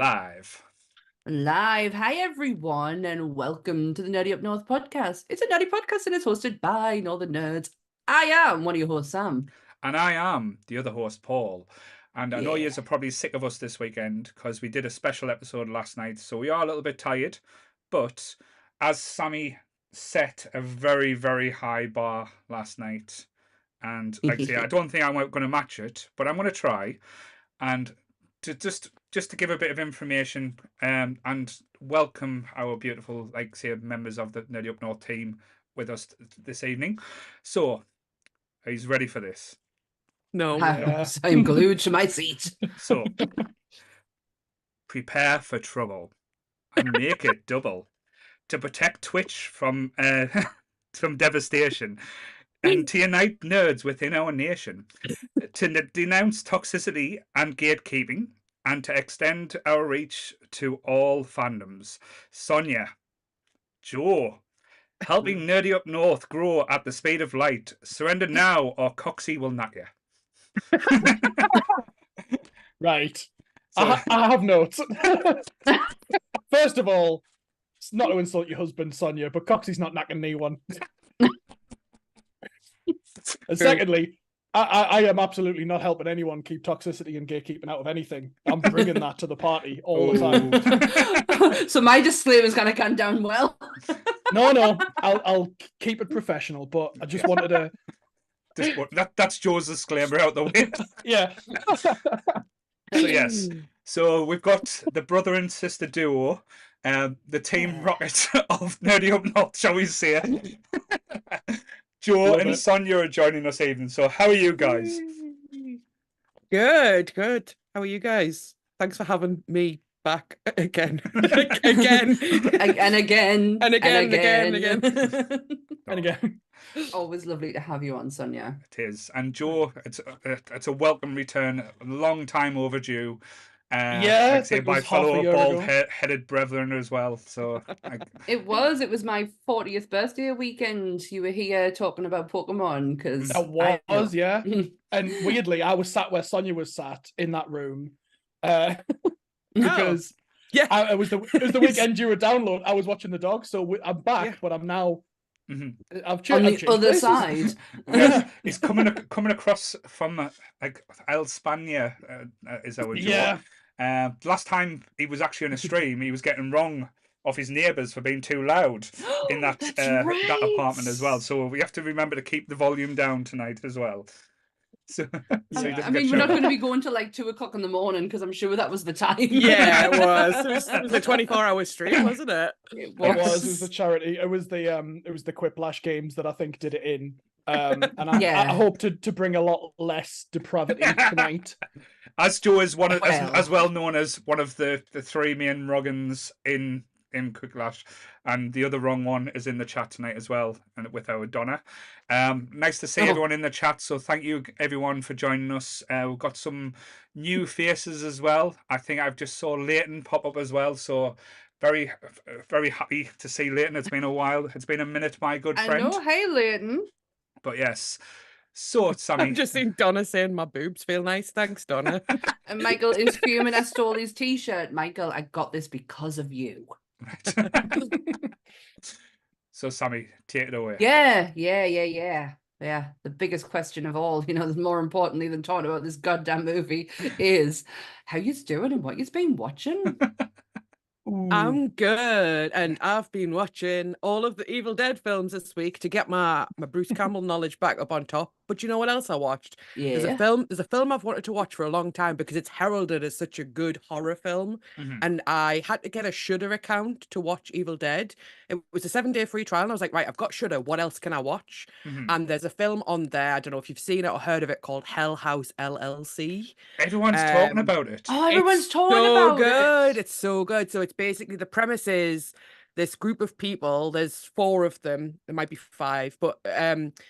live. Live. Hi, everyone, and welcome to the Nerdy Up North podcast. It's a nerdy podcast and it's hosted by Northern Nerds. I am one of your hosts, Sam. And I am the other host, Paul. And I know Yeah. yous are probably sick of us this weekend because we did a special episode last night, so we are a little bit tired. But as Sammy set a very, very high bar last night, and like I say, I don't think I'm going to match it, but I'm going to try. And to just to give a bit of information and welcome our beautiful, like say, members of the Nerdy Up North team with us this evening. So, are you ready for this? No. I'm glued to my seat. So, prepare for trouble and make it double to protect Twitch from from devastation and to unite nerds within our nation, to denounce toxicity and gatekeeping, and to extend our reach to all fandoms. Sonia, Joe, helping Nerdy Up North grow at the speed of light. Surrender now or Coxie will knock you. Right. So, I have notes. First of all, it's not to insult your husband, Sonia, but Coxie's not knacking anyone. And secondly, I am absolutely not helping anyone keep toxicity and gatekeeping out of anything. I'm bringing that to the party all the time. So my disclaimer's kind of gone down well. No, I'll keep it professional, but I just wanted to... That's Joe's disclaimer out the way. Yeah. So yes, so we've got the brother and sister duo, the Team Rocket of Nerdy Up North, shall we say? Joe Love and it. Sonia are joining us even. So how are you guys? Good. How are you guys? Thanks for having me back again. again. And again. And again. And again. Always lovely to have you on, Sonia. It is, and Joe, it's a welcome return, a long time overdue. Yeah, like I say, it my was half a fellow year bald-headed brethren as well. So It was my 40th birthday weekend. You were here talking about Pokemon because That was, yeah. And weirdly, I was sat where Sonia was sat in that room. Because Yeah. it was the weekend you were download. I was watching the dog, so I'm back, Yeah. but I'm now. Mhm. on the other side. yes, he's coming across from like Spania is our Joe. Yeah. Last time he was actually on a stream, he was getting wrong off his neighbours for being too loud in that That's that apartment as well. right. So we have to remember to keep the volume down tonight as well. So, so he Yeah. doesn't I get mean, we're not shut going up. to be going till like 2 o'clock in the morning because I'm sure that was the time. Yeah, it was. It was a 24-hour stream, wasn't it? It It was the charity. It was the Quiplash games that I think did it in. And Yeah. I hope to bring a lot less depravity tonight. As Joe is one of, Well. as well known as one of the three main Roggins in Quicklash, and the other wrong one is in the chat tonight as well, and with our Donna. Nice to see everyone in the chat. So thank you everyone for joining us. We've got some new faces as well. I think I've just saw Leighton pop up as well. So very, very happy to see Leighton. It's been a while. It's been a minute, my good I friend. know. Hey, Leighton. But yes. So Sammy, I've just seen Donna saying my boobs feel nice. Thanks, Donna. And Michael is fuming. I stole his t-shirt. Michael, I got this because of you. So Sammy, take it away. Yeah. The biggest question of all, more importantly than talking about this goddamn movie, is how you doing and what you've been watching. I'm good, and I've been watching all of the Evil Dead films this week to get my Bruce Campbell knowledge back up on top. But you know what else I watched? There's Yeah. a film I've wanted to watch for a long time because it's heralded as such a good horror film, Mhm. and I had to get a Shudder account to watch Evil Dead. It was a 7-day free trial, and I was like, right, I've got Shudder. What else can I watch? Mhm. And there's a film on there. I don't know if you've seen it or heard of it called Hell House LLC. Everyone's talking about it. Oh, everyone's It's talking so about good. it. It's so good. So it's basically the premise is this group of people, there's 4 of them, there might be 5, but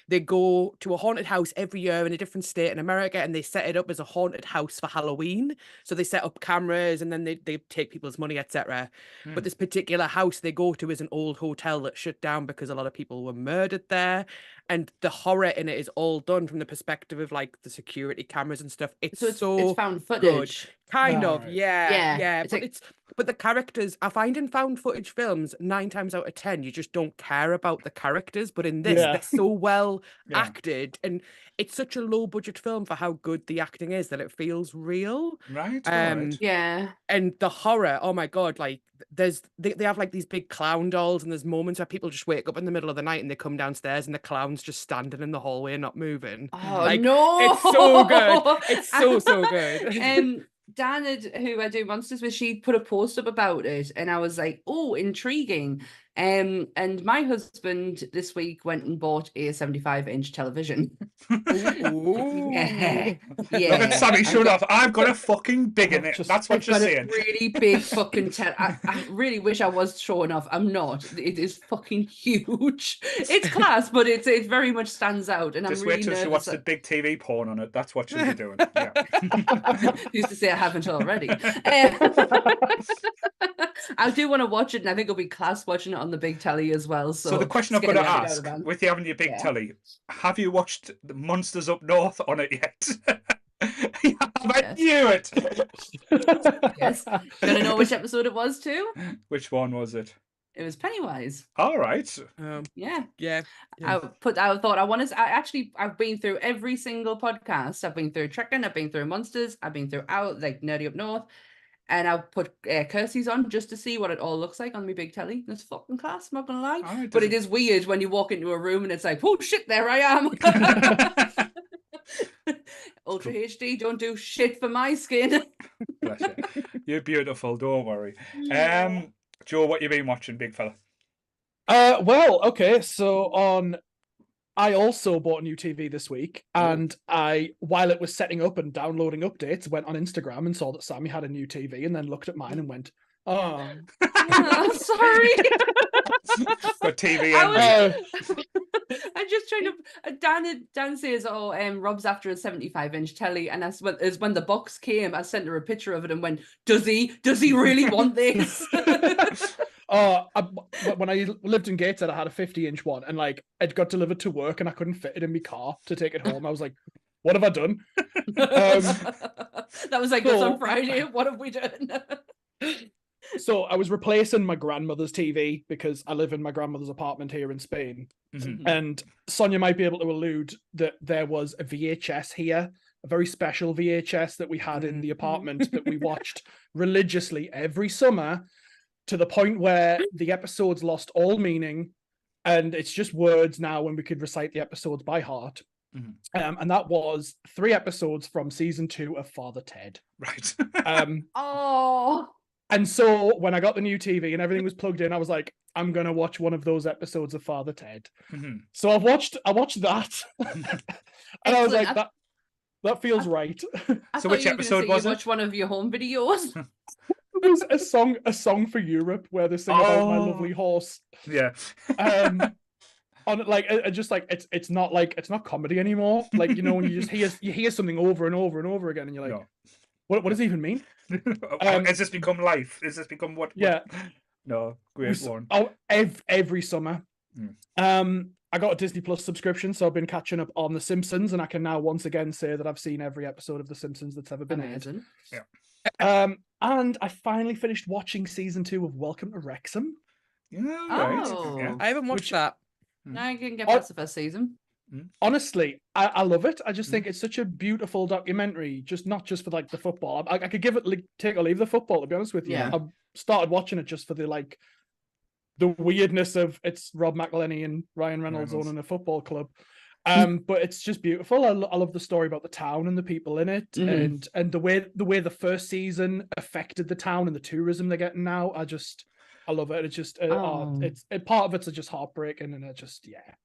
they go to a haunted house every year in a different state in America, and they set it up as a haunted house for Halloween. So they set up cameras, and then they take people's money, etc. But this particular house they go to is an old hotel that shut down because a lot of people were murdered there. and the horror in it is all done from the perspective of like the security cameras and stuff. It's So it's so found good. footage. Kind Oh, of, right. yeah. Yeah, But but the characters, I find in found footage films, 9 times out of 10, you just don't care about the characters. But in this, Yeah. they're so well Yeah. acted, and it's such a low budget film for how good the acting is that it feels real. Right. Right. Yeah. And the horror, oh my god, like they have like these big clown dolls, and there's moments where people just wake up in the middle of the night and they come downstairs and the clown's just standing in the hallway and not moving. Oh Like, no! it's so good. It's so good. Dan, who I do monsters with, she put a post up about it, and I was like, "Oh, intriguing." And my husband this week went and bought a 75-inch television. Ooh. Yeah, Look yeah. at Sammy showing off. I've got a fucking big in Oh, it. just- That's what I've you're got a saying. really big fucking I really wish I was showing off. I'm not. It is fucking huge. It's class, but it very much stands out. And Just I'm really wait till she nervous. watches the big TV porn on it. That's what she'll be doing. Yeah. Used to say I haven't already. I do want to watch it, and I think it'll be class watching it on the big telly as well. So the question I've got to ask, with you having your big Yeah. telly, have you watched the Monsters Up North on it yet? I knew it. Yes. Gonna know which episode it was too? Which one was it? It was Pennywise. All right. Yeah. Yeah. I thought I want to. I've been through every single podcast. I've been through Trekking. I've been through Monsters. I've been through Nerdy Up North, and I'll put Kirsty's on just to see what it all looks like on my big telly. It's fucking class. I'm not gonna lie, Oh, but it is weird when you walk into a room and it's like, oh shit, there I am. Ultra HD, don't do shit for my skin. Bless you. You're beautiful. Don't worry. Joe, what you been watching, big fella? Well, okay, so I also bought a new TV this week, and while it was setting up and downloading updates, went on Instagram and saw that Sammy had a new TV, and then looked at mine and went, "Oh, Oh, sorry." Got TV I'm just trying to. Dan says, "Oh, Rob's after a 75-inch telly," and that's when the box came. I sent her a picture of it and went, "Does he really want this?" When I lived in Gateshead, I had a 50-inch one, and like it got delivered to work, and I couldn't fit it in my car to take it home. I was like, "What have I done?" That was like us on Friday. What have we done? So I was replacing my grandmother's TV because I live in my grandmother's apartment here in Spain. Mm-hmm. And Sonia might be able to allude that there was a VHS here, a very special VHS that we had in the apartment that we watched religiously every summer, to the point where the episodes lost all meaning and it's just words now when we could recite the episodes by heart. Mm-hmm. And that was 3 episodes from season 2 of Father Ted. Right. Oh. And so when I got the new TV and everything was plugged in, I was like, I'm gonna watch one of those episodes of Father Ted. Mm-hmm. So I watched that, and I was like, that feels right. So which episode was it? Watch one of your home videos. It was a song for Europe where they sing about my lovely horse. Yeah. On like just like it's not comedy anymore. Like, you know, when you hear something over and over and over again, and you're like, No. what does it even mean? Has this become life? Has this become what? Yeah. No, great one. Oh, every summer. I got a Disney Plus subscription, so I've been catching up on The Simpsons, and I can now once again say that I've seen every episode of The Simpsons that's ever been aired. Yeah. And I finally finished watching season 2 of Welcome to Wrexham. Yeah, right. Oh. Yeah. I haven't watched that. Now I can get past the first season. Honestly, I love it. I just think it's such a beautiful documentary, not just for like the football. I could give it take or leave the football, to be honest with you. Yeah. I started watching it just for the weirdness of it's Rob McElhenney and Ryan Reynolds owning a football club. But it's just beautiful. I love the story about the town and the people in it, and the way the first season affected the town and the tourism they're getting now. I love it. It's just part of it's just heartbreaking, and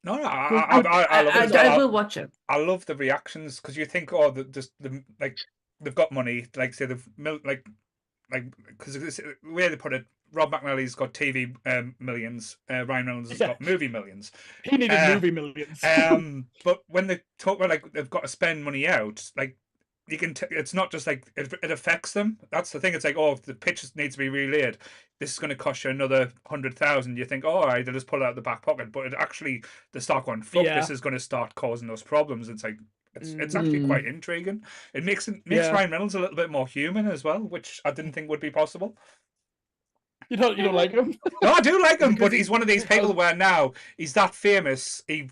No, I love it. I will watch it. I love the reactions, because you think, oh, the like they've got money, like say they've like because the way they put it, Rob McNally's got TV millions, Ryan Reynolds has got movie millions. He needed movie millions. But when they talk about like they've got to spend money out, like you can. It's not just like it affects them. That's the thing. It's like, oh, if the pitch needs to be relayed, this is going to cost you another 100,000. You think, oh, all right, they'll just pull it out of the back pocket, but it actually they start going, fuck, Yeah. this is going to start causing us problems. It's like it's actually quite intriguing. It makes Yeah. Ryan Reynolds a little bit more human as well, which I didn't think would be possible. You don't like him? No, I do like him, Because but he's one of these people where now he's that famous. You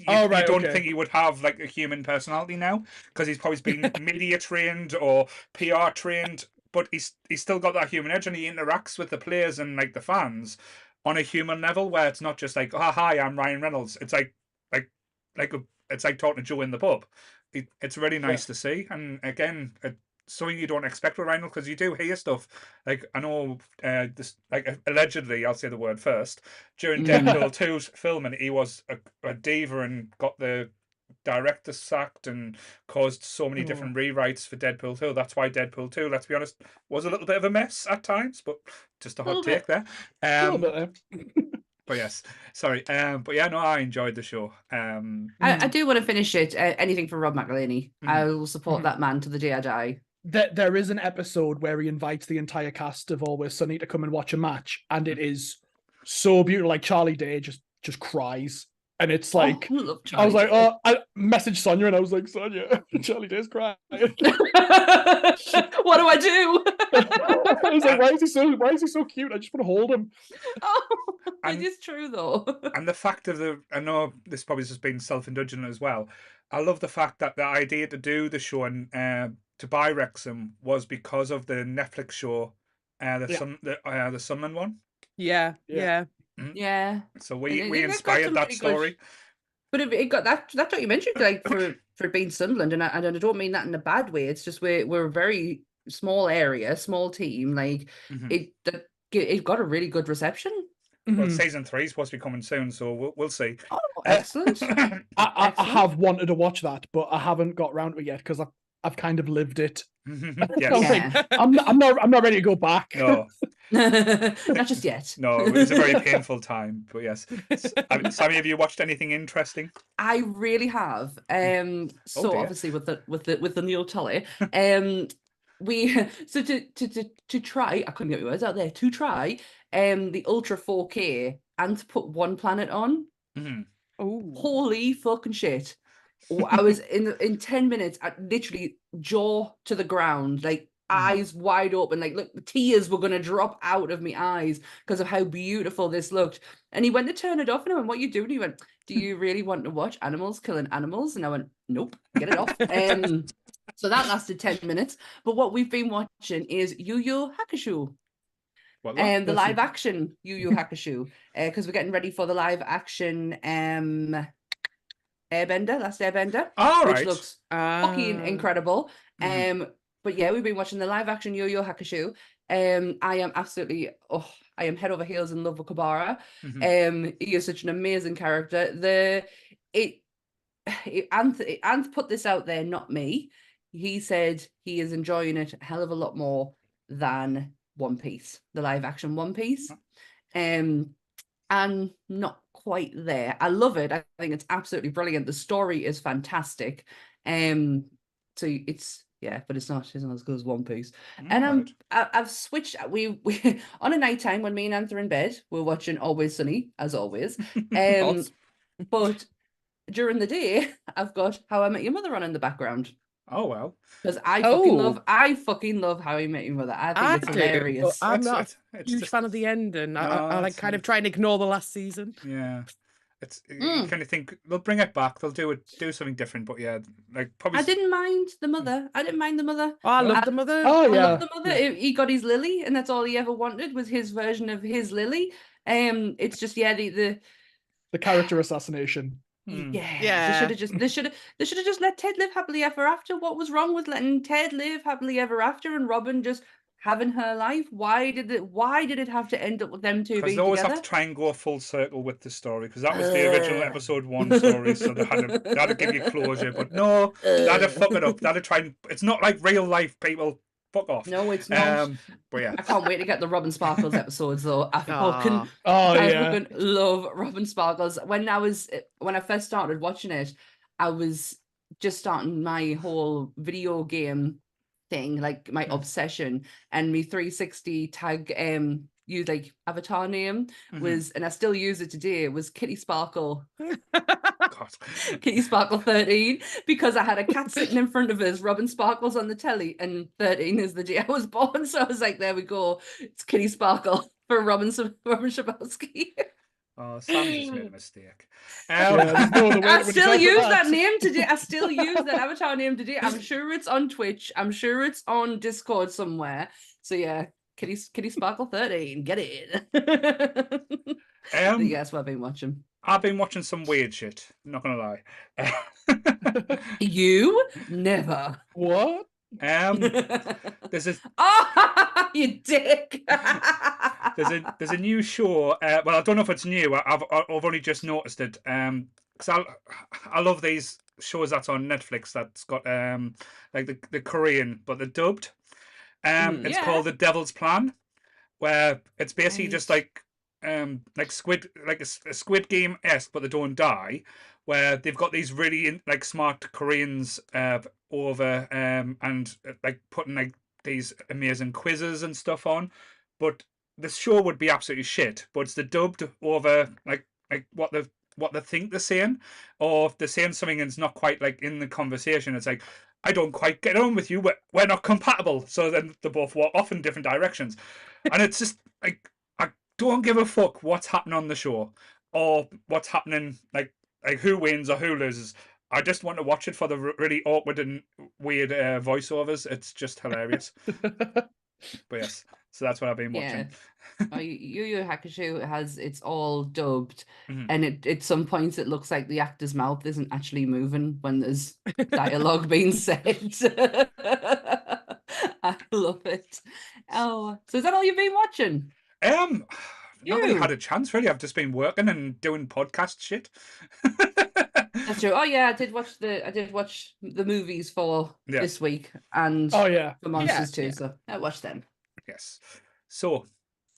Oh, right, don't okay. think he would have like a human personality now because he's probably been media trained or PR trained, but he's still got that human edge and he interacts with the players and like the fans on a human level where it's not just like, oh, hi, I'm Ryan Reynolds. It's it's like talking to Joe in the pub. It's really nice to see, and again, something you don't expect with Ryan, because you do hear stuff like, I know this, like, allegedly, I'll say the word first, during Deadpool 2's filming, he was a diva and got the director sacked and caused so many different rewrites for Deadpool 2. That's why Deadpool 2, let's be honest, was a little bit of a mess at times, but just a hot take there. A little bit. But yes, sorry. But yeah, no, I enjoyed the show. I do want to finish it. Anything for Rob McElhenney. I will support that man to the day I die. There is an episode where he invites the entire cast of Always Sunny to come and watch a match, and it is so beautiful. Like Charlie Day just cries, and it's like I was like, oh, I messaged Sonia, and I was like, Sonia, Charlie Day's crying. What do I do? I was like, why is he so cute? I just want to hold him. Oh, it is true though. And the fact of I know this probably just been self-indulgent as well. I love the fact that the idea to do the show and to buy Wrexham was because of the Netflix show, the Sunman one. Yeah. Yeah. So we inspired that story. But it got that documentary like for being Sunderland, and I don't mean that in a bad way. It's just we're a very small area, small team. Like it got a really good reception. Well, season 3 is supposed to be coming soon, so we'll see. Oh, excellent! I have wanted to watch that, but I haven't got around to it yet because I've kind of lived it. Yes. I'm not ready to go back. No. Not just yet. No, it was a very painful time, but yes. Sammy, have you watched anything interesting? I really have. Obviously with the Neil Tully, to try, I couldn't get my words out there, to try the Ultra 4K and to put One Planet on. Oh, holy fucking shit. I was in 10 minutes, I literally jaw to the ground, like eyes wide open, like look, tears were gonna drop out of my eyes because of how beautiful this looked. And he went to turn it off, and I went, "What are you doing?" He went, "Do you really want to watch animals killing animals?" And I went, "Nope, get it off." So that lasted 10 minutes. But what we've been watching is Yu Yu Hakusho. And the live action Yu Yu Hakusho, because we're getting ready for the live action Last Airbender, which looks fucking incredible. But yeah, we've been watching the live action Yu Yu Hakusho. I am absolutely, I am head over heels in love with Kabara. He is such an amazing character. Anth put this out there, not me. He said he is enjoying it a hell of a lot more than One Piece, the live action One Piece. And not quite there. I love it. I think it's absolutely brilliant. The story is fantastic. So it's but it's not as good as One Piece. And I've switched. We on a nighttime when me and Anth are in bed, we're watching Always Sunny as always. But during the day, I've got How I Met Your Mother on in the background. Oh well, because I fucking love How I Met Your Mother. I think it's hilarious. I'm not a huge fan of the ending. I like kind of try and ignore the last season. Yeah. You kind of think they'll bring it back. They'll do something different, but yeah, like probably. I didn't mind the mother. Oh, I love the mother. Oh yeah, I love the mother. Yeah. He got his Lily, and that's all he ever wanted was his version of his Lily. It's just the character assassination. Yeah. They should have just let Ted live happily ever after. What was wrong with letting Ted live happily ever after and Robin just having her life? Why did it have to end up with them two being together? Because they always have to try and go full circle with the story, because that was the original episode 1 story, so they had to give you closure. But no, that'd fuck it up. That'd try and it's not like real life, people. Fuck off. No, it's not. But yeah, I can't wait to get the Robin Sparkles episodes though. I fucking love Robin Sparkles. When I first started watching it, I was just starting my whole video game thing, like my obsession, and me 360 tag use like avatar name was, and I still use it today, was Kitty Sparkle. God. Kitty Sparkle 13, because I had a cat sitting in front of us rubbing sparkles on the telly, and 13 is the day I was born, so I was like, there we go, it's Kitty Sparkle for Robin Shabowski. Oh, Sam just made a mistake. there's no other way I to still interpret use that. that name today. I still use that avatar name today. I'm sure it's on Twitch. I'm sure it's on Discord somewhere. So yeah, Kitty Sparkle 13, get it. Yeah, that's what I've been watching. I've been watching some weird shit, not gonna lie. You never. What? There's a Oh, you dick. there's a new show. Well, I don't know if it's new. I've only just noticed it. Because I love these shows that's on Netflix that's got like the Korean but the dubbed. It's called The Devil's Plan, where it's basically just like Squid, like a Squid Game-esque, but they don't die. Where they've got these really like smart Koreans over and like putting like these amazing quizzes and stuff on, but the show would be absolutely shit. But it's the dubbed over like what they think they're saying, or if they're saying something and it's not quite like in the conversation, it's like, I don't quite get on with you. We're not compatible. So then they both walk off in different directions, and it's just like I don't give a fuck what's happening on the show or what's happening like who wins or who loses. I just want to watch it for the really awkward and weird voiceovers. It's just hilarious. But yes, so that's what I've been watching. Yu Yu Hakusho has, it's all dubbed, and at some points it looks like the actor's mouth isn't actually moving when there's dialogue being said. I love it. Oh, so is that all you've been watching? Not really had a chance, really. I've just been working and doing podcast shit. That's true. Oh yeah, I did watch the movies for this week, and for Monsters too. So I watched them. Yes. So,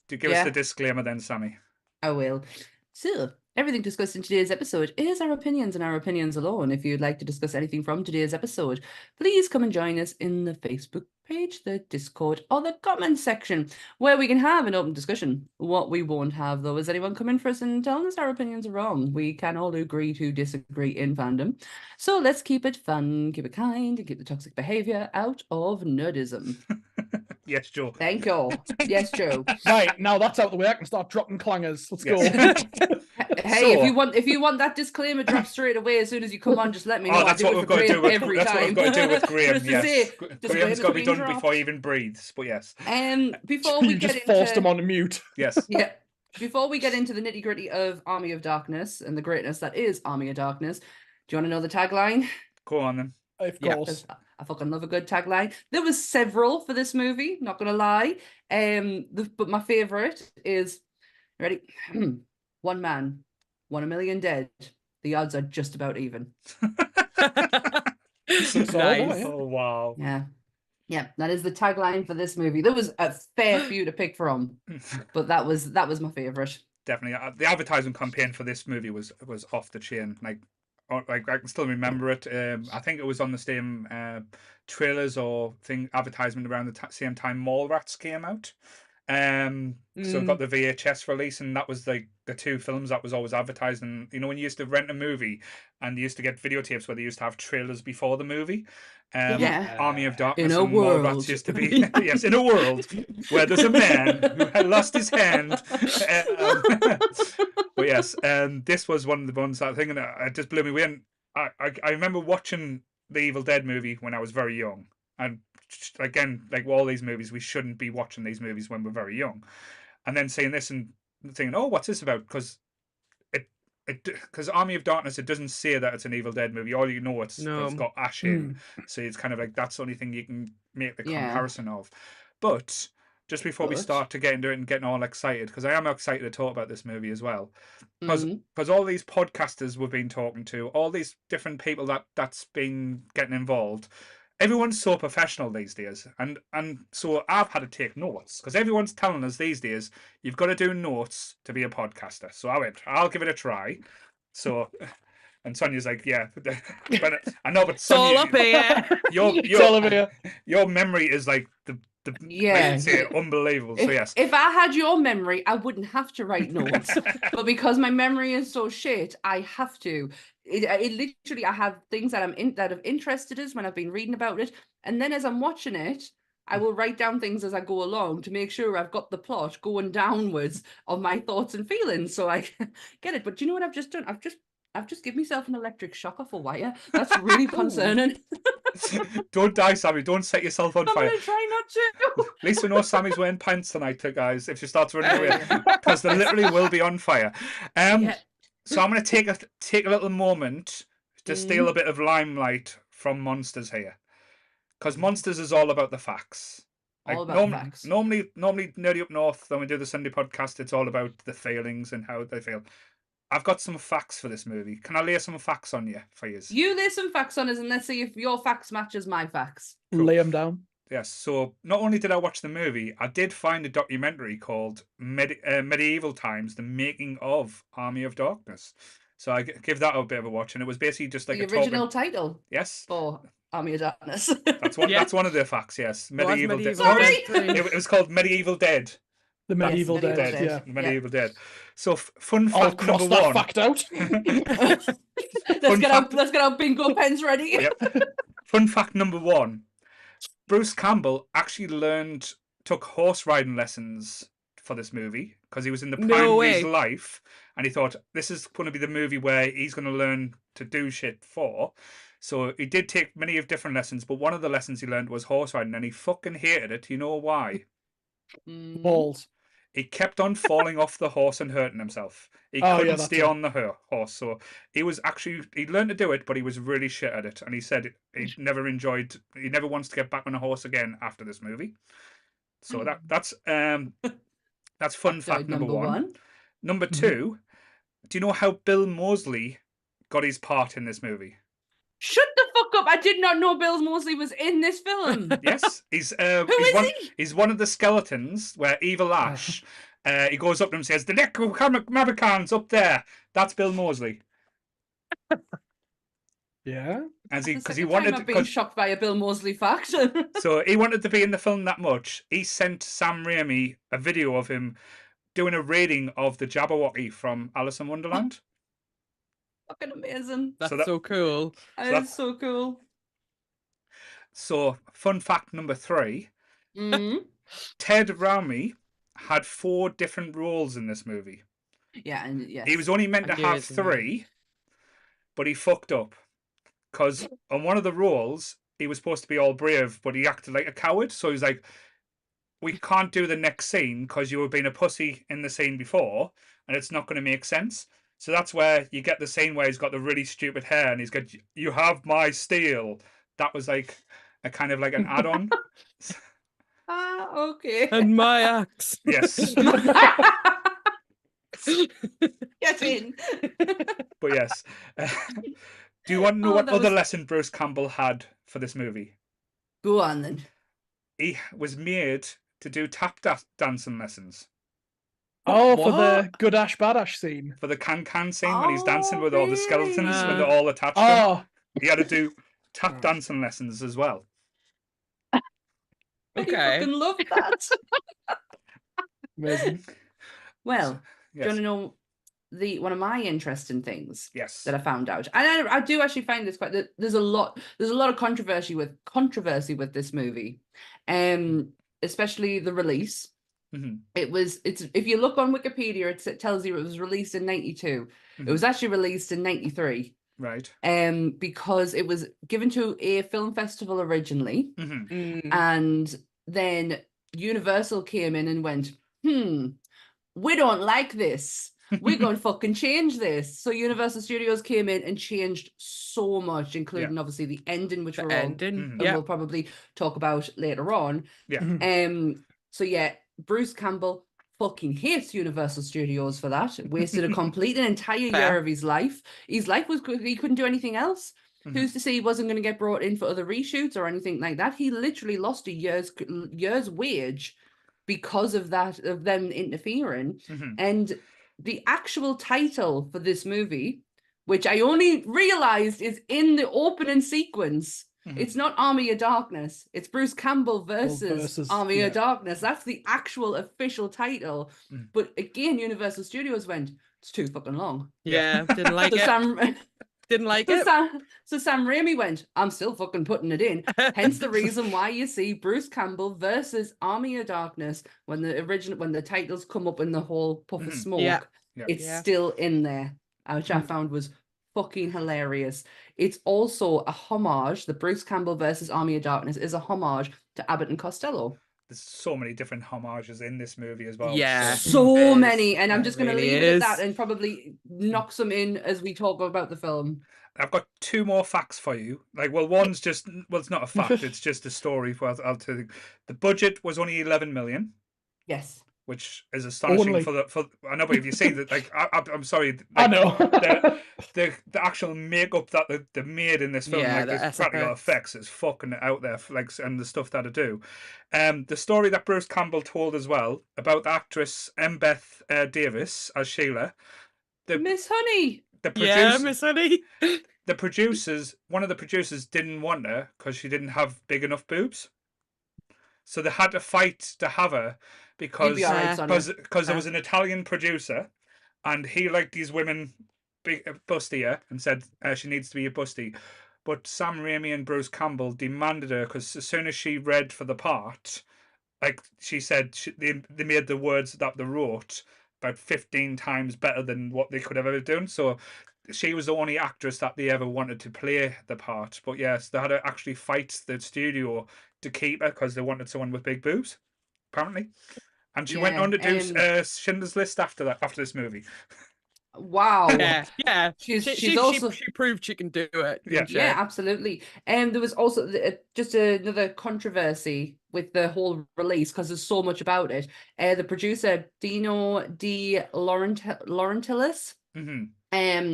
do give us the disclaimer then, Sammy. I will. So, everything discussed in today's episode is our opinions and our opinions alone. If you'd like to discuss anything from today's episode, please come and join us in the Facebook page, the Discord, or the comment section, where we can have an open discussion. What we won't have, though, is anyone coming for us and telling us our opinions are wrong. We can all agree to disagree in fandom. So let's keep it fun, keep it kind, and keep the toxic behaviour out of nerdism. Yes, Joe. Thank you. Yes, Joe. Right, now that's out the way, I can start dropping clangers. Let's go. Hey, so, if you want that disclaimer dropped straight away as soon as you come on, just let me know. That's what we've got to do with every time. That's what we've got to do with Graham. Yes, Graham's got to be done before he even breathes. But yes. Before we just forced him on mute. Yes. Yeah. Before we get into the nitty gritty of Army of Darkness and the greatness that is Army of Darkness, do you want to know the tagline? Go on then. Of course. I fucking love a good tagline. There was several for this movie, not gonna lie. But my favorite is, ready? One man, 1 a million dead. The odds are just about even. Nice. Oh wow. Yeah, that is the tagline for this movie. There was a fair few to pick from, but that was my favorite. Definitely, the advertising campaign for this movie was off the chain. Like I can still remember it. I think it was on the same trailers or advertisement around the same time Mallrats came out. So it got the VHS release, and that was like the two films that was always advertised. And you know, when you used to rent a movie and you used to get videotapes where they used to have trailers before the movie. Army of Darkness and Mallrats used to be yes, in a world where there's a man who had lost his hand. But yes, this was one of the ones that thing, and it just blew me away. And I remember watching the Evil Dead movie when I was very young, and again, like all these movies, we shouldn't be watching these movies when we're very young. And then seeing this and thinking, oh, what's this about? Because Army of Darkness, it doesn't say that it's an Evil Dead movie. All you know, it's got Ash in. So it's kind of like that's the only thing you can make the comparison of. But just before we start to get into it and getting all excited, because I am excited to talk about this movie as well, because all these podcasters we've been talking to, all these different people that's been getting involved, everyone's so professional these days, and so I've had to take notes because everyone's telling us these days you've got to do notes to be a podcaster. So I went, I'll give it a try. So And Sonia's like, yeah, but I know, but It's all Sonia, up here. Tell him here. your memory is like Yeah. I'd say unbelievable. So yes, If I had your memory, I wouldn't have to write notes. But because my memory is so shit, I have to. It literally, I have things that that have interested us when I've been reading about it, and then as I'm watching it, I will write down things as I go along to make sure I've got the plot going downwards of my thoughts and feelings, so I get it. But do you know what I've just done? I've just given myself an electric shock off a wire. That's really concerning. don't die, Sammy. Don't set yourself on I'm fire. gonna try not to. At least we know Sammy's wearing pants tonight, guys. If she starts running away, because they literally will be on fire. Yeah. So I'm going to take a little moment to steal a bit of limelight from Monsters here, because Monsters is all about the facts. All about the facts. Normally, Nerdy Up North, when we do the Sunday podcast, it's all about the feelings and how they feel. I've got some facts for this movie. Can I lay some facts on you for you? You lay some facts on us, and let's see if your facts matches my facts. Cool. Lay them down. Yes. So not only did I watch the movie, I did find a documentary called Medieval Times: The Making of Army of Darkness. So I give that a bit of a watch, and it was basically just like The original title. Yes. For Army of Darkness. That's one of the facts. Yes. Medieval Dead. Sorry. It was called Medieval Dead. The Medieval Medieval Dead. Dead. Yeah. Medieval Dead. So fun I'll fact cross number that one. fact out. Let's get our bingo pens ready. Yep. Fun fact number one. Bruce Campbell actually took horse riding lessons for this movie because he was in the prime of his life, and he thought this is going to be the movie where he's going to learn to do shit for. So he did take many of different lessons, but one of the lessons he learned was horse riding, and he fucking hated it. You know why? Balls. He kept on falling off the horse and hurting himself. He couldn't stay on the horse. So he learned to do it, but he was really shit at it. And he said he never wants to get back on a horse again after this movie. So that's fun fact number one. Number two, do you know how Bill Moseley got his part in this movie? Shut the fuck up! I did not know Bill Moseley was in this film. Yes, he's he? He's one of the skeletons where Evil Ash, he goes up to him and says, "The Necromamericans up there." That's Bill Moseley. Yeah, because he wanted. I've been shocked by a Bill Moseley fact. So he wanted to be in the film that much. He sent Sam Raimi a video of him doing a raiding of the Jabberwocky from Alice in Wonderland. Fucking amazing. That's so cool. That's so cool. So, fun fact number three. Ted Raimi had 4 different roles in this movie. Yeah, and yes. He was only meant to have 3, but he fucked up. Because on one of the roles, he was supposed to be all brave, but he acted like a coward. So he's like, we can't do the next scene because you were being a pussy in the scene before, and it's not going to make sense. So that's where you get the scene where he's got the really stupid hair and he's got, "You have my steel." That was like a kind of like an add-on. Okay. And my axe. Yes. Get in. But yes. Do you want to know what other was... lesson Bruce Campbell had for this movie? Go on then. He was made to do tap dancing lessons. Oh, for the good Ash Bad Ash scene. For the can scene when he's dancing with all the skeletons when they're all attached to him. He had to do tap dancing lessons as well. Okay. I fucking love that. Amazing. Well, do you want to know one of my interesting things? Yes. That I found out, and I do actually find this quite. There's a lot of controversy with this movie, especially the release. It's if you look on Wikipedia, it tells you it was released in 92. It was actually released in 93. Right. Because it was given to a film festival originally, and then Universal came in and went, we don't like this. We're going to fucking change this. So Universal Studios came in and changed so much, including obviously the ending, which we'll probably talk about later on. Yeah. So yeah, Bruce Campbell fucking hates Universal Studios for that. Wasted an entire year of his life. His life was he couldn't do anything else. Who's to say he wasn't going to get brought in for other reshoots or anything like that? He literally lost a year's wage because of that, of them interfering. And the actual title for this movie which I only realized is in the opening sequence. Mhm. It's not Army of Darkness. It's Bruce Campbell versus Army of Darkness. That's the actual official title. Mm. But again, Universal Studios went, it's too fucking long. Yeah, didn't like So it. Didn't like it. So Sam Raimi went, I'm still fucking putting it in. Hence the reason why you see Bruce Campbell versus Army of Darkness when the titles come up in the whole puff of Mhm. smoke. Yeah. Yeah. It's Yeah. still in there, which I Mm. found was fucking hilarious. It's also a homage. The Bruce Campbell versus Army of Darkness is a homage to Abbott and Costello. There's so many different homages in this movie as well. Yeah. So It is. many, and I'm Yeah, just going to really leave it at that is. and probably knock some in as we talk about the film. I've got two more facts for you. One's just, it's not a fact, it's just a story. I'll tell you. The budget was only 11 million, Yes. which is astonishing Only. I know, but if you see that, I'm sorry, I know. the actual makeup that they made in this film, Yeah, the the practical SFX. effects is fucking out there, and the stuff that I do. The story that Bruce Campbell told as well about the actress Embeth Davis as Sheila. Miss Honey. The Yeah, producer, Miss Honey. one of the producers didn't want her because she didn't have big enough boobs. So they had to fight to have her because You'd be all right, Sonia. there was an Italian producer and he liked these women bustier and said she needs to be a busty. But Sam Raimi and Bruce Campbell demanded her because as soon as she read for the part, like she said, they made the words that they wrote about 15 times better than what they could have ever done. So she was the only actress that they ever wanted to play the part. But yes, they had to actually fight the studio to keep her because they wanted someone with big boobs, apparently. And she went on to do Schindler's List after this movie. Wow. Yeah. She's also she proved she can do it. Yeah. Yeah, absolutely. And there was also just another controversy with the whole release because there's so much about it. The producer Dino De Laurentiis. Mm-hmm.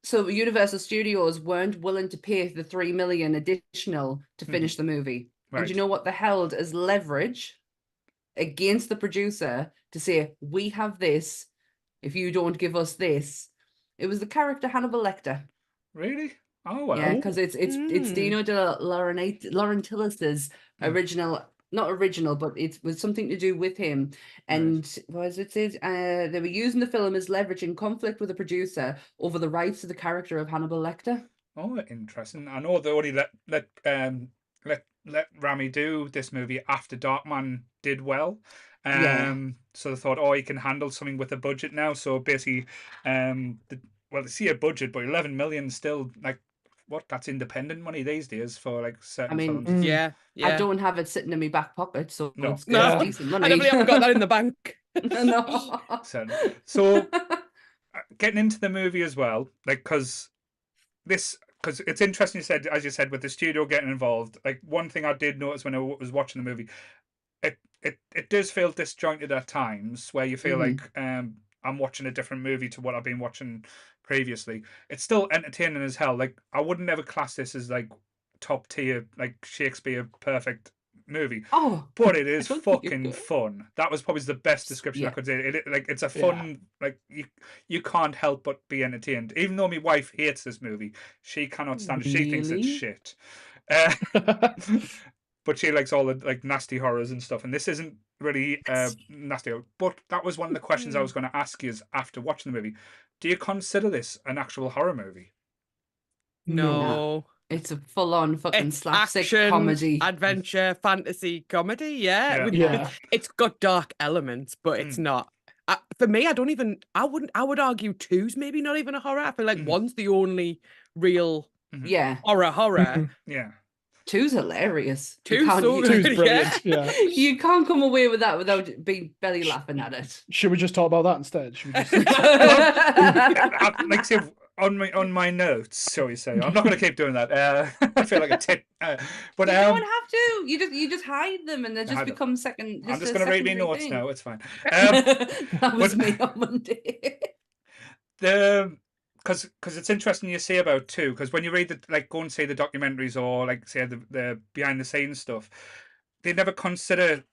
So Universal Studios weren't willing to pay the $3 million additional to finish the movie. Right. And you know what they held as leverage against the producer to say, we have this, if you don't give us this. It was the character Hannibal Lecter. Really? Oh well. Yeah, because it's Dino De Laurentiis' original, not original, but it was something to do with him. And what does it say? They were using the film as leverage in conflict with the producer over the rights to the character of Hannibal Lecter. Oh, interesting. I know they only let Raimi do this movie after Darkman did well. So they thought, he can handle something with a budget now. So basically, they see a budget, but 11 million still that's independent money these days for certain films. Yeah. I don't have it sitting in my back pocket, so it's decent money. I definitely haven't got that in the bank. No. So getting into the movie as well, because it's interesting as you said, with the studio getting involved. One thing I did notice when I was watching the movie, it does feel disjointed at times where you feel like I'm watching a different movie to what I've been watching previously. It's still entertaining as hell. I wouldn't ever class this as top tier, Shakespeare perfect movie. Oh, but it is fucking fun. That was probably the best description I could say. It's a fun, you can't help but be entertained. Even though my wife hates this movie, she cannot stand it. She thinks it's shit. But she likes all the nasty horrors and stuff, and this isn't really nasty. But that was one of the questions I was going to ask you after watching the movie. Do you consider this an actual horror movie? No. It's a full-on fucking slapstick action, comedy, adventure, fantasy comedy. Yeah. It's got dark elements, but it's not. For me, I would argue two's maybe not even a horror. I feel like one's the only real horror. Yeah. Two's hilarious. Two's brilliant. Yeah. You can't come away with that without being belly laughing at it. Should we just talk about that instead? Should we just... on my notes, shall we say? I'm not going to keep doing that. I feel like a tit. But you don't have to. You just hide them, and they just become second. I'm just going to read my notes now. It's fine. That was me on Monday. Because it's interesting you say about too. Because when you read go and see the documentaries or say the behind the scenes stuff, they never consider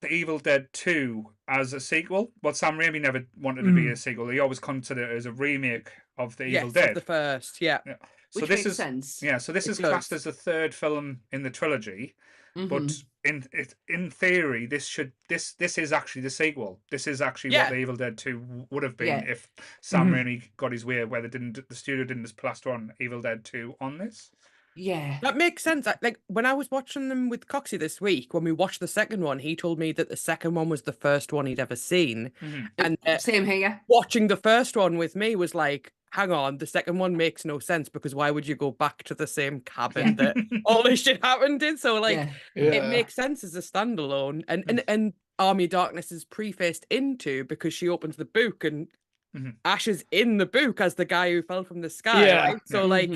The Evil Dead 2 as a sequel. Well, Sam Raimi never wanted to be a sequel. He always considered it as a remake of The Evil Yes, Dead. of the first, yeah. Yeah. So Which this makes is sense. yeah. So this It is classed does. as the third film in the trilogy. But in theory, this is actually the sequel. This is actually what Yeah. the Evil Dead 2 would have been Yeah. if Sam Raimi got his way, where the studio didn't just plaster on Evil Dead 2 on this. Yeah. That makes sense. Like when I was watching them with Coxie this week, when we watched the second one, he told me that the second one was the first one he'd ever seen. And Same here. watching the first one with me was like, hang on, the second one makes no sense because why would you go back to the same cabin that all this shit happened in? So like it makes sense as a standalone. And Army of Darkness is prefaced into because she opens the book and Ash is in the book as the guy who fell from the sky. Right? So like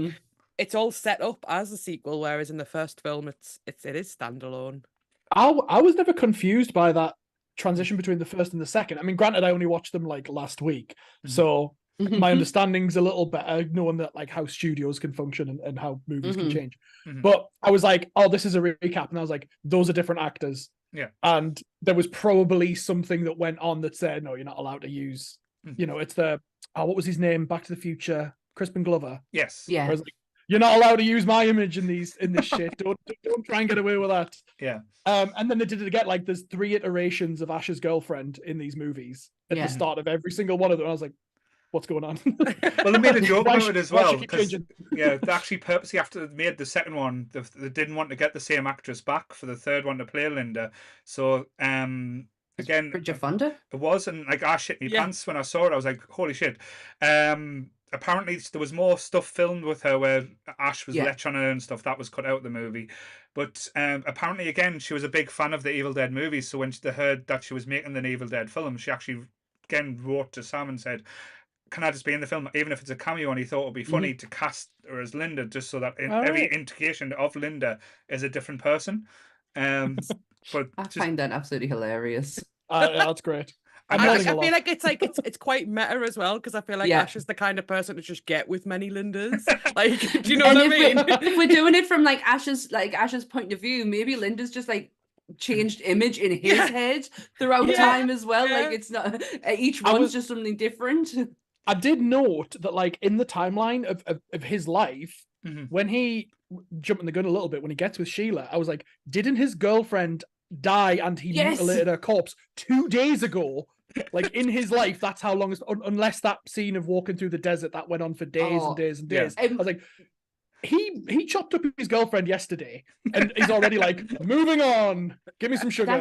it's all set up as a sequel, whereas in the first film it is standalone. I was never confused by that transition between the first and the second. I mean, granted, I only watched them like last week, so my understanding's a little better knowing that like how studios can function and how movies can change. But I was like, oh, this is a recap, and I was like, those are different actors. Yeah, and there was probably something that went on that said, no, you're not allowed to use. You know, it's the what was his name? Back to the Future, Crispin Glover. Yes. Yeah. Like, you're not allowed to use my image in this shit. Don't try and get away with that. Yeah. And then they did it again. Like there's 3 iterations of Ash's girlfriend in these movies at the start of every single one of them. I was like, what's going on? Well, they made a joke about it as well. Yeah, they actually purposely, after they made the second one, they didn't want to get the same actress back for the third one to play Linda. So again, Bridget Fonda? It was, and like I shit my pants when I saw it. I was like, holy shit. Apparently there was more stuff filmed with her where Ash was lech on her and stuff that was cut out of the movie. But apparently, again, she was a big fan of the Evil Dead movies. So when they heard that she was making the Evil Dead film, she actually again wrote to Sam and said, can I just be in the film, even if it's a cameo? And he thought it would be funny to cast her as Linda, just so that every indication of Linda is a different person. But I find that absolutely hilarious. That's great. I feel like it's quite meta as well, because I feel like Ash is the kind of person to just get with many Lindas. Like, do you know what I mean? If we're doing it from like Ash's point of view, maybe Linda's just like changed image in his head throughout time as well. Like it's not each one's just something different. I did note that like in the timeline of his life, when he jumping the gun a little bit, when he gets with Sheila, I was like, didn't his girlfriend die and he mutilated her corpse 2 days ago? Like in his life, that's how long unless that scene of walking through the desert that went on for days and days and days. I was like, he chopped up his girlfriend yesterday and he's already like, moving on, give me some sugar.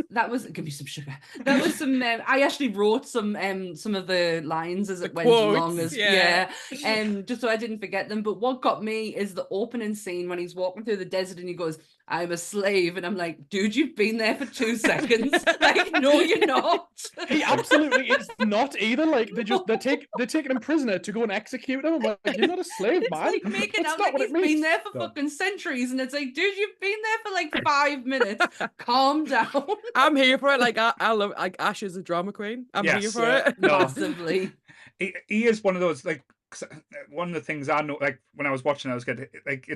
That was give me some sugar. That was some I actually wrote some of the lines as it went along as just so I didn't forget them. But what got me is the opening scene when he's walking through the desert and he goes, I'm a slave, and I'm like, dude, you've been there for 2 seconds. Like, no, you're not. He absolutely is not either. Like they're taking him prisoner to go and execute him. I'm like, you're not a slave, man. Like making out like he's been there for fucking centuries, and it's like, dude, you've been there for like 5 minutes. Calm down. I'm here for it. Like I love like Ash is a drama queen. I'm here for it. Massively. He is one of those, like, one of the things I know, like when I was watching, I was getting like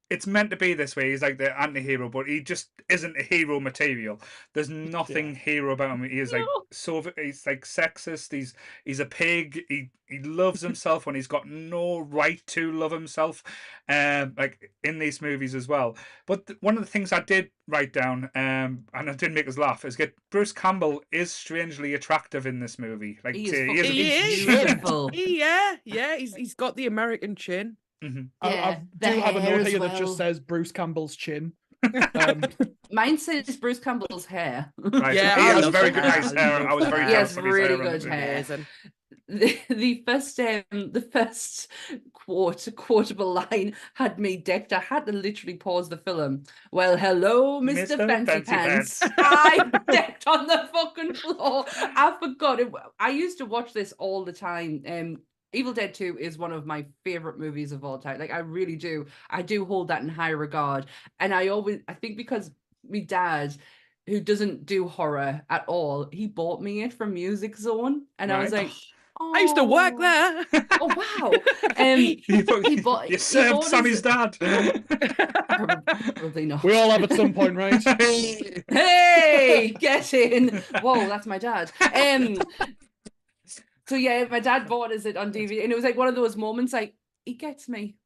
it's meant to be this way. He's like the anti-hero, but he just isn't a hero material. There's nothing hero about him. He is like he's like sexist. He's a pig. He loves himself when he's got no right to love himself. Like in these movies as well. But one of the things I did write down, and it did make us laugh, is Bruce Campbell is strangely attractive in this movie. Like he is beautiful. He's got the American chin. I do have a note here that just says Bruce Campbell's chin. Mine says Bruce Campbell's hair. Right, he has very good nice hair. I was very jealous of his really hair good hair. The first quotable line had me decked. I had to literally pause the film. Well, hello, Mr. Fancy Pants. I decked on the fucking floor. I forgot it. I used to watch this all the time. Evil Dead 2 is one of my favorite movies of all time. Like, I really do. I do hold that in high regard. And I think because my dad, who doesn't do horror at all, he bought me it from Music Zone. And I was like, I used to work Oh. there. Oh wow. You served Sammy's dad. Probably not. We all have at some point, right? Hey, get in. Whoa, that's my dad. So yeah, my dad bought us it on DVD, and it was like one of those moments like, he gets me.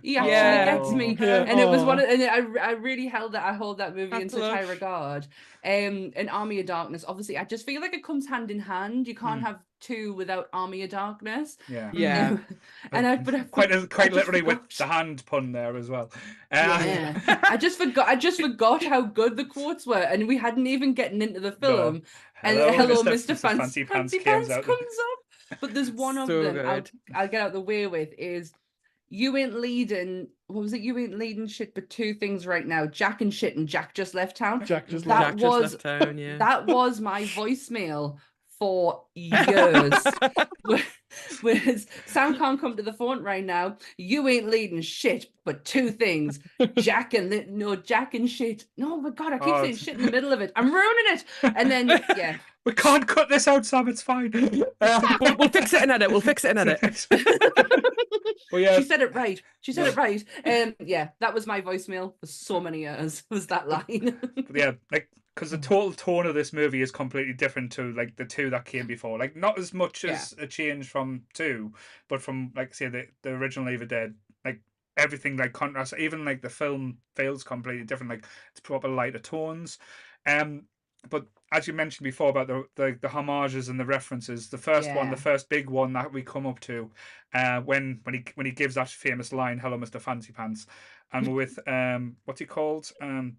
He actually gets me. Yeah. And it was one of, and I really hold that movie in That's such high lush. regard. And Army of Darkness, obviously, I just feel like it comes hand in hand. You can't have two without Army of Darkness. Yeah. Yeah. But quite I literally just with forgot. the hand pun there as well. Yeah. I just forgot how good the quotes were, and we hadn't even gotten into the film. And hello, Mr. Fancy Pants comes up. But there's one of So them good. I'll get out the way with is, you ain't leading, what was it? You ain't leading shit but two things right now. Jack and shit, and Jack just left town. Jack just That left. that was my voicemail for years. Whereas Sam can't come to the phone right now. You ain't leading shit but two things. Jack and shit. No, my God, I keep saying shit in the middle of it. I'm ruining it. And then yeah. We can't cut this out, Sam. It's fine. We'll fix it and edit. We'll fix it and edit. Well, yeah. She said it right. It right. Yeah, that was my voicemail for so many years. Was that line? But yeah, like, because the total tone of this movie is completely different to like the two that came before. Like, not as much as a change from two, but from, like, say, the original Evil Dead. Like, everything, like, contrast. Even like the film feels completely different. Like, it's proper lighter tones. But as you mentioned before about the homages and the references, the first one, the first big one that we come up to, when he gives that famous line, "Hello, Mr. Fancy Pants," and we're with what's he called,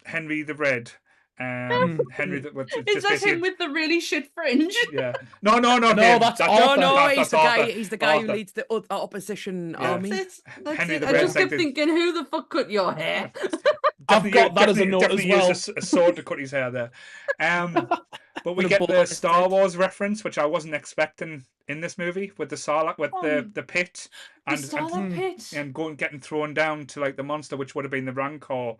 Henry the Red. Henry, Is that him with the really shit fringe? Yeah. No, that's Arthur. He's the guy. Arthur. He's the guy Arthur. who leads the opposition Yeah. army. That's Henry it. the I Red, just like kept the- thinking, who the fuck cut your hair? I've got that as a note as definitely well. used a sword to cut his hair there. But we With a get bullet the in his Star head. Wars reference, which I wasn't expecting in this movie, with the Sarlacc, with the pit, The Starlight Pit. and getting thrown down to like the monster, which would have been the Rancor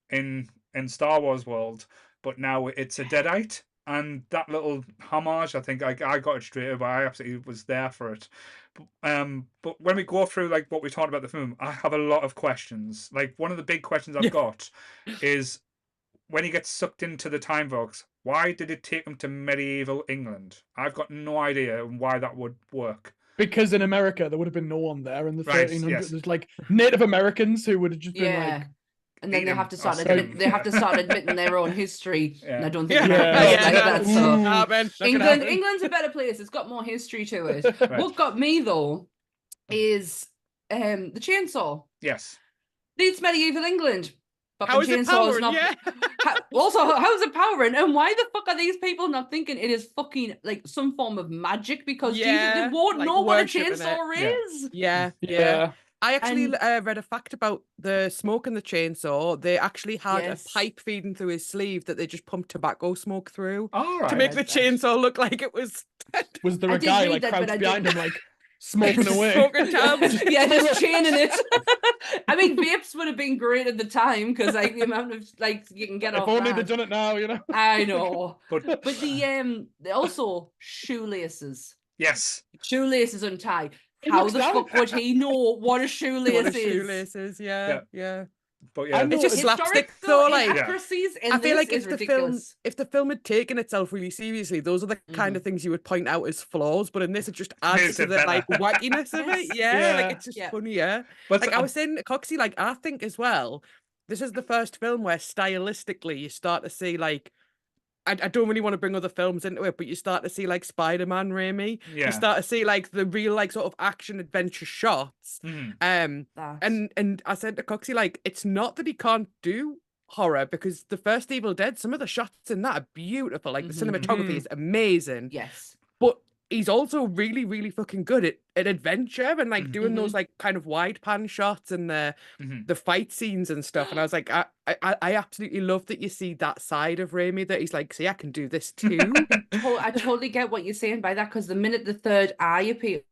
in Star Wars world, but now it's a Deadite. And that little homage, I think I got it straight away. I absolutely was there for it. But when we go through like what we talked about the film, I have a lot of questions. Like, one of the big questions I've got is, when he gets sucked into the time box, why did it take him to medieval England? I've got no idea why that would work. Because in America there would have been no one there in the Right, 1300s. yes. There's like Native Americans who would have just been like, and then eat they 'em have to or start sell 'em. admitting their own history. Yeah. And I don't think Yeah. America Yeah. like that. So England- England's a better place. It's got more history to it. Right. What got me though is the chainsaw. Yes. It's medieval England. But How is it powering? Yeah. Also, how's it powering? And why the fuck are these people not thinking it is fucking like some form of magic? Because Jesus, they won't like know what a worshipping chainsaw it. is. yeah. I actually read a fact about the smoke in the chainsaw. They actually had Yes. a pipe feeding through his sleeve that they just pumped tobacco smoke through All right. to make the chainsaw look like it was Was there I a did guy read like that, but crouched I behind didn't- him like smoking away? smoking tabs. Yeah, just chaining it. I mean, vapes would have been great at the time because like the amount of like you can get If off. only that. they'd done it now, you know. I know, But but the also shoelaces. yes. Shoelaces untied. He How looks the down. fuck would he know what a shoelace What a is? shoelaces, yeah. But I yeah. know It's just it's- slapstick though, like inaccuracies in I feel this like is if the film ridiculous. had taken itself really seriously, those are the kind of things you would point out as flaws. But in this, it just adds Makes to it the like better. wackiness of it. Yes. Yeah, like Yeah. it's just Yeah. funny. Yeah, But like I was saying to Coxie, like I think as well, this is the first film where stylistically you start to see like. I don't really want to bring other films into it, but you start to see like Spider-Man, Raimi. Yeah. You start to see like the real like sort of action adventure shots. Mhm. And I said to Coxie, like, it's not that he can't do horror, because the first Evil Dead, some of the shots in that are beautiful. Like the cinematography is amazing. Yes. But he's also really, really fucking good at adventure and like doing those like kind of wide pan shots and the fight scenes and stuff. And I was like, I absolutely love that you see that side of Raimi, that he's like, see, I can do this too. I totally get what you're saying by that, because the minute the third eye appeared,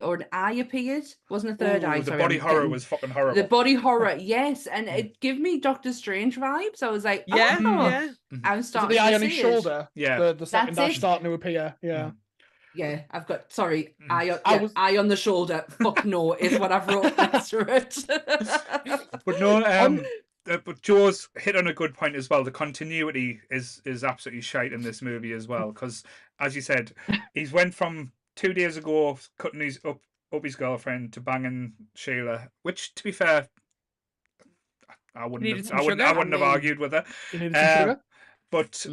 wasn't a third eye. The sorry, body I'm horror getting- was fucking horrible. The body horror, yes, and it gave me Doctor Strange vibes. I was like, Yeah, oh, yeah. I'm Is it starting the eye to on his see shoulder? Yeah. The second That's dash it. starting to appear. Yeah. Yeah, I've got I was- eye on the shoulder. Fuck no is what I've wrote next to it. But no, but Joe's hit on a good point as well. The continuity is absolutely shite in this movie as well, because as you said, he's went from 2 days ago cutting his up his girlfriend to banging Sheila, which to be fair, I wouldn't have argued with her. You needed some sugar? But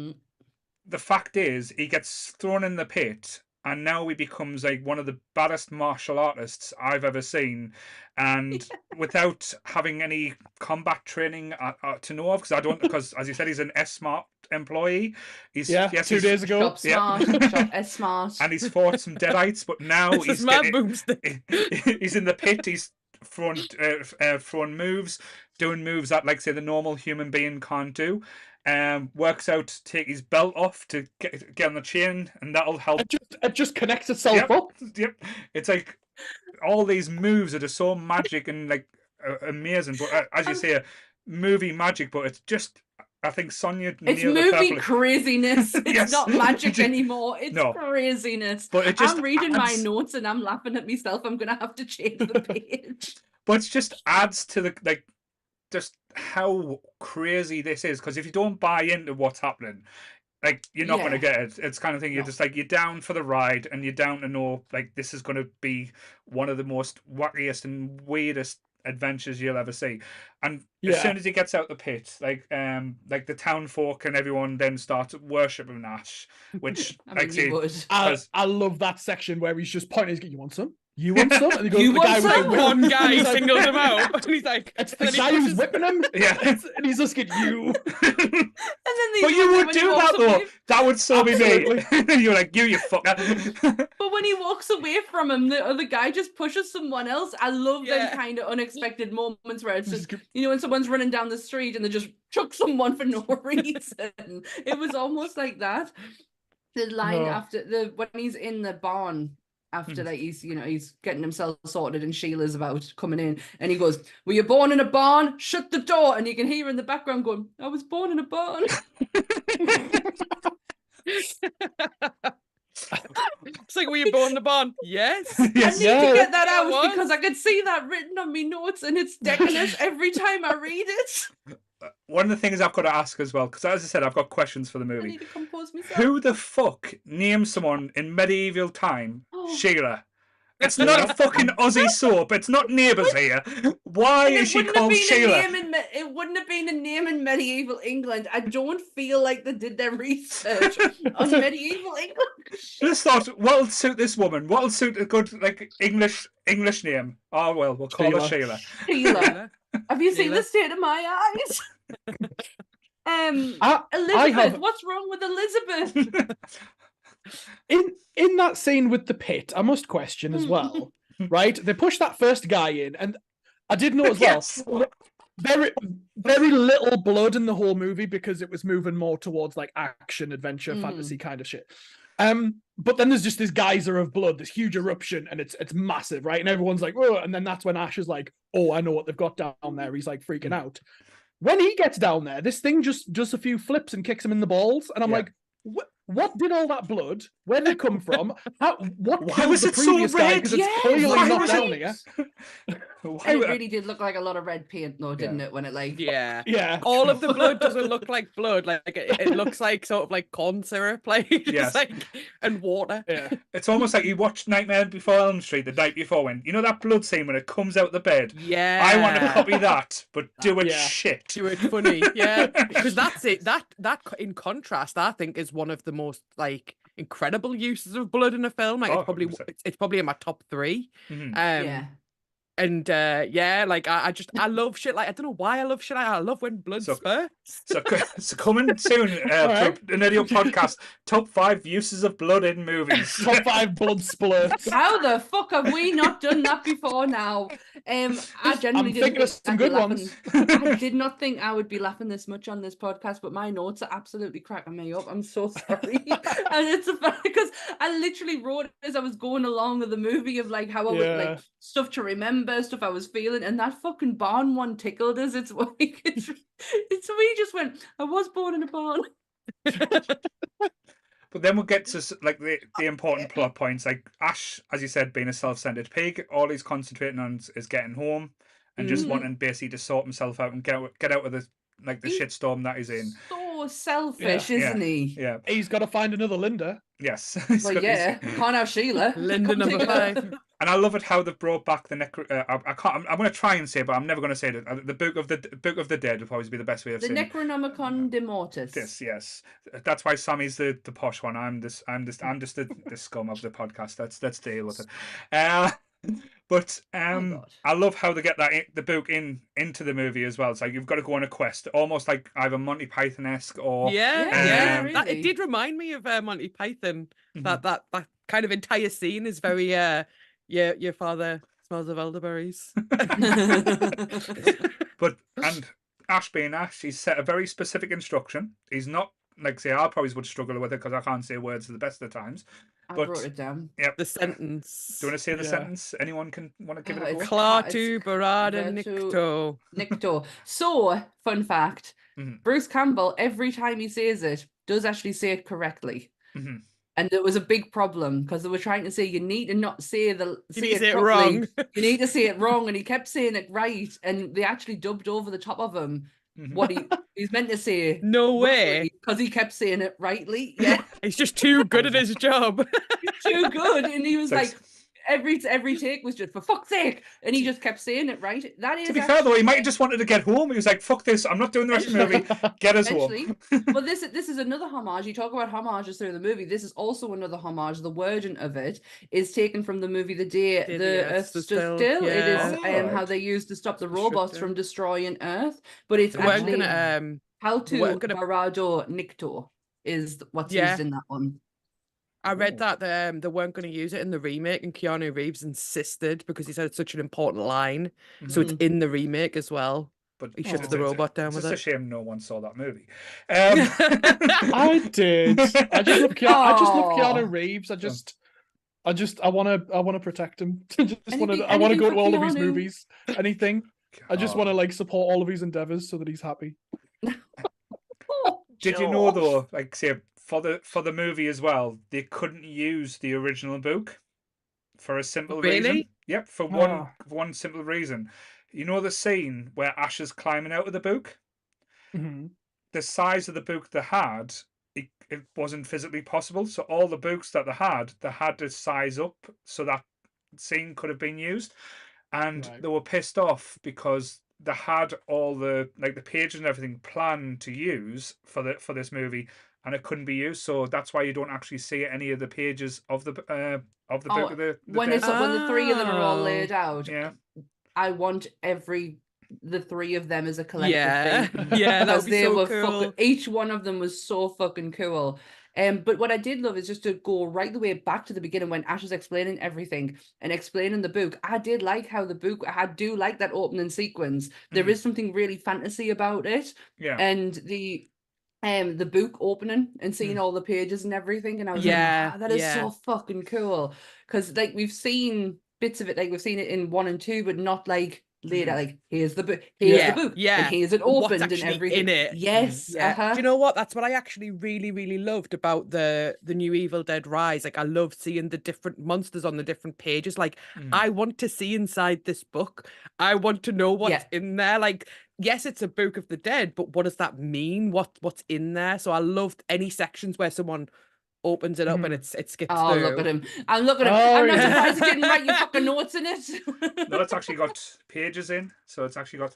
the fact is, he gets thrown in the pit, and now he becomes like one of the baddest martial artists I've ever seen, and without having any combat training to know of, because as you said, he's an S-Smart employee. He's 2 days ago. Shop smart, shop S-Smart. And he's fought some deadites, but now he's in the pit. He's throwing moves, doing moves that, like say, the normal human being can't do. Works out to take his belt off to get on the chain, and that'll help. It just connects itself up. Yep. It's like all these moves are just so magic and like amazing. But as you say, movie magic. But it's just, I think Sonia. It's movie craziness. It's Yes. not magic anymore. It's craziness. But it just I'm reading my notes and I'm laughing at myself. I'm gonna have to change the page. But it just adds to the just how crazy this is, because if you don't buy into what's happening, like, you're not going to get it. It's kind of thing, you're just like, you're down for the ride, and you're down to know, like, this is going to be one of the most wackiest and weirdest adventures you'll ever see. And as soon as he gets out the pit, like the town folk and everyone then starts worshipping Ash, which I love that section where he's just pointing. You want some? You want some? And he goes, You want some? One guy singles him out, and he's like, "It's the guy who's whipping him." Yeah, and he's just getting you. But you would do that though. That would so be me. You're like, you fucker. But when he walks away from him, the other guy just pushes someone else. I love them kind of unexpected moments where it's just, when someone's running down the street and they just chuck someone for no reason. It was almost like that. The line after when he's in the barn. After like he's getting himself sorted and Sheila's about coming in, and he goes, "Were you born in a barn? Shut the door." And you can hear in the background going, "I was born in a barn." It's like, were you born in a barn? Yes. I need to get that out because I could see that written on my notes, and it's definite every time I read it. One of the things I've got to ask as well, because as I said, I've got questions for the movie. I need to compose myself. Who the fuck names someone in medieval time Sheila? It's not a fucking Aussie soap. It's not Neighbours here. Why is she called Sheila? It wouldn't have been a name in medieval England. I don't feel like they did their research on medieval England. Just thought, what'll suit this woman? What'll suit a good English name? Oh well, we'll call her Sheila. Sheila. Have you seen the state of my eyes? Elizabeth, what's wrong with Elizabeth? In that scene with the pit, I must question as well, right? They pushed that first guy in, and I did know as well, very, very little blood in the whole movie because it was moving more towards like action, adventure, fantasy kind of shit. But then there's just this geyser of blood, this huge eruption, and it's massive, right? And everyone's like, "Oh!" And then that's when Ash is like, "Oh, I know what they've got down there." He's like freaking out. When he gets down there, this thing just does a few flips and kicks him in the balls, and I'm like, what did all that blood? Where did it come from? Why was the previous guy? Because it's clearly not down here. It really did look like a lot of red paint, though, didn't it? When it yeah. All of the blood doesn't look like blood. Like it looks like sort of like corn syrup, and water. Yeah. It's almost like you watched Nightmare Before Elm Street the night before when that blood scene when it comes out the bed. Yeah. I want to copy that, but do it shit. Do it funny, yeah. Because that's it. That in contrast, I think, is one of the most like incredible uses of blood in a film. Like it's probably in my top 3. And like I love shit. Like I don't know why I love shit. I love when blood spurts. So coming soon for the Nerdy Up podcast, top 5 uses of blood in movies. Top 5 blood splurts. How the fuck have we not done that before now? I genuinely didn't think some good ones. I did not think I would be laughing this much on this podcast, but my notes are absolutely cracking me up. I'm so sorry. And it's funny because I literally wrote as I was going along with the movie of like how I would like stuff to remember, stuff I was feeling, and that fucking barn one tickled us. It's like it's we just went, I was born in a barn. But then we'll get to like the important plot points, like Ash, as you said, being a self-centered pig. All he's concentrating on is getting home and just wanting basically to sort himself out and get out of the shitstorm that he's in. So selfish, isn't he? Yeah. He's got to find another Linda. Yes. Well, yeah, can't have Sheila. Linda Come number take her. 5. And I love it how they've brought back the I can't. I'm going to try and say it, but I'm never going to say it. The Book of the Dead would probably be the best way of The saying it. Necronomicon de Mortis. This, yes, that's why Sammy's the posh one. I'm just the scum of the podcast. Let's deal with it. But I love how they get the book into the movie as well. It's like you've got to go on a quest, almost like either Monty Python-esque or yeah. Really. It did remind me of Monty Python. That kind of entire scene is very your father smells of elderberries. But and Ash being Ash, he's set a very specific instruction. He's not like say I probably would struggle with it because I can't say words at the best of the times. I But wrote it down. Yep. The sentence. Do you want to say the sentence? Anyone want to give it a go? Klaatu Barada Nikto. Nikto. Nikto. So, fun fact, Bruce Campbell, every time he says it, does actually say it correctly. And it was a big problem because they were trying to say you need to not say it wrong. You need to say it wrong, and he kept saying it right, and they actually dubbed over the top of him what he's meant to say. No way, because he kept saying it rightly. Yeah, he's just too good at his job. Too good, and he was like. Every take was just for fuck's sake, and he just kept saying it right. That is. To be fair though, he might have just wanted to get home. He was like, "Fuck this! I'm not doing the rest of the movie. Get us home." Well, this is another homage. You talk about homages through the movie. This is also another homage. The wording of it is taken from the movie The Day the Earth Stood Still. Yeah. It is how they used to stop the robots from destroying Earth, but it's actually how to Barado Nikto is what's used in that one. I read that they weren't going to use it in the remake, and Keanu Reeves insisted because he said it's such an important line. So it's in the remake as well. But he shuts the robot down with it. It's just a shame no one saw that movie. I did. I just love Keanu Reeves. I want to protect him. I want to go to all of his movies. Anything. I just want to like support all of his endeavors so that he's happy. Did you know though, like say for the movie as well, they couldn't use the original book for a simple reason. Yep, for one simple reason. You know the scene where Ash is climbing out of the book? The size of the book they had, it wasn't physically possible. So all the books that they had to size up so that scene could have been used. And they were pissed off because they had all the pages and everything planned to use for this movie, and it couldn't be used. So that's why you don't actually see any of the pages of the book of the when the three of them are all laid out. Yeah, I want the three of them as a collective thing. Yeah, that would be so cool. Each one of them was so fucking cool. But what I did love is just to go right the way back to the beginning when Ash is explaining everything and explaining the book. I did like how the book, I do like that opening sequence. There is something really fantasy about it. Yeah. And the book opening and seeing all the pages and everything. And I was like, that is so fucking cool. Because like we've seen bits of it, like we've seen it in 1 and 2, but not like later, like here's the book, the book, and here's it opened and everything in it. Yes. Do you know what? That's what I actually really, really loved about the new Evil Dead Rise. Like I loved seeing the different monsters on the different pages. Like I want to see inside this book. I want to know what's in there. Like yes, it's a book of the dead, but what does that mean? What's in there? So I loved any sections where someone opens it up and it skips through. Look at him. I'm looking at him. I'm not surprised he didn't write your fucking notes in it. No, it's actually got pages in. So it's actually got...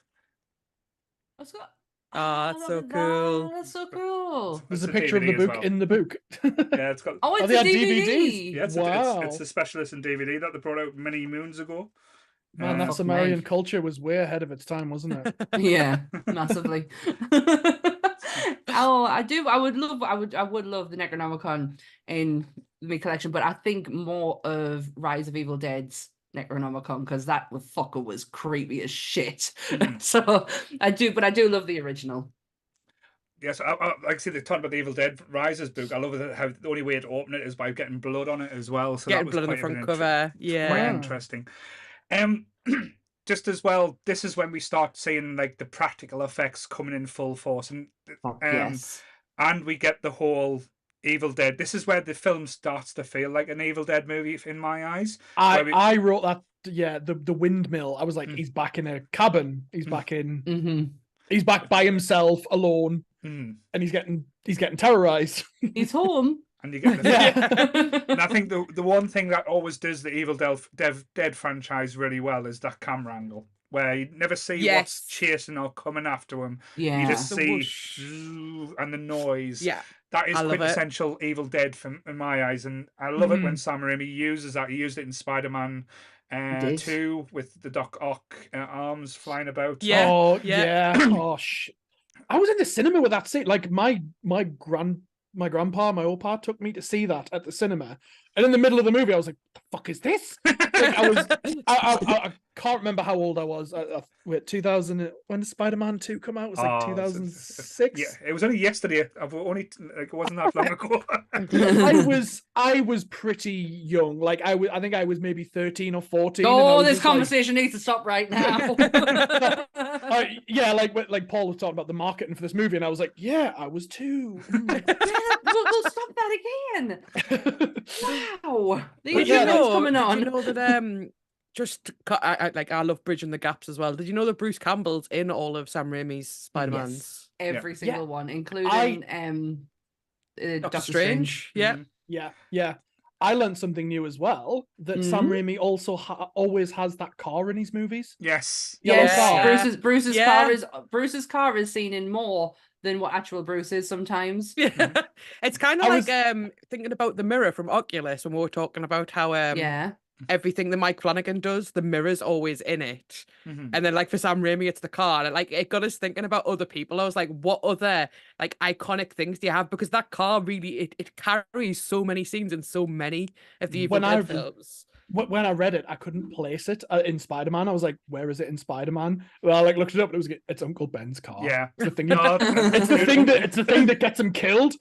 What's got... that's so cool. That's so cool. There's a picture of the book in the book. Yeah, it's got... Oh, it's a DVD. DVDs. Yeah, it's a specialist in DVD that they brought out many moons ago. Man, that Sumerian culture was way ahead of its time, wasn't it? Yeah, massively. I would love the Necronomicon in my collection, but I think more of Rise of Evil Dead's Necronomicon because that fucker was creepy as shit. So I do love the original. Yes, I like I see they talked about the Evil Dead Rises book. I love how the only way to open it is by getting blood on it as well. So getting blood on the front cover, quite interesting. Just as well, this is when we start seeing like the practical effects coming in full force, and and we get the whole Evil Dead. This is where the film starts to feel like an Evil Dead movie in my eyes. I wrote that. Yeah, the windmill. I was like, he's back in a cabin. He's back in. He's back by himself, alone, and he's getting terrorized. He's home. And you get the and I think the one thing that always does the Evil Dead franchise really well is that camera angle, where you never see what's chasing or coming after him. Yeah. You just see and the noise. Yeah. That is quintessential Evil Dead in my eyes, and I love it when Sam Raimi uses that. He used it in Spider-Man 2 with the Doc Ock arms flying about. Yeah. Oh yeah. Oh shit. I was in the cinema with that scene. Like my grandpa, my old pa took me to see that at the cinema, and in the middle of the movie, I was like, "The fuck is this?" Like, I can't remember how old I was. Wait, 2000. When did Spider-Man 2 come out? It was like 2006. Yeah, it was only yesterday. It wasn't that long ago. I was pretty young. Like I think I was maybe 13 or 14. Oh, this conversation needs to stop right now. Yeah, like Paul was talking about the marketing for this movie, and I was like, yeah, I was too. We'll stop that again. Wow, these coming on. Did you know that I love bridging the gaps as well. Did you know that Bruce Campbell's in all of Sam Raimi's Spider-Mans? Yes, every single one, including Doctor Strange. Yeah. I learned something new as well, that Sam Raimi also always has that car in his movies. Yes. Car. Bruce's car is seen in more than what actual Bruce is sometimes. Yeah. It's kind of like thinking about the mirror from Oculus when we were talking about how everything that Mike Flanagan does, the mirror's always in it. And then like for Sam Raimi, it's the car. And like it got us thinking about other people. I was like, what other like iconic things do you have? Because that car really it carries so many scenes in so many of the Evil Dead films. When I read it, I couldn't place it in Spider-Man. I was like, where is it in Spider-Man? Well, I looked it up, and it's Uncle Ben's car. Yeah. It's the thing it's the thing that gets him killed.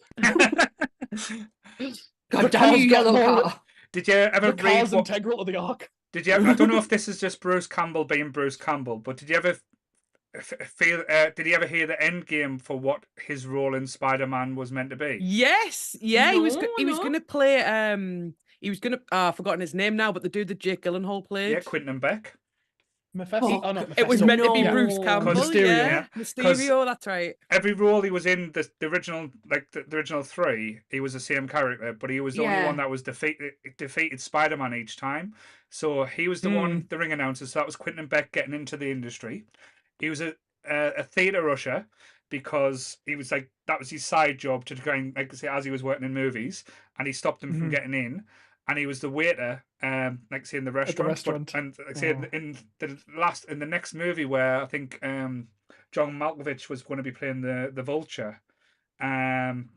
God damn you, yellow car. Did you ever read car's integral to the arc? Did you ever, I don't know if this is just Bruce Campbell being Bruce Campbell, but did you ever feel? Did he ever hear the end game for what his role in Spider-Man was meant to be? Yes, yeah, he was going to play. He was going to. I've forgotten his name now, but the dude that Jake Gyllenhaal played. Yeah, Quentin Beck. Mephisto. Oh, no, Mephisto. It was meant to be Bruce Campbell. Mysterio, that's right. Every role he was in, the original, like the original 3, he was the same character, but he was the only one that was defeated Spider-Man each time. So he was the one, the ring announcer. So that was Quentin Beck getting into the industry. He was a theatre usher because he was like, that was his side job to try and, like, say, as he was working in movies, and he stopped him from getting in. And he was the waiter, like say in the restaurant. And like say in the next movie where I think John Malkovich was going to be playing the Vulture, and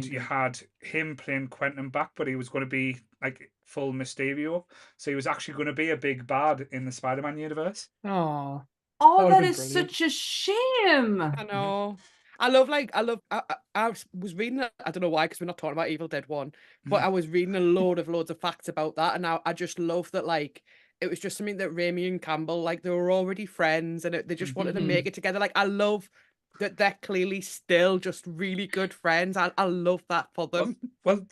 you had him playing Quentin Beck, but he was going to be like full Mysterio, so he was actually going to be a big bad in the Spider-Man universe. Oh, that is brilliant. Such a shame. I know. I was reading, I don't know why, because we're not talking about Evil Dead 1, but I was reading loads of facts about that, and I just love that, like, it was just something that Raimi and Campbell, like, they were already friends, and they just wanted to make it together. Like, I love that they're clearly still just really good friends. I love that for them. Well,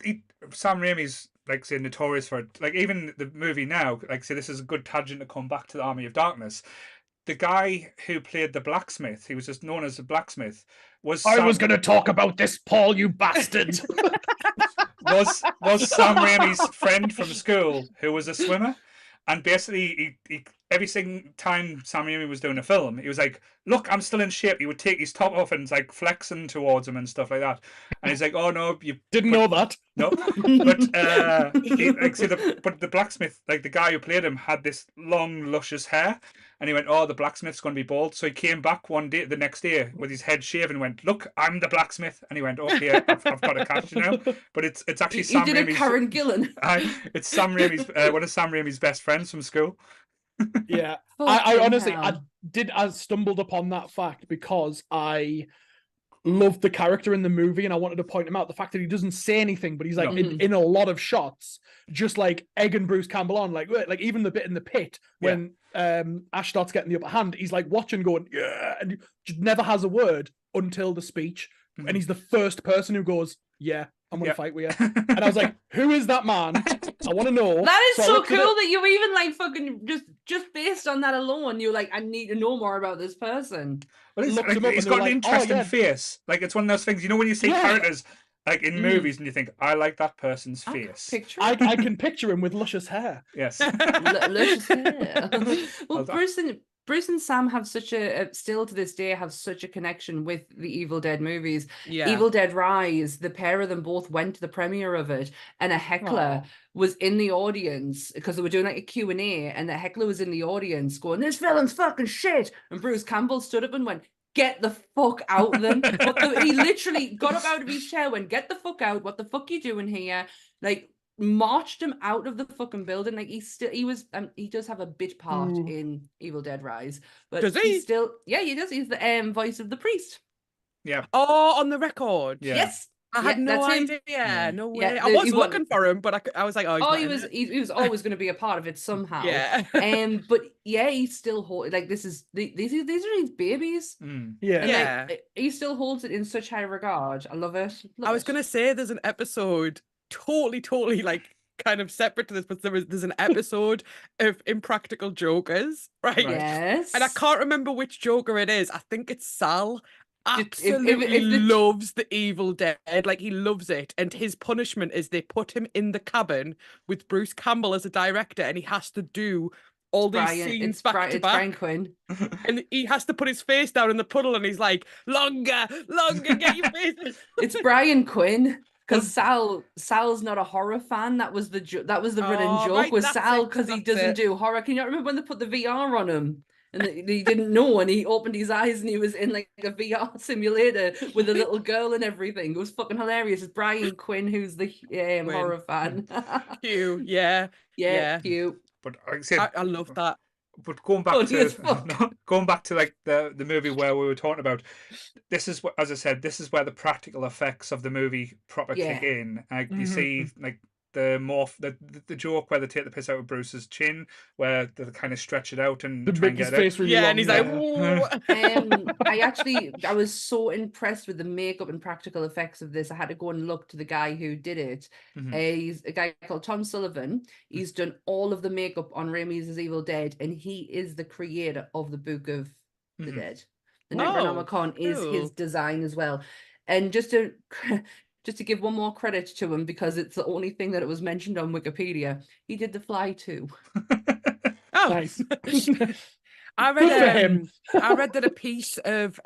Sam Raimi's, like, say, notorious for it. Like, even the movie now, like, say, this is a good tangent to come back to the Army of Darkness. The guy who played the blacksmith, he was just known as the blacksmith, I was going to talk about this, Paul, you bastard. was Sam Raimi's friend from school who was a swimmer, and basically he every single time Sam Raimi was doing a film, he was like, "Look, I'm still in shape." He would take his top off and like flexing towards him and stuff like that. And he's like, "Oh no, you didn't know that." No, but the blacksmith, like the guy who played him, had this long, luscious hair. And he went, "Oh, the blacksmith's going to be bald." So he came back the next day with his head shaved and went, "Look, I'm the blacksmith." And he went, "Okay, I've got a catch now." But it's actually Sam Raimi's. You did a Karen Gillan. It's Sam Raimi's, one of Sam Raimi's best friends from school. Yeah, I honestly, I stumbled upon that fact because I loved the character in the movie, and I wanted to point him out. The fact that he doesn't say anything, but he's like in a lot of shots, just like egging Bruce Campbell on, like even the bit in the pit when Ashdot's getting the upper hand, he's like watching, going yeah, and he just never has a word until the speech, and he's the first person who goes yeah I'm going to fight with you. And I was like, who is that man? I want to know. That is I so looked at cool it. that you even like fucking just based on that alone, you're like, I need to know more about this person. Well, Looked him up he's and they got were an like, interesting yeah. face. Like, it's one of those things, you know, when you see Yeah. characters like in movies and you think, I like that person's I can face. picture I it. can picture him with luscious hair. Yes. Luscious hair. Well, Although- Bruce and Sam have such still to this day have such a connection with the Evil Dead movies. Yeah. Evil Dead Rise, the pair of them both went to the premiere of it, and a heckler Aw. was in the audience because they were doing like a Q&A, and the heckler was in the audience going, "This villain's fucking shit," and Bruce Campbell stood up and went, "Get the fuck out then." He literally got up out of his chair, went, "Get the fuck out, what the fuck you doing here?" Like, marched him out of the fucking building. Like, he does have a bit part Ooh. in Evil Dead Rise, but Does he? he's still, yeah, he does. He's the voice of the priest. Yeah. Oh, on the record. Yeah. Yes. I had Yeah, no that's him. idea. Yeah. No way. Yeah, I was he wa- looking for him, but I was like, oh, he's Oh, not he in was it. he was always going to be a part of it somehow. Yeah. But yeah, he still like, these are his babies. Mm. Yeah. And Yeah. like, he still holds it in such high regard. I love it. I was gonna say there's an episode totally like kind of separate to this, but there's an episode of Impractical Jokers, right? Yes. And I can't remember which Joker it is. I think it's Sal. If Absolutely the- loves the Evil Dead. Like, he loves it. And his punishment is they put him in the cabin with Bruce Campbell as a director, and he has to do all these scenes back to it's Brian back. Quinn. And he has to put his face down in the puddle, and he's like, longer, get your face in." It's Brian Quinn. Because Sal's not a horror fan. That was the running Oh, joke right, with that's Sal, it, because he that's doesn't it. do horror. Can you remember when they put the VR on him and he didn't know, and he opened his eyes and he was in like a VR simulator with a little girl and everything? It was fucking hilarious. It's Brian Quinn who's the horror fan. Hugh, yeah. Yeah, cute. But like I said, I love that. But going back Funny as to fuck. going back to like the movie where we were talking about, this is what, as I said, this is where the practical effects of the movie proper kick Yeah. in. Like you Mhm. see, like the joke where they take the piss out of Bruce's chin, where they kind of stretch it out and To try and make his get it. face really Yeah, long. and he's like, yeah. "Whoa." I was so impressed with the makeup and practical effects of this. I had to go and look to the guy who did it. Mhm. He's a guy called Tom Sullivan. He's done all of the makeup on Raimi's Evil Dead, and he is the creator of the Book of the Mhm. Dead. The Oh, Necronomicon is his cool. design as well. And just to give one more credit to him, because it's the only thing that it was mentioned on Wikipedia, he did The Fly too. Oh, Nice. I Good for read him. I read that a piece of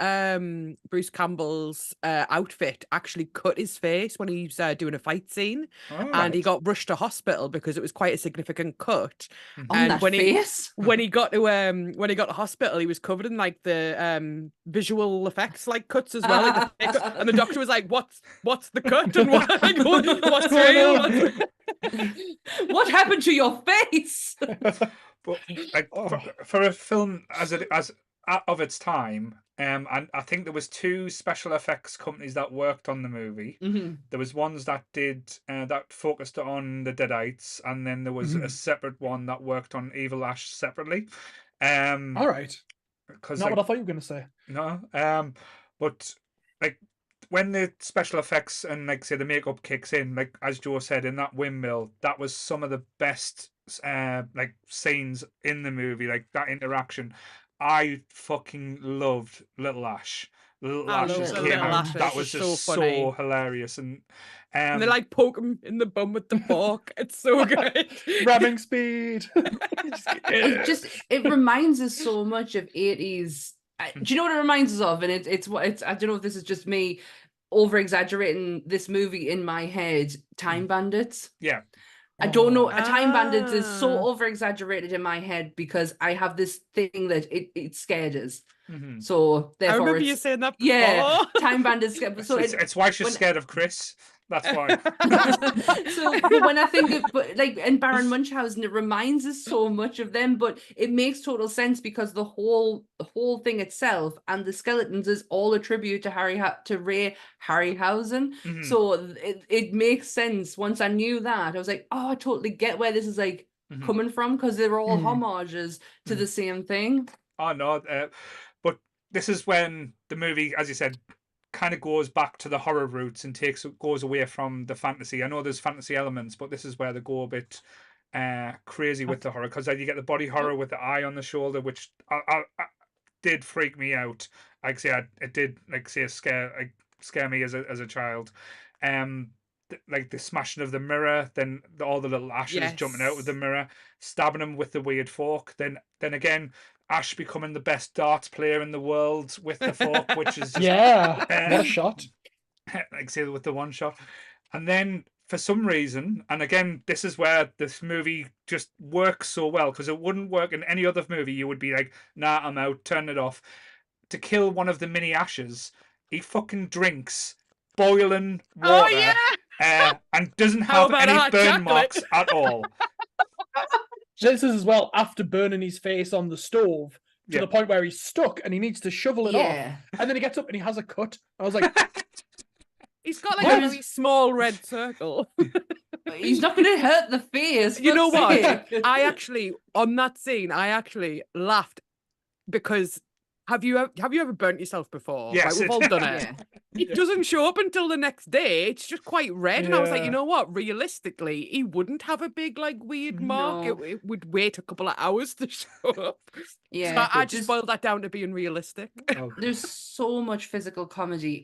Bruce Campbell's outfit actually cut his face when he was doing a fight scene, Oh, and he got rushed to hospital because it was quite a significant cut. Mhm. On And that when face. when he got to hospital, he was covered in like the visual effects like cuts as well, like the fake cut. And the doctor was like, "What's the cut and what's going real?" on? What happened to your face? But like Oh. for a film of its time, and I think there was two special effects companies that worked on the movie. Mhm. There was ones that did that focused on the Deadites, and then there was a Mhm. separate one that worked on Evil Ash separately. All right. Because Not what I thought you were going to say. no, but like when the special effects and like say the makeup kicks in, like as Joe said in that windmill, that was some of the best like scenes in the movie. Like that interaction, I fucking loved Little Ash. Little I Ash love just the came Little out. Ashes, That was it's just so funny. so hilarious, and And they like poke him in the bum with the fork. It's so good. Ramming speed. It reminds us so much of 80s. Do you know what it reminds us of? And it's I don't know if this is just me over exaggerating this movie in my head. Time Bandits. yeah. I don't know. Oh. A Time Bandits is so Ah. over exaggerated in my head because I have this thing that it scared us. Mhm. So I therefore, remember you it's, saying that yeah, before. Time Bandits. So It's why she's when- scared of Chris. That's why. So but when I think of like in Baron Munchausen, it reminds us so much of them, but it makes total sense because the whole thing itself and the skeletons is all a tribute to Ray Harryhausen. Mhm. So it makes sense. Once I knew that, I was like, oh, I totally get where this is like Mhm. coming from, because they're all Mhm. homages to the same thing. Oh no, but this is when the movie, as you said, kind of goes back to the horror roots and goes away from the fantasy. I know there's fantasy elements, but this is where they go a bit crazy with the horror, because you get the body horror with the eye on the shoulder, which I did freak me out. Like say, it did scare me as a child. Like the smashing of the mirror, then all the little ashes jumping out of the mirror, stabbing him with the weird fork. Then again, Ash becoming the best darts player in the world with the fork, which is just, what a shot! Like say with the one shot, and then for some reason, and again, this is where this movie just works so well, because it wouldn't work in any other movie. You would be like, nah, I'm out, turn it off. To kill one of the mini Ashes, he fucking drinks boiling water. And doesn't have any burn marks at all. This is as well after burning his face on the stove to the point where he's stuck and he needs to shovel it off. And then he gets up and he has a cut. I was like, he's got like a really small red circle. He's not going to hurt the face. You know what? I actually, on that scene, I actually laughed because have you ever burnt yourself before? Yes, we've all done it. It doesn't show up until the next day. It's just quite red. And I was like, you know what? Realistically, he wouldn't have a big, like, weird mark. It would wait a couple of hours to show up. So I just boiled that down to being realistic. There's so much physical comedy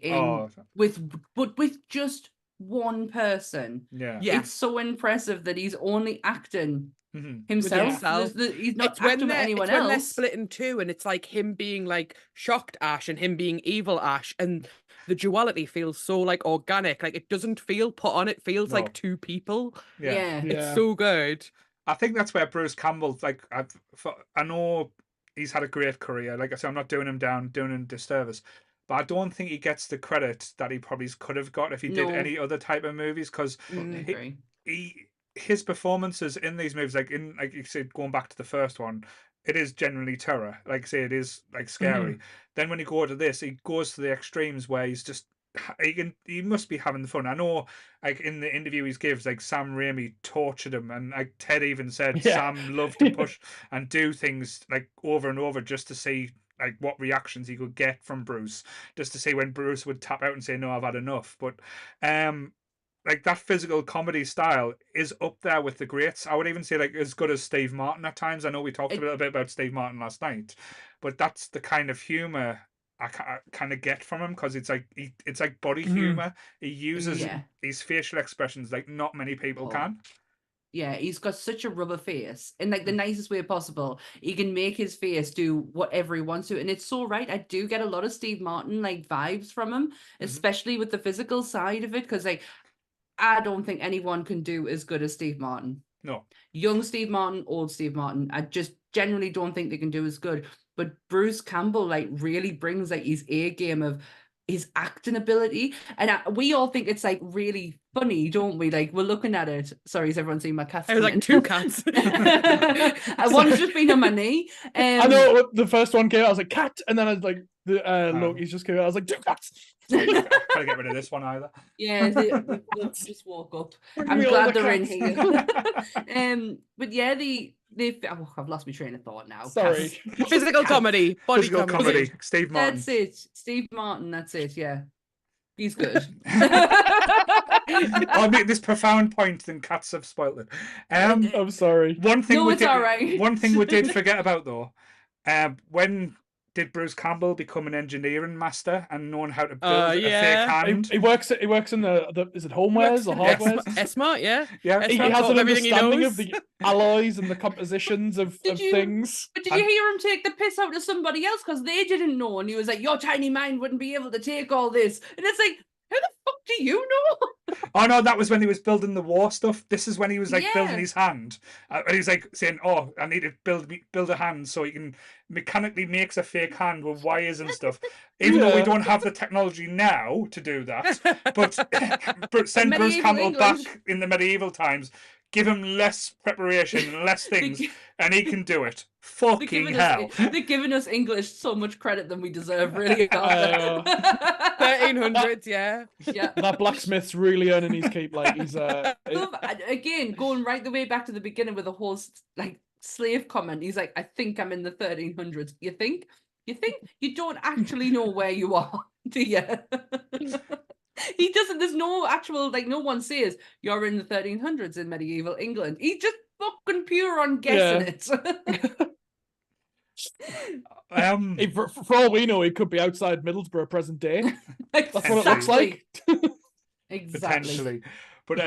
with just one person. It's so impressive that he's only acting himself. He's not acting with anyone else. When they're split in two, and it's like him being like shocked Ash and him being evil Ash, and the duality feels so like organic. Like it doesn't feel put on. It feels like two people. It's so good. I think that's where Bruce Campbell, like, I know he's had a great career. Like I said, I'm not doing him down, doing him disservice, but I don't think he gets the credit that he probably could have got if he did any other type of movies, because his performances in these movies, like you said, going back to the first one, it is generally terror. Like I say, it is like scary. Then when you go to this, he goes to the extremes where he's just he must be having fun. I know, like in the interview he gives, like Sam Raimi tortured him, and like Ted even said Sam loved to push and do things like over and over just to see like what reactions he could get from Bruce, just to see when Bruce would tap out and say, no, I've had enough. But like that physical comedy style is up there with the greats. I would even say like as good as Steve Martin at times. I know we talked a little bit about Steve Martin last night, but that's the kind of humor I kind of get from him, because it's like body humor. He uses his facial expressions like not many people can. Yeah, he's got such a rubber face in like the nicest way possible. He can make his face do whatever he wants to. And it's so right. I do get a lot of Steve Martin like vibes from him, especially with the physical side of it. Because like, I don't think anyone can do as good as Steve Martin. No. Young Steve Martin, old Steve Martin. I just generally don't think they can do as good. But Bruce Campbell like really brings like his A game of his acting ability, and we all think it's like really funny, don't we? Like we're looking at it. Sorry, is everyone seeing my cat? I was like two cats. One's just been on my knee. I know the first one came out, I was like cat, and then I was like Loki's just came out, I was like two cats. Can't get rid of this one either. Yeah, they just woke up. I'm glad they're in here. But yeah, I've lost my train of thought now. Sorry. Physical comedy, body comedy. Steve Martin. That's it. Steve Martin. That's it. Yeah, he's good. I'll make this profound point, then cats have spoiled it. I'm sorry. One thing it's all right. One thing we did forget about though, when did Bruce Campbell become an engineering master and knowing how to build a fake hand? He works in the is it homewares or hardwares? Smart, yeah. He has an understanding of the alloys and the compositions of things. But did you hear him take the piss out of somebody else because they didn't know, and he was like, "Your tiny mind wouldn't be able to take all this," and it's like, how the fuck do you know? Oh no, that was when he was building the war stuff. This is when he was like building his hand, and he was like saying, "Oh, I need to build a hand so he can mechanically makes a fake hand with wires and stuff." Even though we don't have the technology now to do that, but send Bruce Campbell back in the medieval times. Give him less preparation and less things, and he can do it. Fucking hell. They're giving us English so much credit than we deserve, really. 1300s, yeah. That blacksmith's really earning his keep. Like he's again, going right the way back to the beginning with the whole like slave comment. He's like, I think I'm in the 1300s. You think? You think you don't actually know where you are, do you? He doesn't. There's no actual, like, no one says you're in the 1300s in medieval England. He's just fucking pure on guessing it. For all we know, he could be outside Middlesbrough present day. That's what it looks like. Exactly. Potentially. But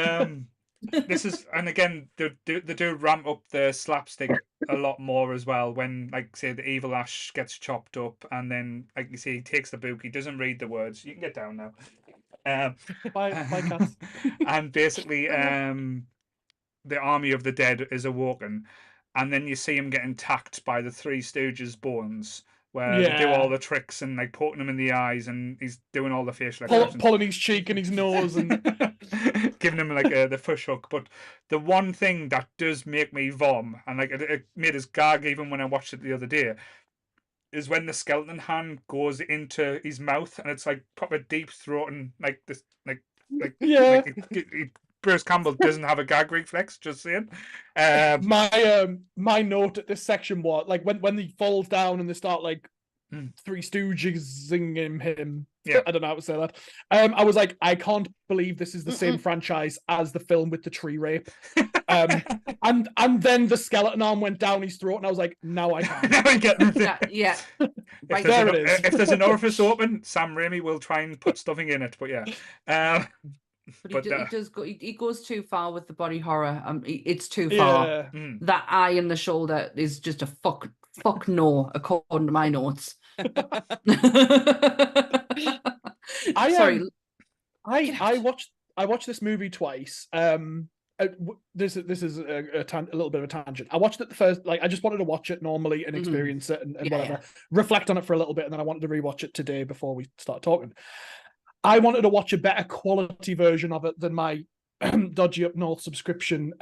this is, and again, they do ramp up the slapstick a lot more as well when, like, say, the evil Ash gets chopped up, and then, like you say, he takes the book, he doesn't read the words. You can get down now. Bye, cats. And basically, the army of the dead is awoken, and then you see him getting attacked by the Three Stooges bones, where they do all the tricks and, like, poking him in the eyes, and he's doing all the facial expressions, pulling his cheek and his nose, and giving him like the fish hook. But the one thing that does make me vom, and like it made us gag even when I watched it the other day, is when the skeleton hand goes into his mouth, and it's like proper deep throating, like this, like Bruce Campbell doesn't have a gag reflex. Just saying. My note at this section was like when he falls down and they start like Three Stooges-ing him. Yeah. I don't know how to say that. I was like, I can't believe this is the same franchise as the film with the tree rape. And then the skeleton arm went down his throat, and I was like, now I can. Now I get Yeah. If there it is. If there's an orifice open, Sam Raimi will try and put stuffing in it. But yeah. But he does go. He goes too far with the body horror. It's too far. That eye in the shoulder is just a fuck no, according to my notes. I watched this movie twice. This is a little bit of a tangent. I watched it the first, like, I just wanted to watch it normally and experience it and whatever, reflect on it for a little bit, and then I wanted to rewatch it today before we start talking. I wanted to watch a better quality version of it than my Dodgy Up North subscription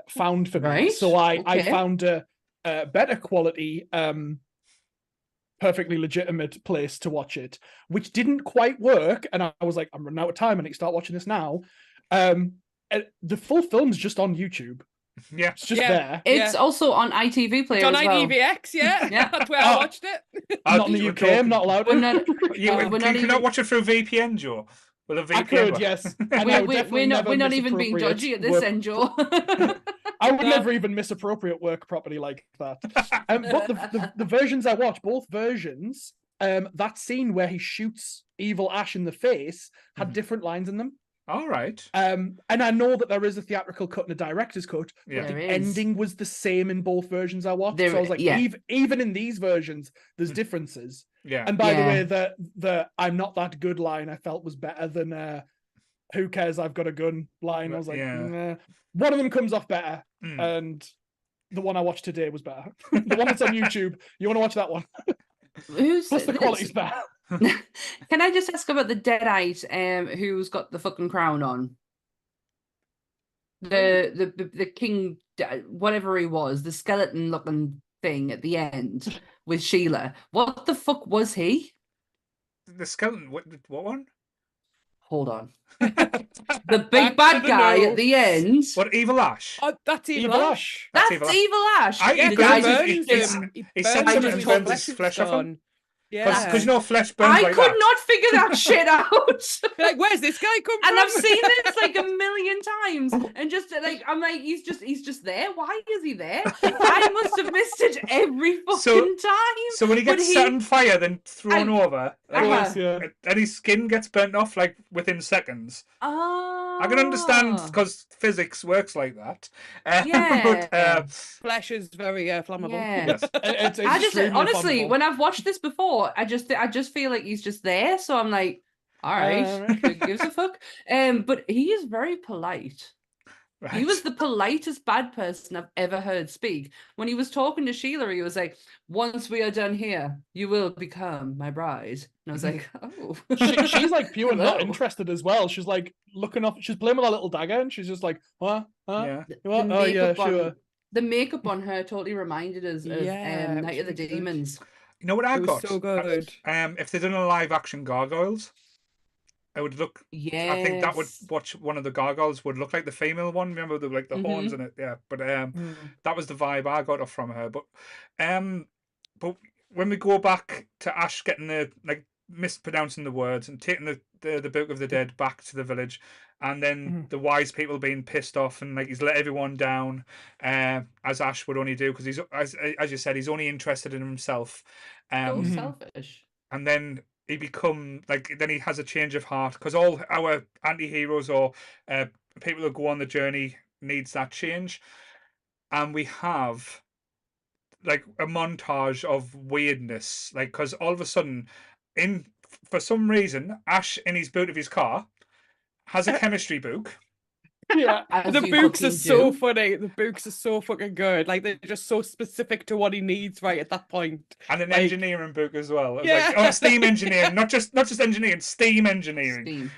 found for me. Right. So I found a better quality, perfectly legitimate place to watch it, which didn't quite work. And I was like, I'm running out of time. I need to start watching this now. The full film's just on YouTube. Yeah, it's just there. It's also on ITV Player. It's on as well. ITVX, yeah. That's where I watched it. Not in the UK. I'm not allowed to. You cannot watch it through VPN, Joe. With a VPN. I could, yes. We're not even being dodgy at this end, Joe. I would never even misappropriate work property like that. But the versions I watched, both versions, that scene where he shoots evil Ash in the face had different lines in them. All right. And I know that there is a theatrical cut and a director's cut, Yeah. but the ending was the same in both versions I watched. So I was like, even in these versions, there's differences. Yeah. And by the way, the "I'm not that good" line I felt was better than "Who cares? I've got a gun" line. I was like, nah. One of them comes off better, and the one I watched today was better. The one that's on YouTube, you want to watch that one? Plus the quality's better. Can I just ask about the Deadite who's got the fucking crown on? The king, whatever he was, the skeleton looking thing at the end with Sheila. What the fuck was he? The skeleton, what one? Hold on. The big bad guy at the end. What, Evil Ash? Oh, that's Evil Ash. That's Evil Ash. He sends him and burns his flesh off him. Yeah, because flesh burns I like could that. not figure that shit out. Like, where's this guy come from? And I've seen this like a million times, and just like I'm like, he's just there. Why is he there? I must have missed it every fucking time. So when he gets set on fire, then thrown over, and his skin gets burnt off like within seconds. Oh, I can understand because physics works like that. Yeah, flesh is very flammable. Yeah. It's I just honestly, flammable. when I've watched this before, I just feel like he's just there. So I'm like, all right, who gives a fuck? But he is very polite. Right. He was the politest bad person I've ever heard speak. When he was talking to Sheila, he was like, "Once we are done here, you will become my bride." And I was like, "Oh." She's like pure not interested as well. She's like looking off. She's playing with her little dagger, and she's just like, "What? Huh? Yeah. What? Oh yeah, sure." The makeup on her totally reminded us of Night of the really Demons. You know what I got? So good. If they did a live action gargoyles, I would look. Yes. I think that would watch one of the gargoyles would look like the female one. Remember the horns in it? Yeah. But that was the vibe I got off from her. But when we go back to Ash getting the mispronouncing the words and taking the Book of the Dead back to the village, and then the wise people being pissed off and he's let everyone down, as Ash would only do because he's as you said, he's only interested in himself. So selfish. And then he then he has a change of heart because all our anti-heroes or people who go on the journey needs that change, and we have a montage of weirdness, because all of a sudden, for some reason, Ash in his boot of his car has a chemistry book. Yeah, the books are so funny. The books are so fucking good. They're just so specific to what he needs right at that point. And an engineering book as well. Steam engineering, not just engineering, steam engineering. Steam.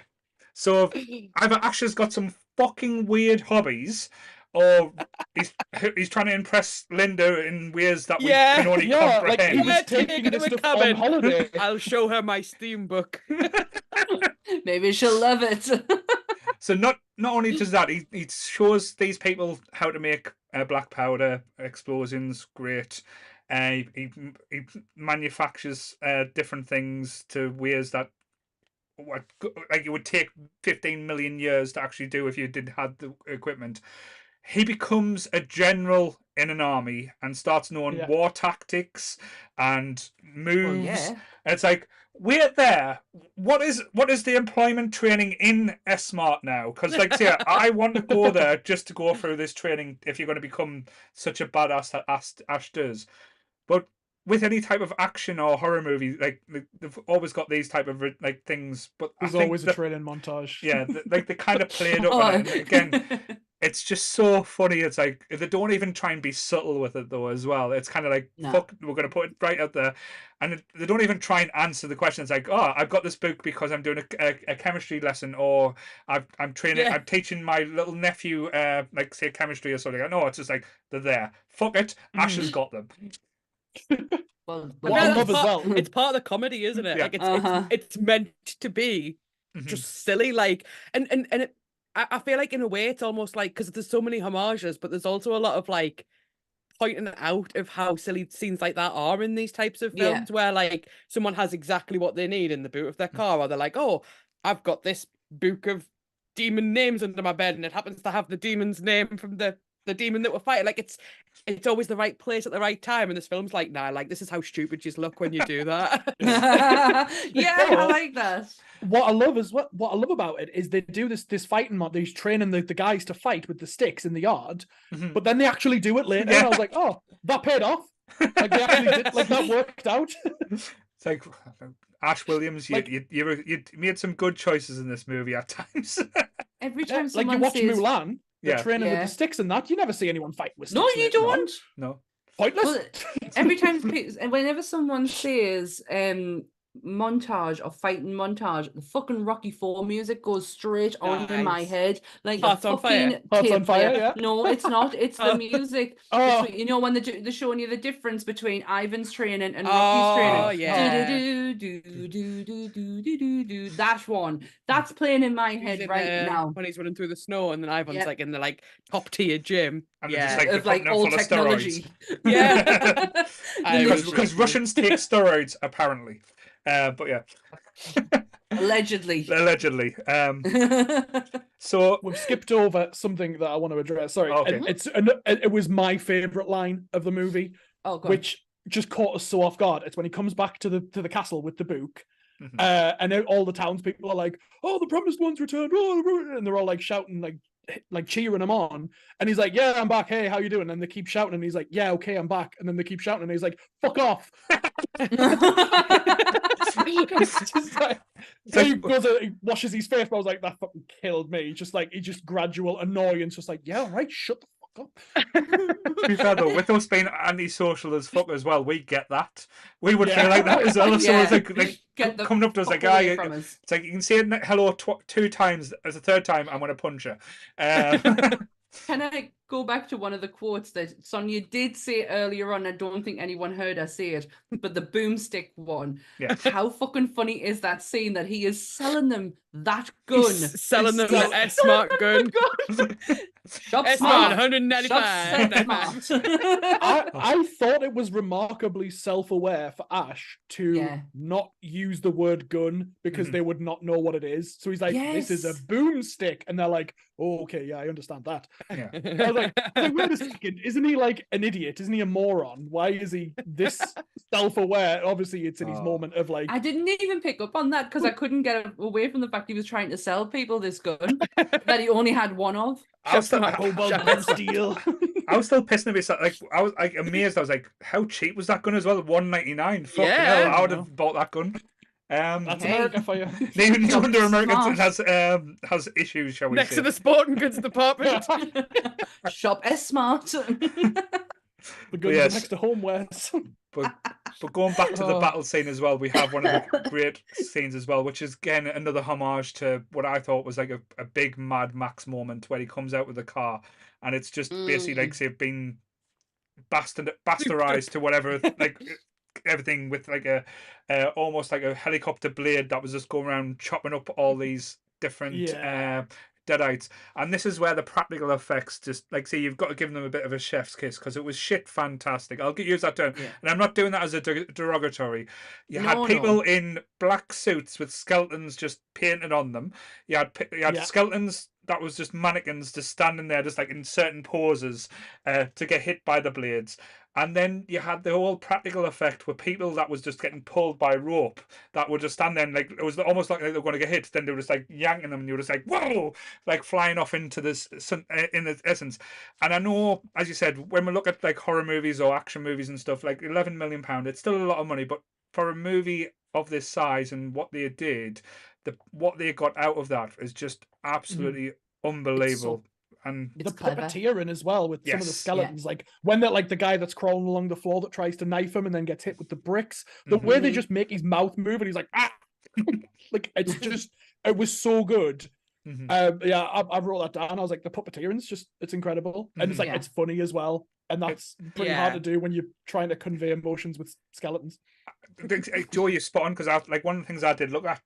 So either Ash has got some fucking weird hobbies, or he's trying to impress Linda in ways that we can only comprehend. He was taking this stuff on holiday. I'll show her my Steam book. Maybe she'll love it. So not only does that, he shows these people how to make black powder, explosions, great. He manufactures different things to ways that it would take 15 million years to actually do if you did have the equipment. He becomes a general in an army and starts knowing war tactics and moves. Well, And it's wait there. What is the employment training in S-Mart now? Because I want to go there just to go through this training if you're going to become such a badass that Ash does. But with any type of action or horror movie, they've always got these type of things. But there's always a training montage. Yeah, they kind of played up on it. Again, it's just so funny. It's they don't even try and be subtle with it though as well. It's kind of fuck, we're going to put it right out there, and they don't even try and answer the question. It's I've got this book because I'm doing a chemistry lesson, or I'm training, I'm teaching my little nephew say chemistry or something. No, it's just they're there. Fuck it, Ash has got them. Well, I love as well. It's part of the comedy, isn't it? Yeah. It's meant to be just silly, and it, I feel in a way it's almost because there's so many homages, but there's also a lot of pointing out of how silly scenes like that are in these types of films, where someone has exactly what they need in the boot of their car, or they're oh, I've got this book of demon names under my bed, and it happens to have the demon's name from the demon that we're fighting. It's always the right place at the right time, and this film's nah, this is how stupid you look when you do that. I like that. What I love about it is they do this fighting mod. They're training the guys to fight with the sticks in the yard, but then they actually do it later. And I was oh, that paid off. They actually did. That worked out. It's Ash Williams, you made some good choices in this movie at times. Every time someone you watch says... Mulan, they're training with the sticks and that. You never see anyone fight with sticks. No, you don't. No. Pointless. Well, every time, whenever someone says montage or fighting montage, the fucking Rocky IV music goes straight on in my head, Hearts on Fire. Hearts on Fire. Yeah. No, it's not. It's the music. When they're showing you the difference between Ivan's training and Rocky's training. Oh yeah. Do that one. That's playing in my head right now. When he's running through the snow, and then Ivan's in the top tier gym. And of all technology. Yeah. Because Russians take steroids apparently. But yeah. Allegedly. So we've skipped over something that I want to address. Sorry, okay. It was my favorite line of the movie, which just caught us so off guard. It's when he comes back to the castle with the book, and all the townspeople are "Oh, the promised one's returned!" And they're all shouting, cheering him on, and he's "Yeah, I'm back. Hey, how you doing?" And they keep shouting, and he's "Yeah, okay, I'm back." And then they keep shouting, and he's "Fuck off." So he goes, he washes his face, but I was that fucking killed me. Just gradual annoyance, just yeah, all right, shut the fuck up. To be fair though, with us being antisocial as fuck as well, we get that. We would feel like that as well. If someone's coming up to us it's you can say hello 2 times. As a third time, I'm gonna punch you. Can I go back to one of the quotes that Sonia did say earlier on. I don't think anyone heard her say it, but the boomstick one. Yeah. How fucking funny is that scene that he is selling them that gun? He's selling them He's the S-Smart gun. Shop S-Smart, smart. 195. Shop smart. I thought it was remarkably self-aware for Ash to not use the word gun because they would not know what it is. So he's like, this is a boomstick. And they're like, oh, okay, yeah, I understand that. Yeah. I was like, wait a second, isn't he like an idiot? Isn't he a moron? Why is he this self-aware? Obviously, it's in his moment of like... I didn't even pick up on that because I couldn't get away from the fact he was trying to sell people this gun that he only had one of. I was still pissing myself. Like I was like amazed. I was like, how cheap was that gun as well? $1.99. Fucking hell, I would have bought that gun. That's America for you. Even no wonder America has issues, shall we Next say. to the sporting goods department. Shop S-Smart. The guns are next to homewares. But going back to the battle scene as well, we have one of the great scenes as well, which is again another homage to what I thought was like a big Mad Max moment where he comes out with the car and it's just basically like say being bastardized to whatever, like everything with like a almost like a helicopter blade that was just going around chopping up all these different deadites. And this is where the practical effects just like, see, you've got to give them a bit of a chef's kiss because it was shit fantastic. I'll use that term, and I'm not doing that as a derogatory. You had people in black suits with skeletons just painted on them. You had skeletons that was just mannequins just standing there just like in certain poses to get hit by the blades. And then you had the whole practical effect where people that was just getting pulled by rope that would just stand there and like it was almost like they were going to get hit. Then they were just like yanking them and you were just like, whoa, like flying off into this in the essence. And I know, as you said, when we look at like horror movies or action movies and stuff, like £11 million, it's still a lot of money. But for a movie of this size and what they did, what they got out of that is just absolutely unbelievable. And the puppeteering as well with some of the skeletons, like when they're like the guy that's crawling along the floor that tries to knife him and then gets hit with the bricks, the way they just make his mouth move and he's like, ah, like it's just, it was so good. I wrote that down. I was like, the puppeteering's just, it's incredible. And it's like, it's funny as well. And that's pretty hard to do when you're trying to convey emotions with skeletons. Joe, you're spot on, because like one of the things I did look at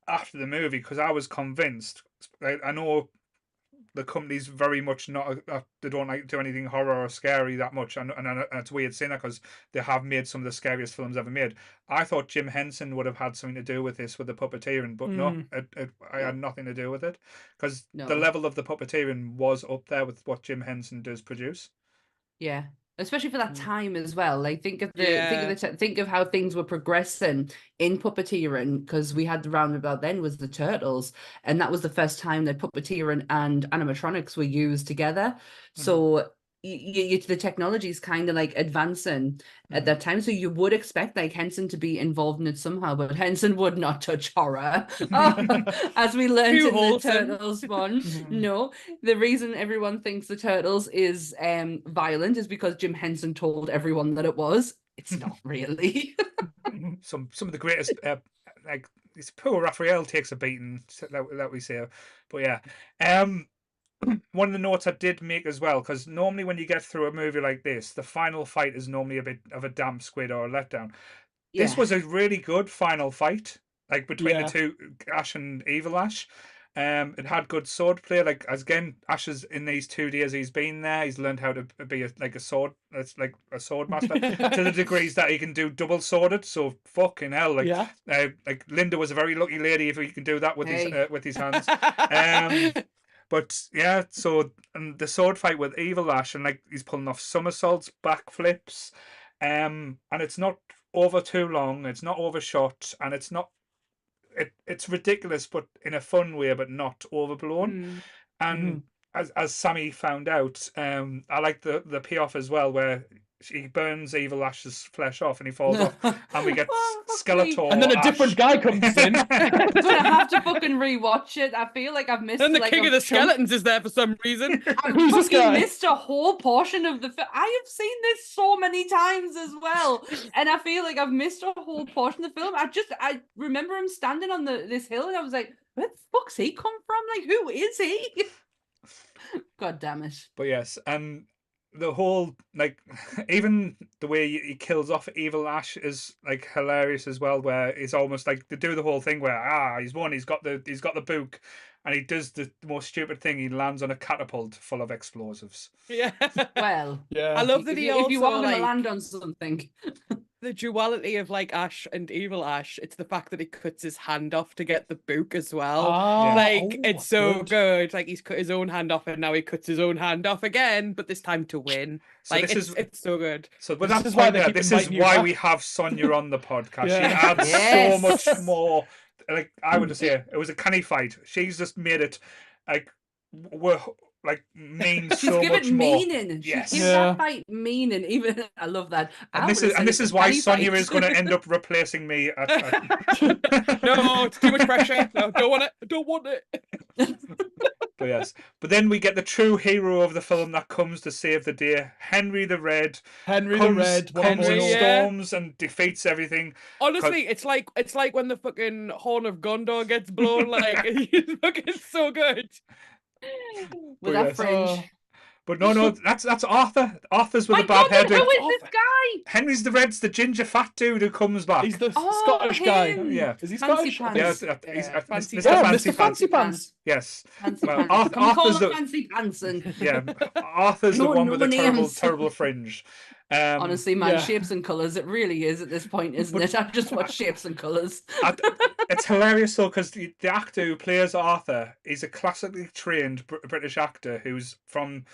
after the movie, because I was convinced, I know the company's very much not they don't like do anything horror or scary that much, and it's weird saying that because they have made some of the scariest films ever made. I thought Jim Henson would have had something to do with this, with the puppeteering, but no, I had nothing to do with it, because the level of the puppeteering was up there with what Jim Henson does produce. Yeah, especially for that time as well. Like think of how things were progressing in puppeteering, because we had the roundabout then was the Turtles, and that was the first time that puppeteering and animatronics were used together. So the technology is kind of like advancing at that time, so you would expect like Henson to be involved in it somehow, but Henson would not touch horror. As we learned in the Turtles one. No, the reason everyone thinks the Turtles is violent is because Jim Henson told everyone that it was. It's not really. some of the greatest like this poor Raphael takes a beating that we say, but yeah. One of the notes I did make as well, because normally when you get through a movie like this, the final fight is normally a bit of a damp squid or a letdown. This was a really good final fight, like between the two, Ash and Evil Ash. It had good sword play. Like, as again, Ash is in these 2 days he's been there, he's learned how to be a sword. It's like a sword master to the degrees that he can do double sworded. So fucking hell, like Linda was a very lucky lady if he can do that with his hands. But yeah, so and the sword fight with Evil Ash, and like he's pulling off somersaults, backflips, and it's not over too long, it's not overshot, and it's ridiculous, but in a fun way, but not overblown. And as Sammy found out, I like the payoff as well, where he burns Evil Ash's flesh off and he falls off, and we get Skeletor. And then a different guy comes in. I'm gonna have to fucking rewatch it. I feel like I've missed. And the king of the skeletons is there for some reason. I've fucking missed a whole portion of the film. I have seen this so many times as well, and I feel like I've missed a whole portion of the film. I remember him standing on this hill, and I was like, "Where the fuck's he come from? Like, who is he?" God damn it. But yes, and the whole like even the way he kills off Evil Ash is like hilarious as well. Where it's almost like they do the whole thing where he's won, he's got the book, and he does the most stupid thing. He lands on a catapult full of explosives. Yeah. Well, Yeah. I love that if you want also, to like, land on something, the duality of like Ash and Evil Ash. It's the fact that he cuts his hand off to get the book as well. Like, it's so good. Like, he's cut his own hand off and now he cuts his own hand off again, but this time to win. So Like, this it's so good. So, but This that's is why they keep this is inviting you why back. we have Sonia on the podcast. She Yeah. adds Yes. so much more. Like I would say, it was a canny fight. She's just made it like we're like mean she's so given much more. meaning. Yes. She gives Yeah. that fight meaning. Even I love that. And this is why Sonia is going to end up replacing me. No, it's too much pressure. No, don't want it. Don't want it. But yes, but then we get the true hero of the film that comes to save the day. Henry the Red Henry comes, the Red. comes and yeah. storms and defeats everything. Honestly, it's like when the fucking horn of Gondor gets blown. Like, he's fucking so good. With But that yes. fringe. But no, that's Arthur. Arthur's with My a bad God, hair. who is this guy? Henry's the Red's the ginger fat dude who comes back. He's the Oh, Scottish guy. him. Yeah. Is he Fancy Scottish? pants. He's Fancy Mr. Yeah, Fancy Mr. Fancy Pants. Yes. Fancy Well, pants. Can we call Arthur's him the Fancy Pantson? yeah. Arthur's the No, one with no the names. terrible fringe. Honestly, man, yeah. shapes and colours. It really is at this point, isn't it? I just watch shapes and colours. It's hilarious though because the actor who plays Arthur is a classically trained British actor who's from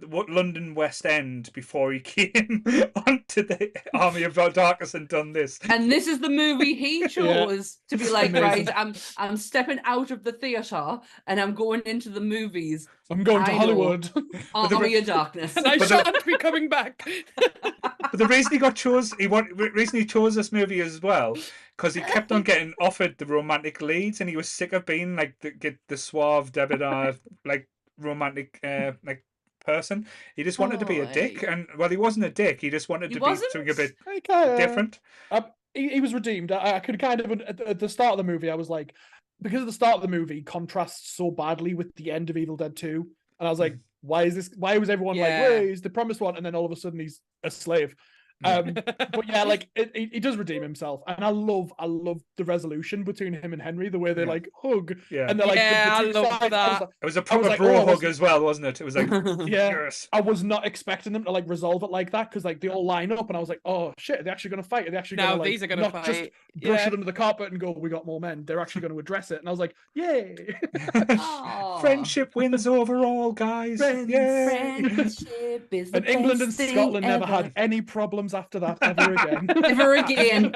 London West End before he came onto the Army of Darkness and done this. And this is the movie he chose to be like, Amazing. right, I'm stepping out of the theatre and I'm going into the movies. I'm going to I know. Hollywood. Army of Darkness. And I But shan't be coming back. But the reason he chose this movie as well because he kept on getting offered the romantic leads and he was sick of being like the suave debonair like romantic like person. He just wanted to be a dick, and well, he wasn't a dick. He just wanted to be something a bit different. He was redeemed. I could kind of at the start of the movie, I was like, because at the start of the movie contrasts so badly with the end of Evil Dead 2, and I was like, why was everyone like, "Wait, he's the promised one," and then all of a sudden he's a slave. But yeah, like he does redeem himself, and I love the resolution between him and Henry, the way they like hug, and they're like, I love that. It was a proper bro hug as well, wasn't it? It was like, yes. I was not expecting them to like resolve it like that because like they all line up, and I was like, oh shit, are they actually going to fight? Are they actually going to these are going to not fight? just brush it under the carpet and go, we got more men? They're actually going to address it, and I was like, yay! Friendship wins overall, guys. Friendship is the And England and best thing Scotland never ever. had any problems after that ever again. Ever again.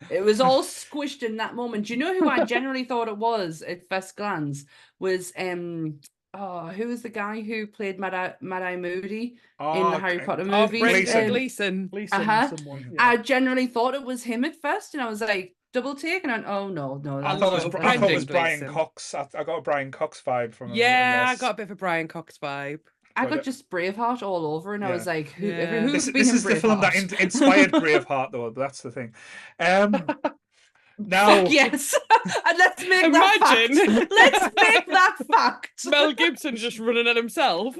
It was all squished in that moment. Do you know who I generally thought it was at first glance? Was who was the guy who played Mad-Eye Moody in the Harry Potter movies? Gleeson. Someone. I generally thought it was him at first, and I was like, double take, and I went, oh no. I thought it was Brian Gleeson. Cox. I got a Brian Cox vibe from him. Yeah, yes. I got a bit of a Brian Cox vibe. I got just Braveheart all over, and I was like, who's This been in is the film that Braveheart? inspired Braveheart, though. That's the thing. Now, yes, and let's make that fact. Let's make that fact. Mel Gibson just running at himself.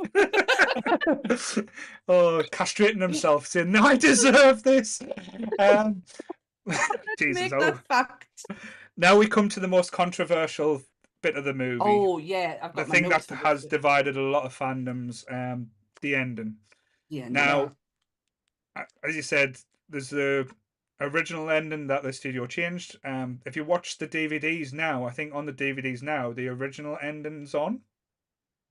Castrating himself, saying, "No, I deserve this." Jesus, make that fact. Now we come to the most controversial bit of the movie. Oh yeah, I've got the thing that has divided a lot of fandoms. The ending. Yeah. Now, as you said, there's the original ending that the studio changed. If you watch the DVDs now, I think on the DVDs now, the original ending's on.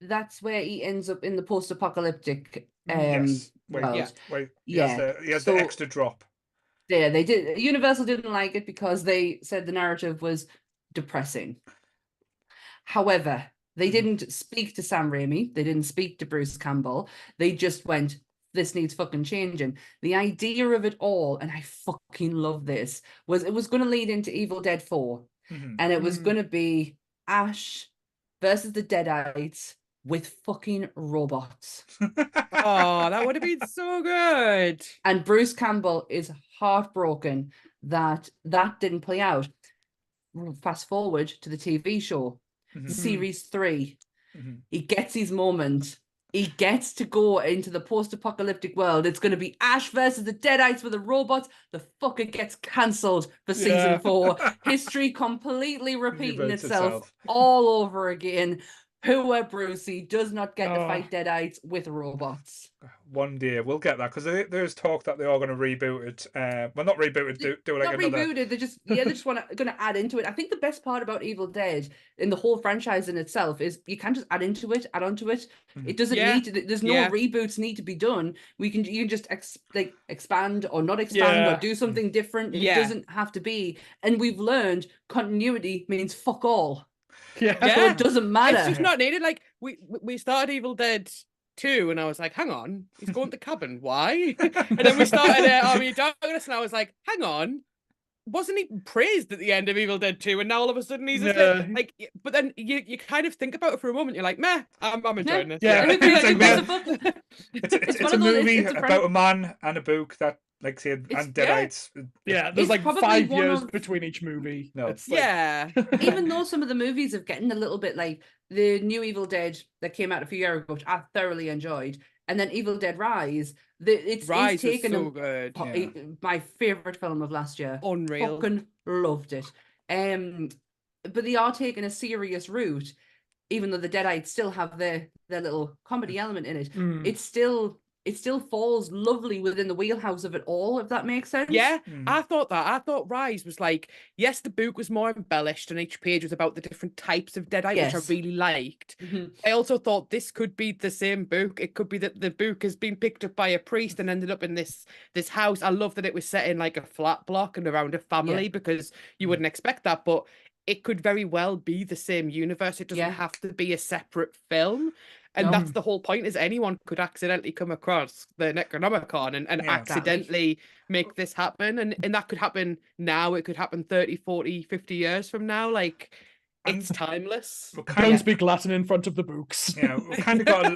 That's where he ends up in the post-apocalyptic Yes. world. Wait. Yeah. He has the extra drop. Yeah, they did. Universal didn't like it because they said the narrative was depressing. However, they didn't speak to Sam Raimi. They didn't speak to Bruce Campbell. They just went, this needs fucking changing. The idea of it all, and I fucking love this, was it was going to lead into Evil Dead 4. And it was going to be Ash versus the Deadites with fucking robots. Oh, that would have been so good. And Bruce Campbell is heartbroken that didn't play out. Fast forward to the TV show, Series 3. He gets his moment. He gets to go into the post-apocalyptic world. It's going to be Ash versus the Deadites with the robots. The fucker gets cancelled for season 4. History completely repeating Reboots itself all over again. Poor Brucey does not get to fight Deadites with robots. One day we'll get that, because there's talk that they are going to reboot it. Well, not reboot it. Do like not another. Rebooted. They just going to add into it. I think the best part about Evil Dead in the whole franchise in itself is you can just add onto it. It doesn't need to. There's no reboots need to be done. You can just expand or not expand or do something different. It doesn't have to be. And we've learned continuity means fuck all. So it doesn't matter. It's just not needed. Like we started Evil Dead 2, and I was like, hang on, he's going to the cabin. Why? And then we started Army of Darkness, and I was like, hang on, wasn't he praised at the end of Evil Dead 2? And now all of a sudden he's like, but then you kind of think about it for a moment. You're like, meh, I'm enjoying this. Yeah, it's a movie about a man and a book that, like, say, and Deadites. There's like 5 years between each movie. No. It's like... Even though some of the movies are getting a little bit like the new Evil Dead that came out a few years ago, which I thoroughly enjoyed, and then Evil Dead Rise. It's taken so good. My favorite film of last year. Unreal. Fucking loved it. But they are taking a serious route, even though the Deadites still have their little comedy element in it. It still falls lovely within the wheelhouse of it all, if that makes sense. Yeah, I thought that. I thought Rise was like, yes, the book was more embellished and each page was about the different types of Deadite, which I really liked. I also thought this could be the same book. It could be that the book has been picked up by a priest and ended up in this house. I love that it was set in like a flat block and around a family, because you wouldn't expect that, but it could very well be the same universe. It doesn't have to be a separate film. And that's the whole point, is anyone could accidentally come across the Necronomicon and accidentally make this happen. And that could happen now. It could happen 30, 40, 50 years from now. Like, it's timeless. Don't speak Latin in front of the books. Yeah, we kind of got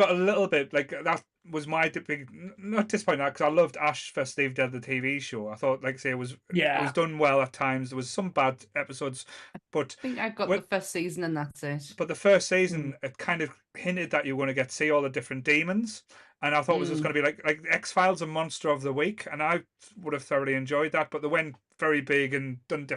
a little bit, like, that was my big, not disappointing, because I loved Ash vs. Steve Dead, the TV show. I thought, like I say, it was done well at times. There was some bad episodes, but I think I got the first season and that's it. But the first season, it kind of hinted that you were going to see all the different demons, and I thought it was just going to be like X-Files and Monster of the Week, and I would have thoroughly enjoyed that. But they went very big and done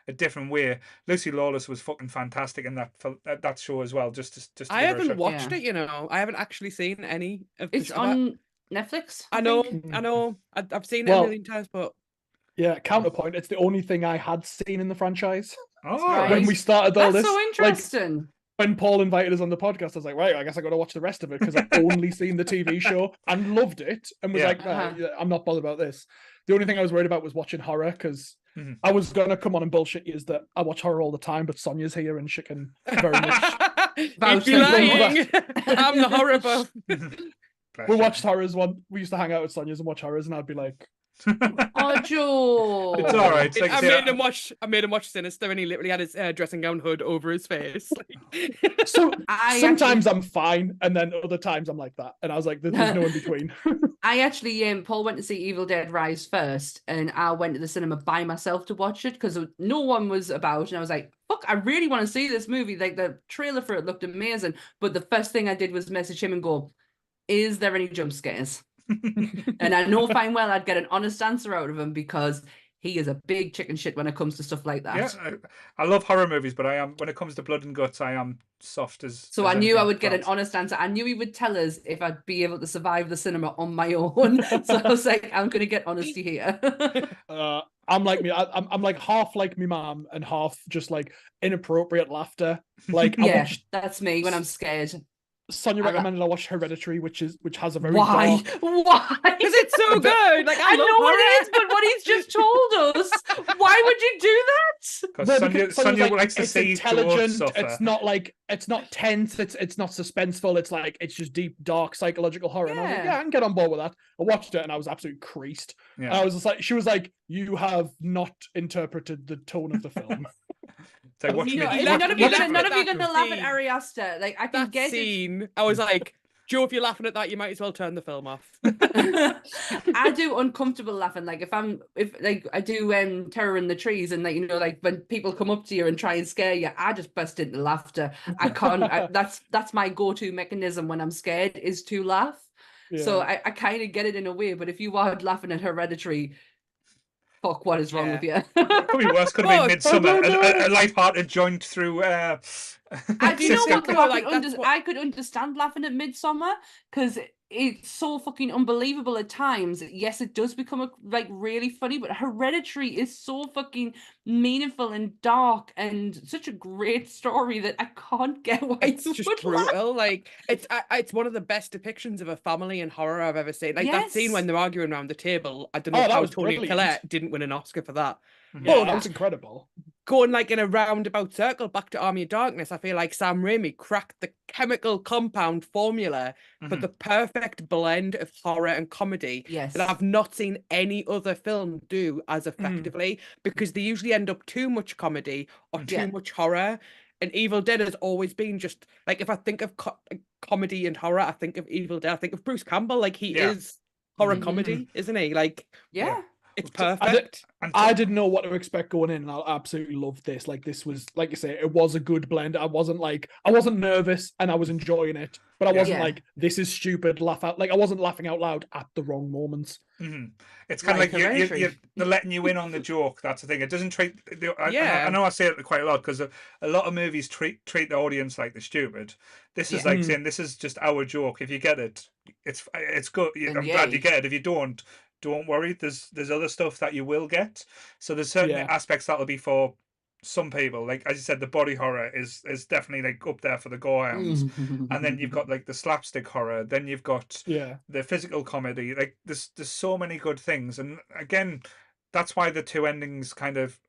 a different way. Lucy Lawless was fucking fantastic in that show as well. Just I haven't watched it, I haven't actually seen any of it's on Netflix. I know. I've seen it a million times, but counterpoint, it's the only thing I had seen in the franchise. Oh, when we started all That's this, so interesting. When Paul invited us on the podcast, I was like, right, I guess I got to watch the rest of it, because I've only seen the TV show and loved it, and was like, I'm not bothered about this. The only thing I was worried about was watching horror, because I was going to come on and bullshit you is that I watch horror all the time, but Sonia's here and she can very much vouch. Lying. I'm the horror buff. We watched horrors we used to hang out with Sonia's and watch horrors, and I'd be like, oh, Joe. It's all right. Like, I made him watch Sinister, and he literally had his dressing gown hood over his face. So sometimes I'm fine, and then other times I'm like that, and I was like, there's no in between. I actually, Paul went to see Evil Dead Rise first, and I went to the cinema by myself to watch it because no one was about, and I was like, fuck, I really want to see this movie. Like, the trailer for it looked amazing, but the first thing I did was message him and go, is there any jump scares? And I know fine well I'd get an honest answer out of him, because he is a big chicken shit when it comes to stuff like that. Yeah, I love horror movies, but when it comes to blood and guts, I am soft as. So I knew I would get an honest answer. I knew he would tell us if I'd be able to survive the cinema on my own. So I was like, I'm going to get honesty here. I'm like me. I'm like half like me mom and half just like inappropriate laughter. Like, that's me when I'm scared. Sonia recommended I watch Hereditary, which has a very Why? Why? Because it's so good. Like, I know what it is, but what he's just told us. Why would you do that? Because Sonia likes to see intelligent. Suffer. It's not tense. It's not suspenseful. It's like, it's just deep, dark psychological horror. And I was like, I can get on board with that. I watched it and I was absolutely creased. Yeah. I was just like, she was like, you have not interpreted the tone of the film. None of you gonna laugh at Ari Aster. Like, I can that get scene. I was like, Joe, if you're laughing at that, you might as well turn the film off. I do uncomfortable laughing. Like if I do Terror in the Trees, and like, you know, like when people come up to you and try and scare you, I just burst into laughter. I can't. That's my go-to mechanism when I'm scared, is to laugh. Yeah. So I kind of get it in a way. But if you are laughing at Hereditary, fuck, what is wrong with you? It could be worse. Could have been Midsummer, a light-hearted joint through. You know what? Like, I could understand laughing at Midsummer because it's so fucking unbelievable at times. Yes, it does become like really funny, but Hereditary is so fucking meaningful and dark and such a great story that I can't get why it's you just would brutal. laugh. Like it's one of the best depictions of a family in horror I've ever seen. Like that scene when they're arguing around the table. I don't know how Tony Collette didn't win an Oscar for that. Oh, that was incredible. Going like in a roundabout circle back to Army of Darkness, I feel like Sam Raimi cracked the chemical compound formula for the perfect blend of horror and comedy that I've not seen any other film do as effectively, because they usually end up too much comedy or too much horror. And Evil Dead has always been just like, if I think of comedy and horror, I think of Evil Dead. I think of Bruce Campbell. Like he is horror comedy, isn't he? Like it's perfect. I didn't know what to expect going in, and I absolutely loved this. Like this was, like you say, it was a good blend. I wasn't nervous, and I was enjoying it, but I wasn't like, this is stupid, laugh out. Like I wasn't laughing out loud at the wrong moments. It's kind of like they're letting you in on the joke. That's the thing. It doesn't treat. I know I say it quite a lot because a lot of movies treat the audience like they're stupid. This is like saying, this is just our joke. If you get it, it's good. I'm glad you get it. If you don't worry. There's other stuff that you will get. So there's certain aspects that'll be for some people. Like as you said, the body horror is definitely like up there for the gorehounds. And then you've got like the slapstick horror. Then you've got the physical comedy. Like there's so many good things. And again, that's why the two endings kind of.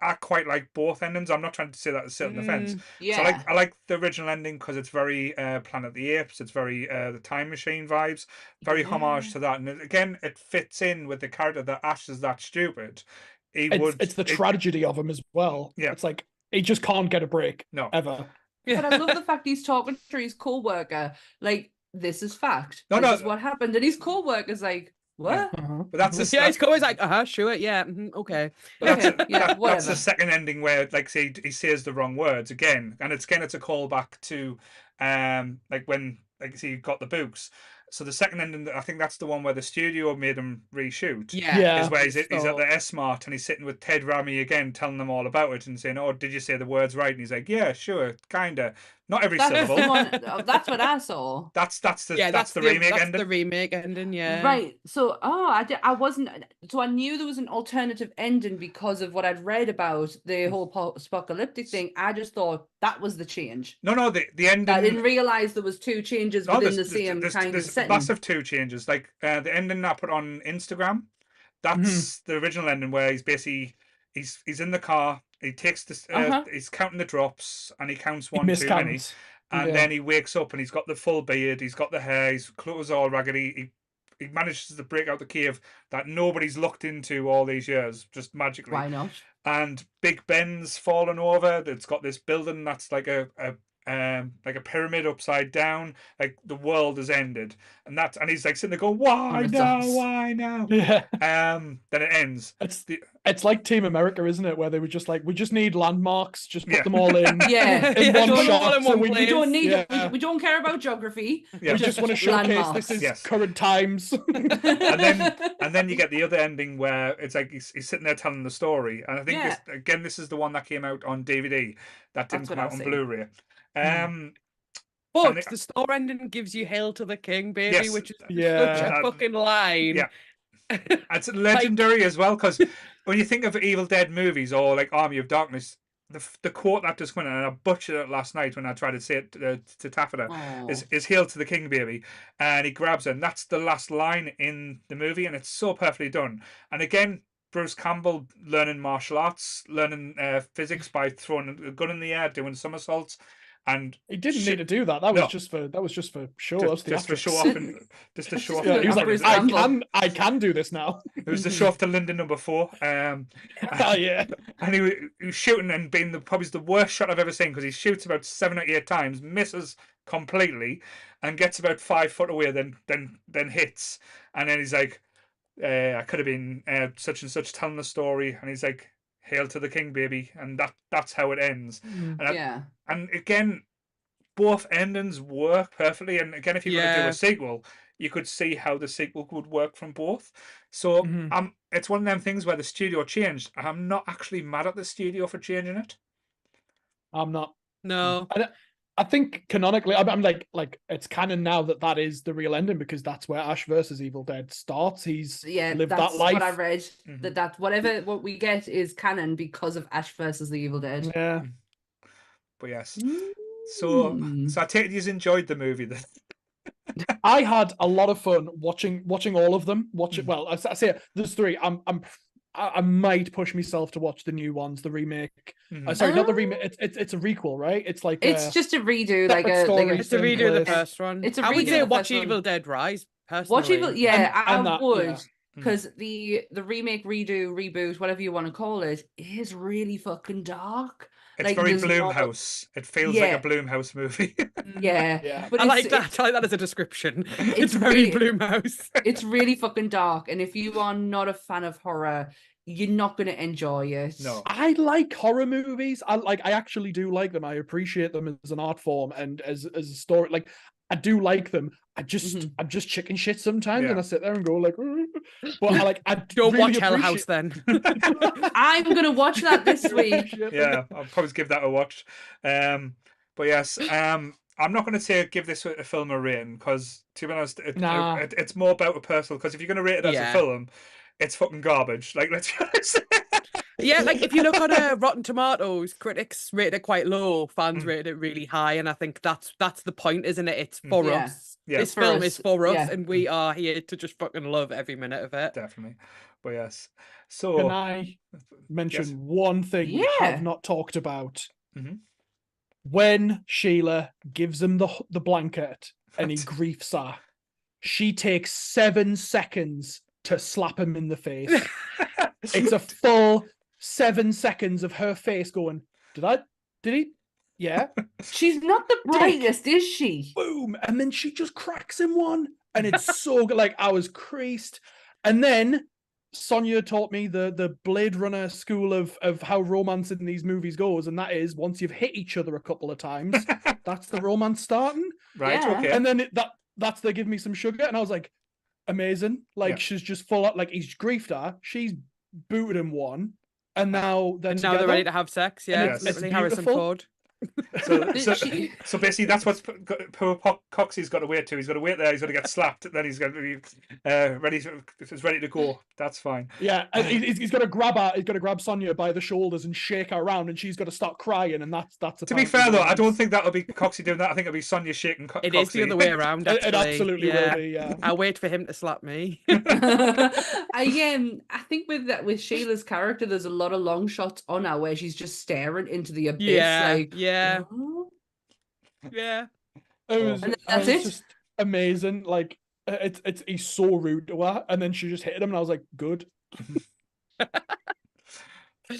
I quite like both endings. I'm not trying to say that to sit on the fence. So I like the original ending because it's very Planet of the Apes. It's very the Time Machine vibes. Very homage to that. And again, it fits in with the character that Ash is that stupid. It's the tragedy of him as well. Yeah, it's like he just can't get a break. No, ever. But I love the fact he's talking to his co-worker like, this is fact. This is what happened, and his co-worker's like, what? But that's it's always like, sure, okay. That's the second ending where, like, say he says the wrong words again, and it's a callback to, like when, like, say, you got the books. So the second ending, I think that's the one where the studio made him reshoot. Yeah. Is where he's at the S-Mart and he's sitting with Ted Raimi again, telling them all about it and saying, "Oh, did you say the words right?" And he's like, "Yeah, sure, kinda, not every syllable." That's what I saw. That's the remake ending. The remake ending, yeah. Right. So, I wasn't. So I knew there was an alternative ending because of what I'd read about the whole post-apocalyptic thing. I just thought that was the change. No, the ending. I didn't realize there was two changes within the same kind of setting. Massive two changes. Like the ending I put on Instagram, that's the original ending where he's basically he's in the car. He takes this. He's counting the drops and he counts one too many. And then he wakes up and he's got the full beard. He's got the hair. His clothes all raggedy. He manages to break out the cave that nobody's looked into all these years, just magically. Why not? And Big Ben's fallen over. It's got this building that's like a pyramid upside down. Like the world has ended, and he's like sitting there going, "Why now? Yeah. Then it ends. It's like Team America, isn't it? Where they were just like, we just need landmarks, just put them all in. In one shot. We don't need. We don't care about geography. Yeah. We just want to showcase this is current times. and then you get the other ending where it's like he's sitting there telling the story, and I think this is the one that came out on DVD that didn't come out on Blu-ray. But the store ending gives you "Hail to the King, baby," which is such a fucking line. Yeah, it's legendary as well, because when you think of Evil Dead movies or like Army of Darkness, the quote that just went, and I butchered it last night when I tried to say it to Taffeta, is "Hail to the King, baby," and he grabs it, and that's the last line in the movie, and it's so perfectly done. And again, Bruce Campbell learning martial arts, learning physics by throwing a gun in the air, doing somersaults. And he didn't need to do that. That was just for show. Just for show off and just to show off. He was like, I can do this now. It was the show off to Linden number 4. And he was shooting and being probably the worst shot I've ever seen, because he shoots about 7 or 8 times, misses completely, and gets about 5 foot away, then hits, and then he's like, I could have been such and such telling the story, and he's like, "Hail to the king, baby," and that's how it ends. Yeah. And again, both endings work perfectly. And again, if you're going to do a sequel, you could see how the sequel would work from both. So it's one of them things where the studio changed. I'm not actually mad at the studio for changing it. I'm not. No. I think canonically, I'm like it's canon now that is the real ending, because that's where Ash versus Evil Dead starts. He's lived that's that life. what I read. That what we get is canon because of Ash versus the Evil Dead. Yeah. But yes. So I take it you enjoyed the movie then. I had a lot of fun watching all of them. Well, I say there's 3. I might push myself to watch the new ones, the remake. Sorry, not the remake. It's a requel, right? It's like it's just a redo, it's a redo of the first one. It's a redo. I would say watch Evil Dead Rise. Personally, watch Evil. Yeah, I would. Yeah. Because the remake, redo, reboot, whatever you want to call it, is really fucking dark. It's very Blumhouse. It feels like a Blumhouse movie. Yeah. But I like that as a description. It's very Blumhouse. It's really fucking dark. And if you are not a fan of horror, you're not going to enjoy it. No. I like horror movies. I actually do like them. I appreciate them as an art form and as a story. Like, I do like them. I'm just chicken shit sometimes, and I sit there and go like, but I don't really watch Hell House then. I'm gonna watch that this week. Yeah, I'll probably give that a watch. But yes, I'm not going to say give this a film a rating, because to be honest, it's more about a personal. Because if you're going to rate it as a film, it's fucking garbage. Like, let's be honest. Yeah, like if you look at Rotten Tomatoes, critics rate it quite low, fans rate it really high, and I think that's the point, isn't it? It's for us. Yeah. This film is for us, and we are here to just fucking love every minute of it. Definitely. But yes. So can I mention one thing we have not talked about? When Sheila gives him the blanket and he griefs her, she takes 7 seconds to slap him in the face. It's a full 7 seconds of her face going, did he? Yeah. She's not the brightest, is she? Boom. And then she just cracks him one. And it's so good. Like, I was creased. And then Sonia taught me the Blade Runner school of how romance in these movies goes. And that is, once you've hit each other a couple of times, that's the romance starting. Right, okay. And then that's they give me some sugar. And I was like, amazing. Like, she's just full up. Like, he's griefed her. She's booted him one. And now they're ready to have sex. Yeah, it's literally Harrison Ford. So basically, that's what's poor Coxie's got to wait to. He's got to wait there. He's got to get slapped. Then he's got to be ready to go. That's fine. Yeah, and he's got to grab her. He's got to grab Sonia by the shoulders and shake her around, and she's got to start crying. And that's. To be fair though, I don't think that'll be Coxie doing that. I think it'll be Sonia shaking. It is the other way around. Actually. It absolutely will be. Yeah. I'll wait for him to slap me. I think with Sheila's character, there's a lot of long shots on her where she's just staring into the abyss. Yeah. It was just amazing. Like, he's so rude to her, and then she just hit him, and I was like, good. But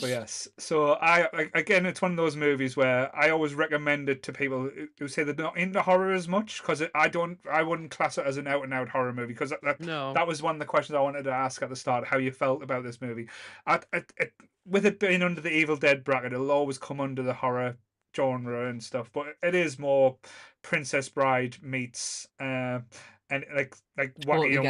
yes, so again, it's one of those movies where I always recommend it to people who say they're not into horror as much, because I wouldn't class it as an out and out horror movie, because that was one of the questions I wanted to ask at the start, how you felt about this movie. With it being under the Evil Dead bracket, it'll always come under the horror genre and stuff, but it is more Princess Bride meets and like wacky and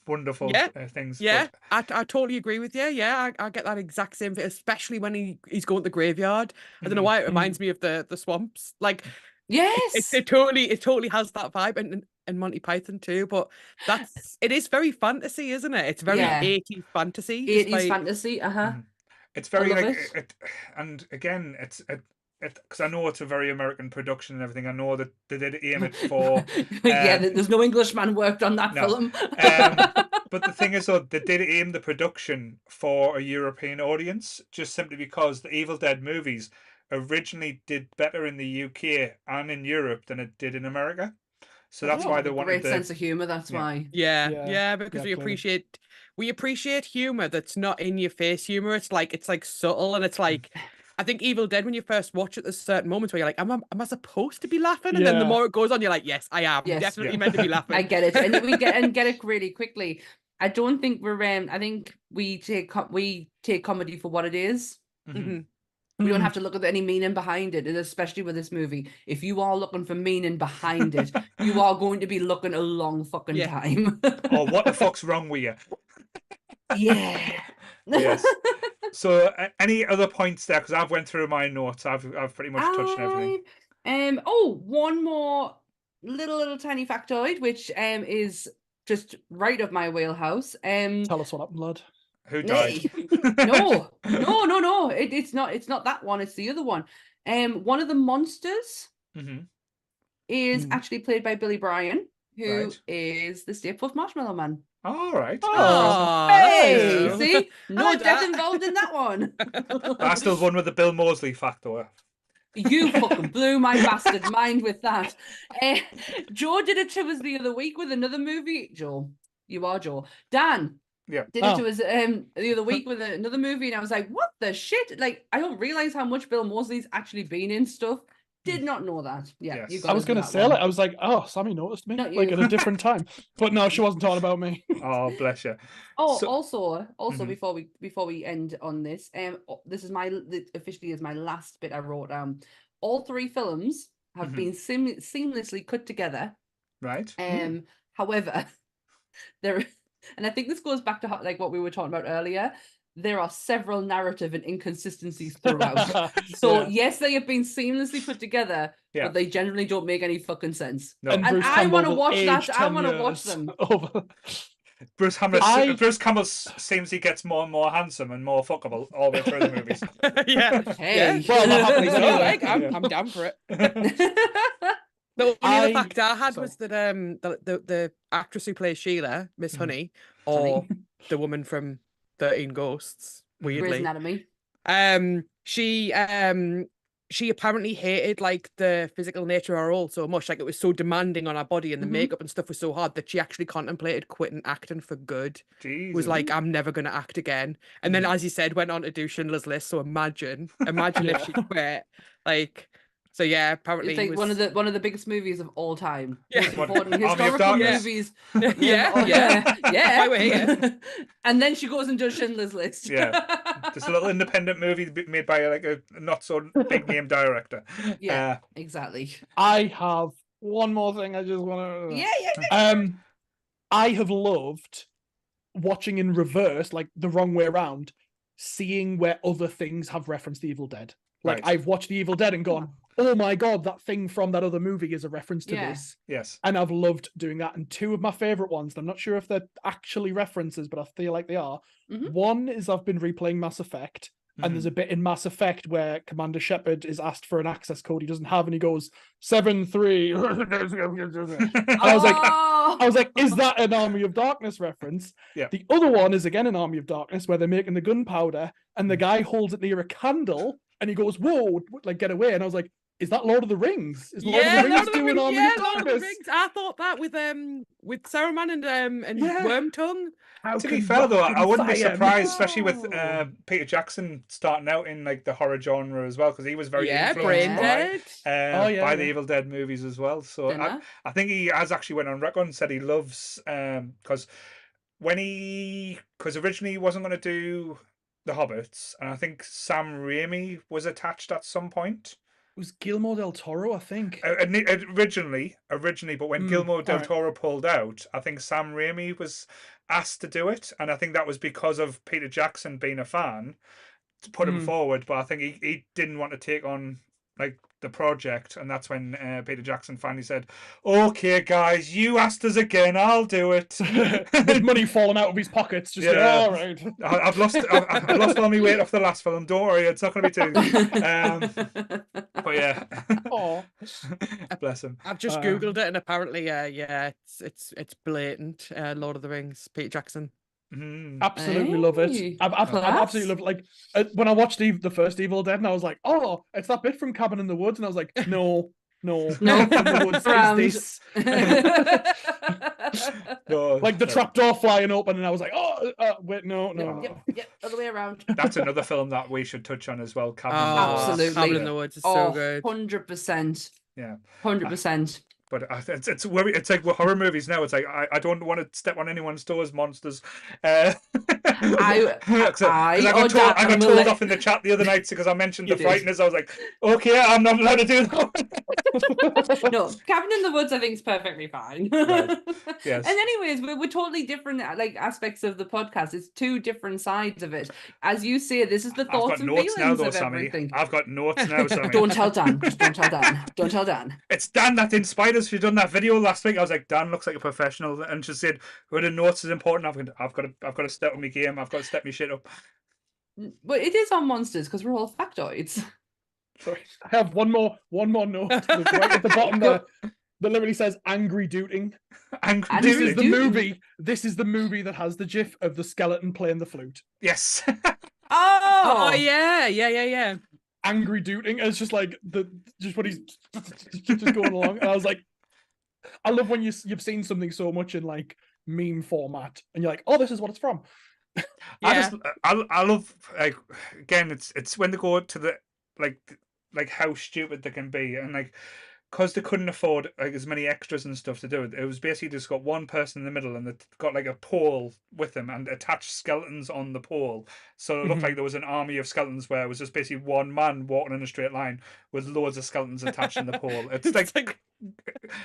wonderful things. Yeah, but I totally agree with you. Yeah, I get that exact same thing, especially when he's going to the graveyard. I don't know why it reminds me of the swamps. Like, yes, it totally has that vibe, and Monty Python too. But it is very fantasy, isn't it? It's very 80s fantasy. 80s fantasy. It's very and again, it's because I know it's a very American production and everything. I know that they did aim it for. There's no Englishman worked on that film. But the thing is, though, they did aim the production for a European audience, just simply because the Evil Dead movies originally did better in the UK and in Europe than it did in America. So that's why they wanted great sense of humor. That's why. Yeah, because we appreciate humor that's not in your face humor. It's like subtle, and it's like I think Evil Dead, when you first watch it, there's certain moments where you're like, am I supposed to be laughing? And then the Yeah. more it goes on, you're like, yes, I am. Yes. Definitely meant to be laughing. I get it. And we get it really quickly. I don't think we're I think we take comedy for what it is. Mhm. We don't have to look at any meaning behind it, and especially with this movie. If you are looking for meaning behind it, you are going to be looking a long fucking Yeah. time. Oh, what the fuck's wrong with you? Yeah. Yes. So, any other points there? Because I've went through my notes. I've pretty much touched on everything. One more little tiny factoid, which is just right up my wheelhouse. Tell us what happened, lad. Who died? No. It's not that one. It's the other one. One of the monsters Mhm. is actually played by Billy Bryan, who Right. is the Stay Puft Marshmallow Man. All right. Oh, Hey, nice. see, no like death that. involved in that one. I still won with the Bill Moseley factor. You fucking blew my bastard mind with that. Joe did it to us the other week with another movie. Joe, you are Joe. Dan Yeah. did it to us the other week with another movie, and I was like, what the shit? Like, I don't realize how much Bill Moseley's actually been in stuff. Did not know that. Yeah, Yes. you got I was us with going to that say one. it. I was like, oh, Sammy noticed me, Not like you. at a different time. But no, she wasn't talking about me. Oh, bless you. Oh, So- also, Mhm. before we end on this, this is officially is my last bit I wrote down. All three films have Mhm. been seamlessly cut together. Right. However, there, and I think this goes back to like what we were talking about earlier. There are several narrative and inconsistencies throughout. So Yeah. yes, they have been seamlessly put together, Yeah. but they generally don't make any fucking sense. No. And And Bruce I Campbell want to will watch that. age I 10 want to watch years them. over. Bruce Campbell seems he gets more and more handsome and more fuckable all the way through the movies. yeah. Hey. Well, that happens So, anyway. like, I'm Yeah. down for it. The only other fact I had sorry. was that the actress who plays Sheila, Miss Mhm. Honey, or the woman from 13 Ghosts, Grey's weirdly, Anatomy. she apparently hated like the physical nature of her role so much, like it was so demanding on her body, and the Mhm. makeup and stuff was so hard that she actually contemplated quitting acting for good. Jesus. Was like, I'm never gonna act again. And then, as you said, went on to do Schindler's List. So imagine if she quit. Like, so yeah, apparently It's like was... one of the biggest movies of all time. Yeah. Most What, important Army of historical Darkness? movies. yeah. yeah. Why we're here. And then she goes and does Schindler's List. Yeah. Just a little independent movie made by like a not so big name director. Yeah, exactly. I have one more thing I just want to... Yeah. I have loved watching in reverse, like the wrong way around, seeing where other things have referenced the Evil Dead. Like, Right. I've watched the Evil Dead and gone, oh my god, that thing from that other movie is a reference to Yeah. this. Yes. And I've loved doing that. And two of my favorite ones, and I'm not sure if they're actually references, but I feel like they are. Mhm. One is I've been replaying Mass Effect, and there's a bit in Mass Effect where Commander Shepard is asked for an access code he doesn't have, and he goes 7-3. And I was like, is that an Army of Darkness reference? Yeah. The other one is again an Army of Darkness where they're making the gunpowder, and the guy holds it near a candle, and he goes, "Whoa, like get away!" And I was like, "Is that Lord of the Rings? Is Lord of the Rings doing Army of Lord of the Darkness?" Rings. I thought that with Saruman and Yeah. Wormtongue. How To be can fair though, rock I and wouldn't be fire surprised, mix? especially with Peter Jackson starting out in like the horror genre as well, because he was very influenced Brain by, Dead. by the Evil Dead movies as well. So Dinner. I think he has actually went on record and said he loves because originally he wasn't going to do the Hobbits, and I think Sam Raimi was attached at some point. It was Guillermo del Toro, I think. Originally, but when Guillermo del alright. Toro pulled out, I think Sam Raimi was asked to do it, and I think that was because of Peter Jackson being a fan to put him forward. But I think he didn't want to take on like the project, and that's when Peter Jackson finally said, "Okay, guys, you asked us again. I'll do it." With money falling out of his pockets, just Yeah. all right. I've lost all my weight off the last film. Don't worry, it's not going to be too. But yeah, Oh, bless him. I've just googled it, and apparently, it's blatant. Lord of the Rings, Peter Jackson. absolutely love it. Hey, I've absolutely loved it. Like when I watched the first Evil Dead, and I was like, "Oh, it's that bit from Cabin in the Woods," and I was like, "No, No, in the Woods Round. is this." No, Like the trapdoor flying open, and I was like, "Oh, wait, no." Yep, other way around. That's another film that we should touch on as well. Cabin in the Woods. Absolutely. Cabin in the Woods is so good. 100%. Yeah, 100%. but it's like with horror movies now. It's like I don't want to step on anyone's toes, monsters. I got told off in the chat the other night because I mentioned the Frighteners. I was like, okay, I'm not allowed to do that. No, Cabin in the Woods, I think, is perfectly fine. Right. Yes. And anyways, we're totally different, like, aspects of the podcast. It's two different sides of it. As you say, this is the thoughts and feelings of everything. I've got notes now, Sammy. Don't tell Dan. Just don't tell Dan. Don't tell Dan. It's Dan that inspired us. She done that video last week. I was like, Dan looks like a professional, and she said, "Well, the notes is important. I've got to step on my game. I've got to step my shit up." But it is on monsters because we're all factoids. Sorry, I have one more note right at the bottom there that literally says "angry dooting." This is the movie that has the GIF of the skeleton playing the flute. Yes. Oh yeah. Angry dooting. It's just like just what he's just going along. And I was like, I love when you've seen something so much in like meme format, and you're like, oh, this is what it's from. Yeah. I love, like, again, it's when they go to the like how stupid they can be, and like, because they couldn't afford like as many extras and stuff to do it. It was basically just got one person in the middle, and they got like a pole with them and attached skeletons on the pole. So it looked like there was an army of skeletons where it was just basically one man walking in a straight line with loads of skeletons attached in the pole. It's like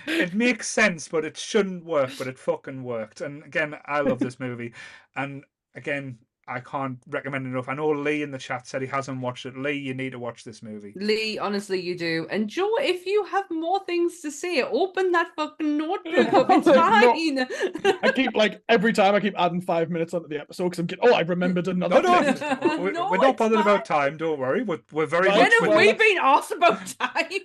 it makes sense, but it shouldn't work, but it fucking worked. And again, I love this movie, and again, I can't recommend it enough. I know Lee in the chat said he hasn't watched it. Lee, you need to watch this movie. Lee, honestly, you do. And Joe, if you have more things to say, open that fucking notebook up. It's fine. I keep, like, every time I keep adding 5 minutes onto the episode because I'm getting, I remembered another thing. We're not bothered about time, don't worry. We're very much... When have we been asked about time?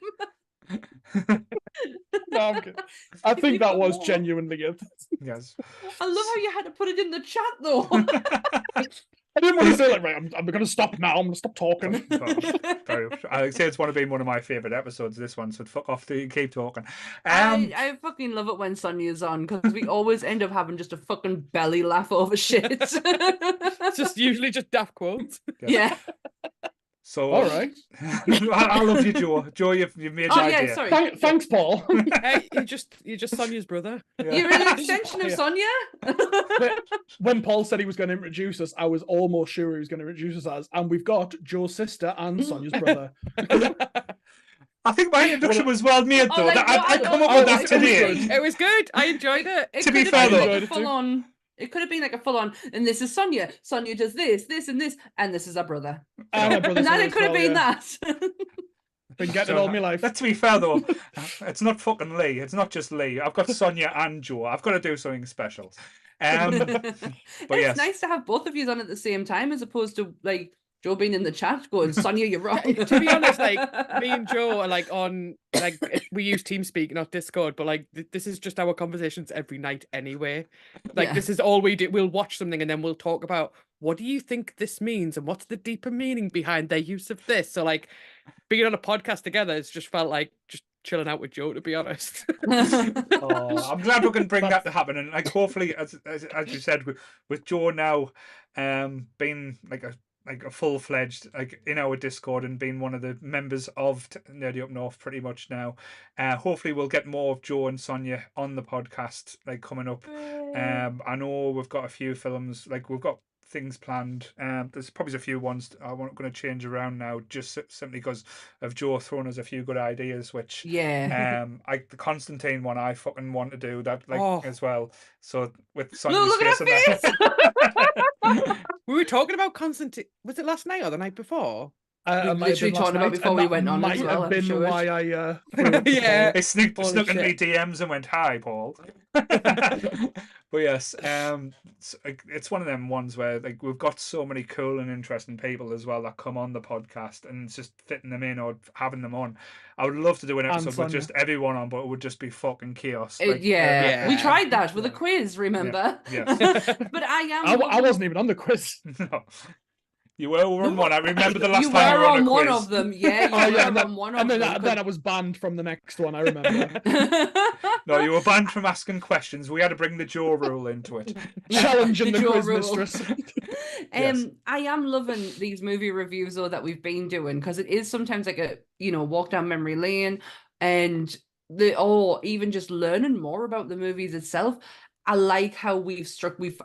No, I'm good. I think that was genuinely it. Yes. I love how you had to put it in the chat, though. I didn't want to say, like, right, I'm going to stop now. I'm going to stop talking. I say it's been one of my favourite episodes, this one, so fuck off, keep talking. I fucking love it when Sonia's on, because we always end up having just a fucking belly laugh over shit. It's just usually just daft quotes. Yeah. So, all right. I love you, Joe. Joe, you've made my idea. Yeah, sorry. Thanks, Paul. Hey, you're just Sonia's brother. Yeah. You're an extension of Sonia. When Paul said he was going to introduce us, I was almost sure he was going to introduce us as, and we've got Joe's sister and Sonia's brother. I think my introduction was well made, though. I come up with that today. It was good. I enjoyed it. To be fair, though, full on. It could have been like a full-on, and this is Sonia. Sonia does this, and this, and this is our brother. And then it could have been that. Been getting it all my life. To be fair, though, it's not fucking Lee. It's not just Lee. I've got Sonia and Joe. I've got to do something special. But it's nice to have both of you on at the same time, as opposed to like Joe being in the chat going, Sonia, you're wrong. To be honest, like me and Joe are like on, like, we use TeamSpeak, not Discord, but like this is just our conversations every night anyway. Like this is all we do. We'll watch something and then we'll talk about, what do you think this means and what's the deeper meaning behind their use of this? So like being on a podcast together, it's just felt like just chilling out with Joe, to be honest. I'm glad we can bring that to happen, and like hopefully, as you said, with Joe now being like a full-fledged, like, in our Discord and being one of the members of Nerdy Up North pretty much now. Hopefully we'll get more of Joe and Sonia on the podcast, like, coming up. I know we've got a few films, like, we've got things planned. There's probably a few ones I'm going to change around now, just simply because of Joe throwing us a few good ideas, which the Constantine one I fucking want to do that, like, as well. So with Sonia's face in there. We were talking about Constantine. Was it last night or the night before? We literally talked about before we went on as well. Might have been why I yeah. They snuck into me DMs and went, "Hi, Paul." But yes, it's one of them ones where like we've got so many cool and interesting people as well that come on the podcast, and it's just fitting them in or having them on. I would love to do an episode with just everyone on, but it would just be fucking chaos. We tried that with a quiz, remember? Yes. But I wasn't even on the quiz. No. You were on No, one. I remember the last you time you were were on a on one quiz. of them. Yeah, Oh, you yeah, were on one of and then, them. then I was banned from the next one. I remember. No, you were banned from asking questions. We had to bring the Joe rule into it. Challenging the Joe quiz rule. mistress. Yes. I am loving these movie reviews though that we've been doing, because it is sometimes like a walk down memory lane, and even just learning more about the movies itself. I like how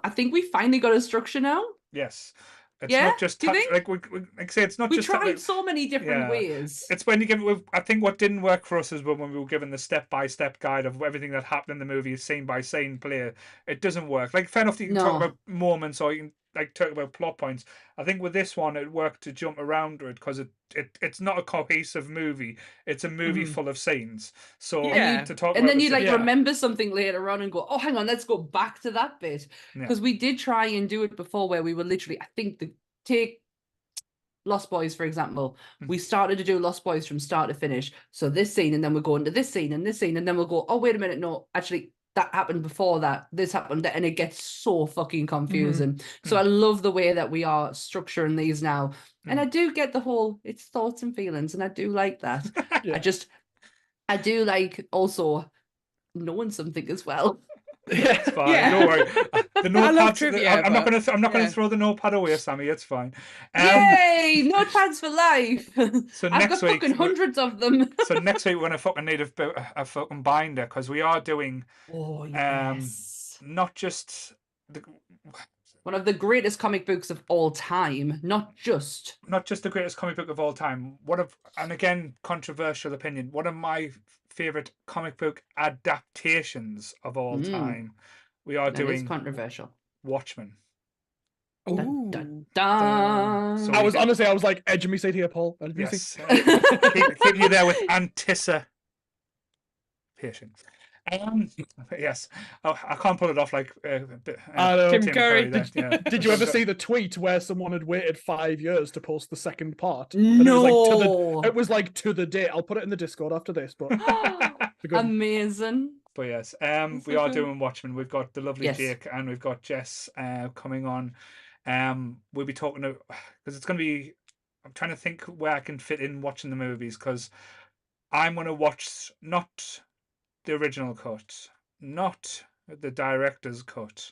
I think we finally got a structure now. Yes. It's Yeah? not just Do you think? like I say, it's not We just tried so many different ways. It's when you give. I think what didn't work for us is when we were given the step-by-step guide of everything that happened in the movie, scene by scene, play. It doesn't work. Like, fair enough that you can talk No. about moments or you can like talk about plot points. I think with this one, it worked to jump around it because it's not a cohesive movie. It's a movie Mhm. full of scenes. So Yeah. to talk And about then the you like Yeah. remember something later on and go, oh, hang on, let's go back to that bit. Yeah. Because we did try and do it before where we were literally, I think, take Lost Boys, for example. We started to do Lost Boys from start to finish. So this scene, and then we'll go into this scene and this scene, and then we'll go, oh, wait a minute, no, actually, that happened before that, this happened, and it gets so fucking confusing. So I love the way that we are structuring these now. And I do get the whole, it's thoughts and feelings, and I do like that. Yeah. I do like also knowing something as well. It's fine. Yeah. Don't worry. The I love notepads. trivia, I'm not but- gonna. I'm not yeah. gonna throw the notepad away, Sammy. It's fine. Yay! Notepads for life. So I've next got week, fucking hundreds of them. So next week we're gonna fucking need a fucking binder because we are doing Oh yes. not just the One of the greatest comic books of all time, not just the greatest comic book of all time. And again, controversial opinion. One of my favorite comic book adaptations of all time. We are that is doing controversial. Watchmen. Dun, dun, Ooh. dun. So I was like edging me seat here, Paul. Edging me Yes, seat. keep you there with anticipation. Yes, I can't pull it off like I know. Tim Curry. there, yeah. Did you ever see the tweet where someone had waited 5 years to post the second part? No. It was like to the day. I'll put it in the Discord after this, but Amazing. But yes, That's we so are cool. doing Watchmen. We've got the lovely Yes. Jake and we've got Jess coming on. We'll be talking because it's going to be. I'm trying to think where I can fit in watching the movies because I'm going to watch not the original cut, not the director's cut.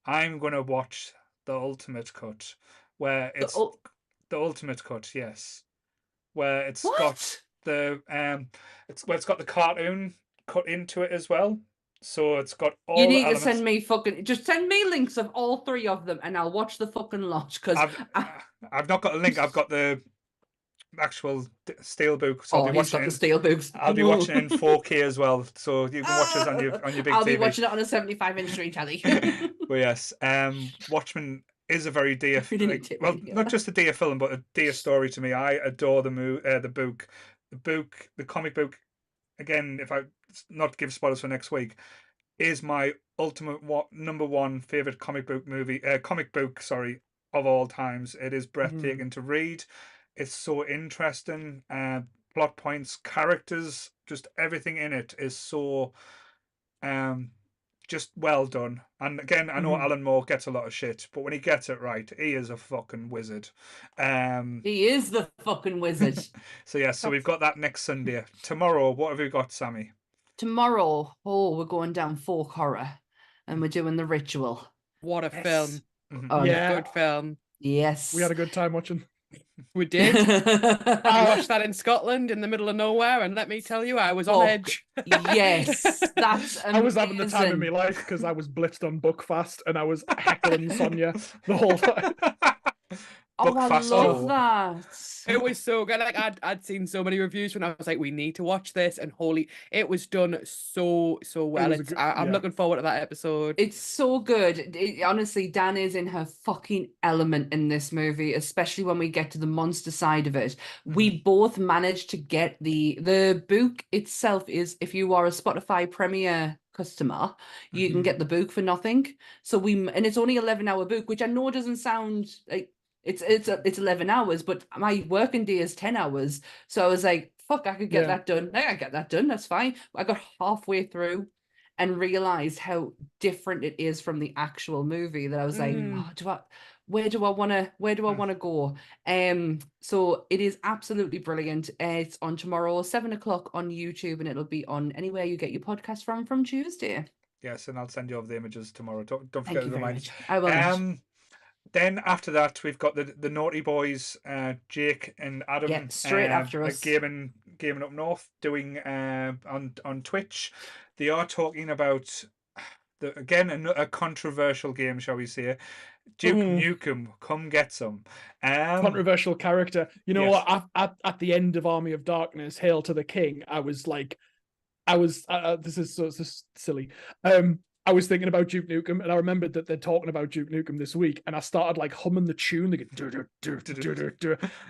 I'm going to watch the ultimate cut, where it's the ultimate cut. Yes, where it's got the it's got the cartoon cut into it as well. So it's got all You the need to elements. send me links of all three of them, and I'll watch the fucking lot. Because I've not got a link. I've got the actual steelbook. So I'll be he's watching got it. the steelbooks. I'll be watching it in 4K as well, so you can watch us on your big I'll TV. be watching it on a 75-inch screen telly. But yes, Watchmen is a very dear, Yeah. not just a dear film, but a dear story to me. I adore the book, the comic book. Again, if I not give spoilers for next week, is my ultimate number one favorite comic book of all times. It is breathtaking to read. It's so interesting. Plot points, characters, just everything in it is so just well done. And again, I know Alan Moore gets a lot of shit, but when he gets it right, he is a fucking wizard. He is the fucking wizard. So yeah, so we've got that next Sunday. Tomorrow, what have we got, Sammy? Tomorrow, we're going down folk horror, and we're doing The Ritual. What a film. Oh, yeah, Good film. Yes. we had a good time watching. We did. I watched that in Scotland in the middle of nowhere, and let me tell you, I was on edge. Yes, that's amazing. I was having the time of my life because I was blitzed on Bookfast and I was heckling Sonia the whole time. Oh, I love that. It was so good. Like I'd seen so many reviews when I was like, we need to watch this, and it was done so well. I'm looking forward to that episode. It's so good. Honestly, Dan is in her fucking element in this movie, especially when we get to the monster side of it. We both managed to get the book itself is, if you are a Spotify Premiere customer, you can get the book for nothing. So and it's only 11-hour book, which I know doesn't sound like it's 11 hours, but my working day is 10 hours. So I was like, fuck, I could get that done. I can get that done. That's fine. I got halfway through and realized how different it is from the actual movie, that I was like, where do I want to go? So it is absolutely brilliant. It's on tomorrow, 7:00 on YouTube, and it'll be on anywhere you get your podcast from Tuesday. Yes, and I'll send you over the images tomorrow. Don't Thank forget you to very remind. much. I will not. Then after that, we've got the naughty boys, Jake and Adam, Yeah, straight after us. gaming up north, doing on Twitch. They are talking about a controversial game, shall we say? Duke Nukem, come get some. Controversial character. You know yes. what? At the end of Army of Darkness, Hail to the King, I was like, this is silly. I was thinking about Duke Nukem, and I remembered that they're talking about Duke Nukem this week, and I started like humming the tune. They get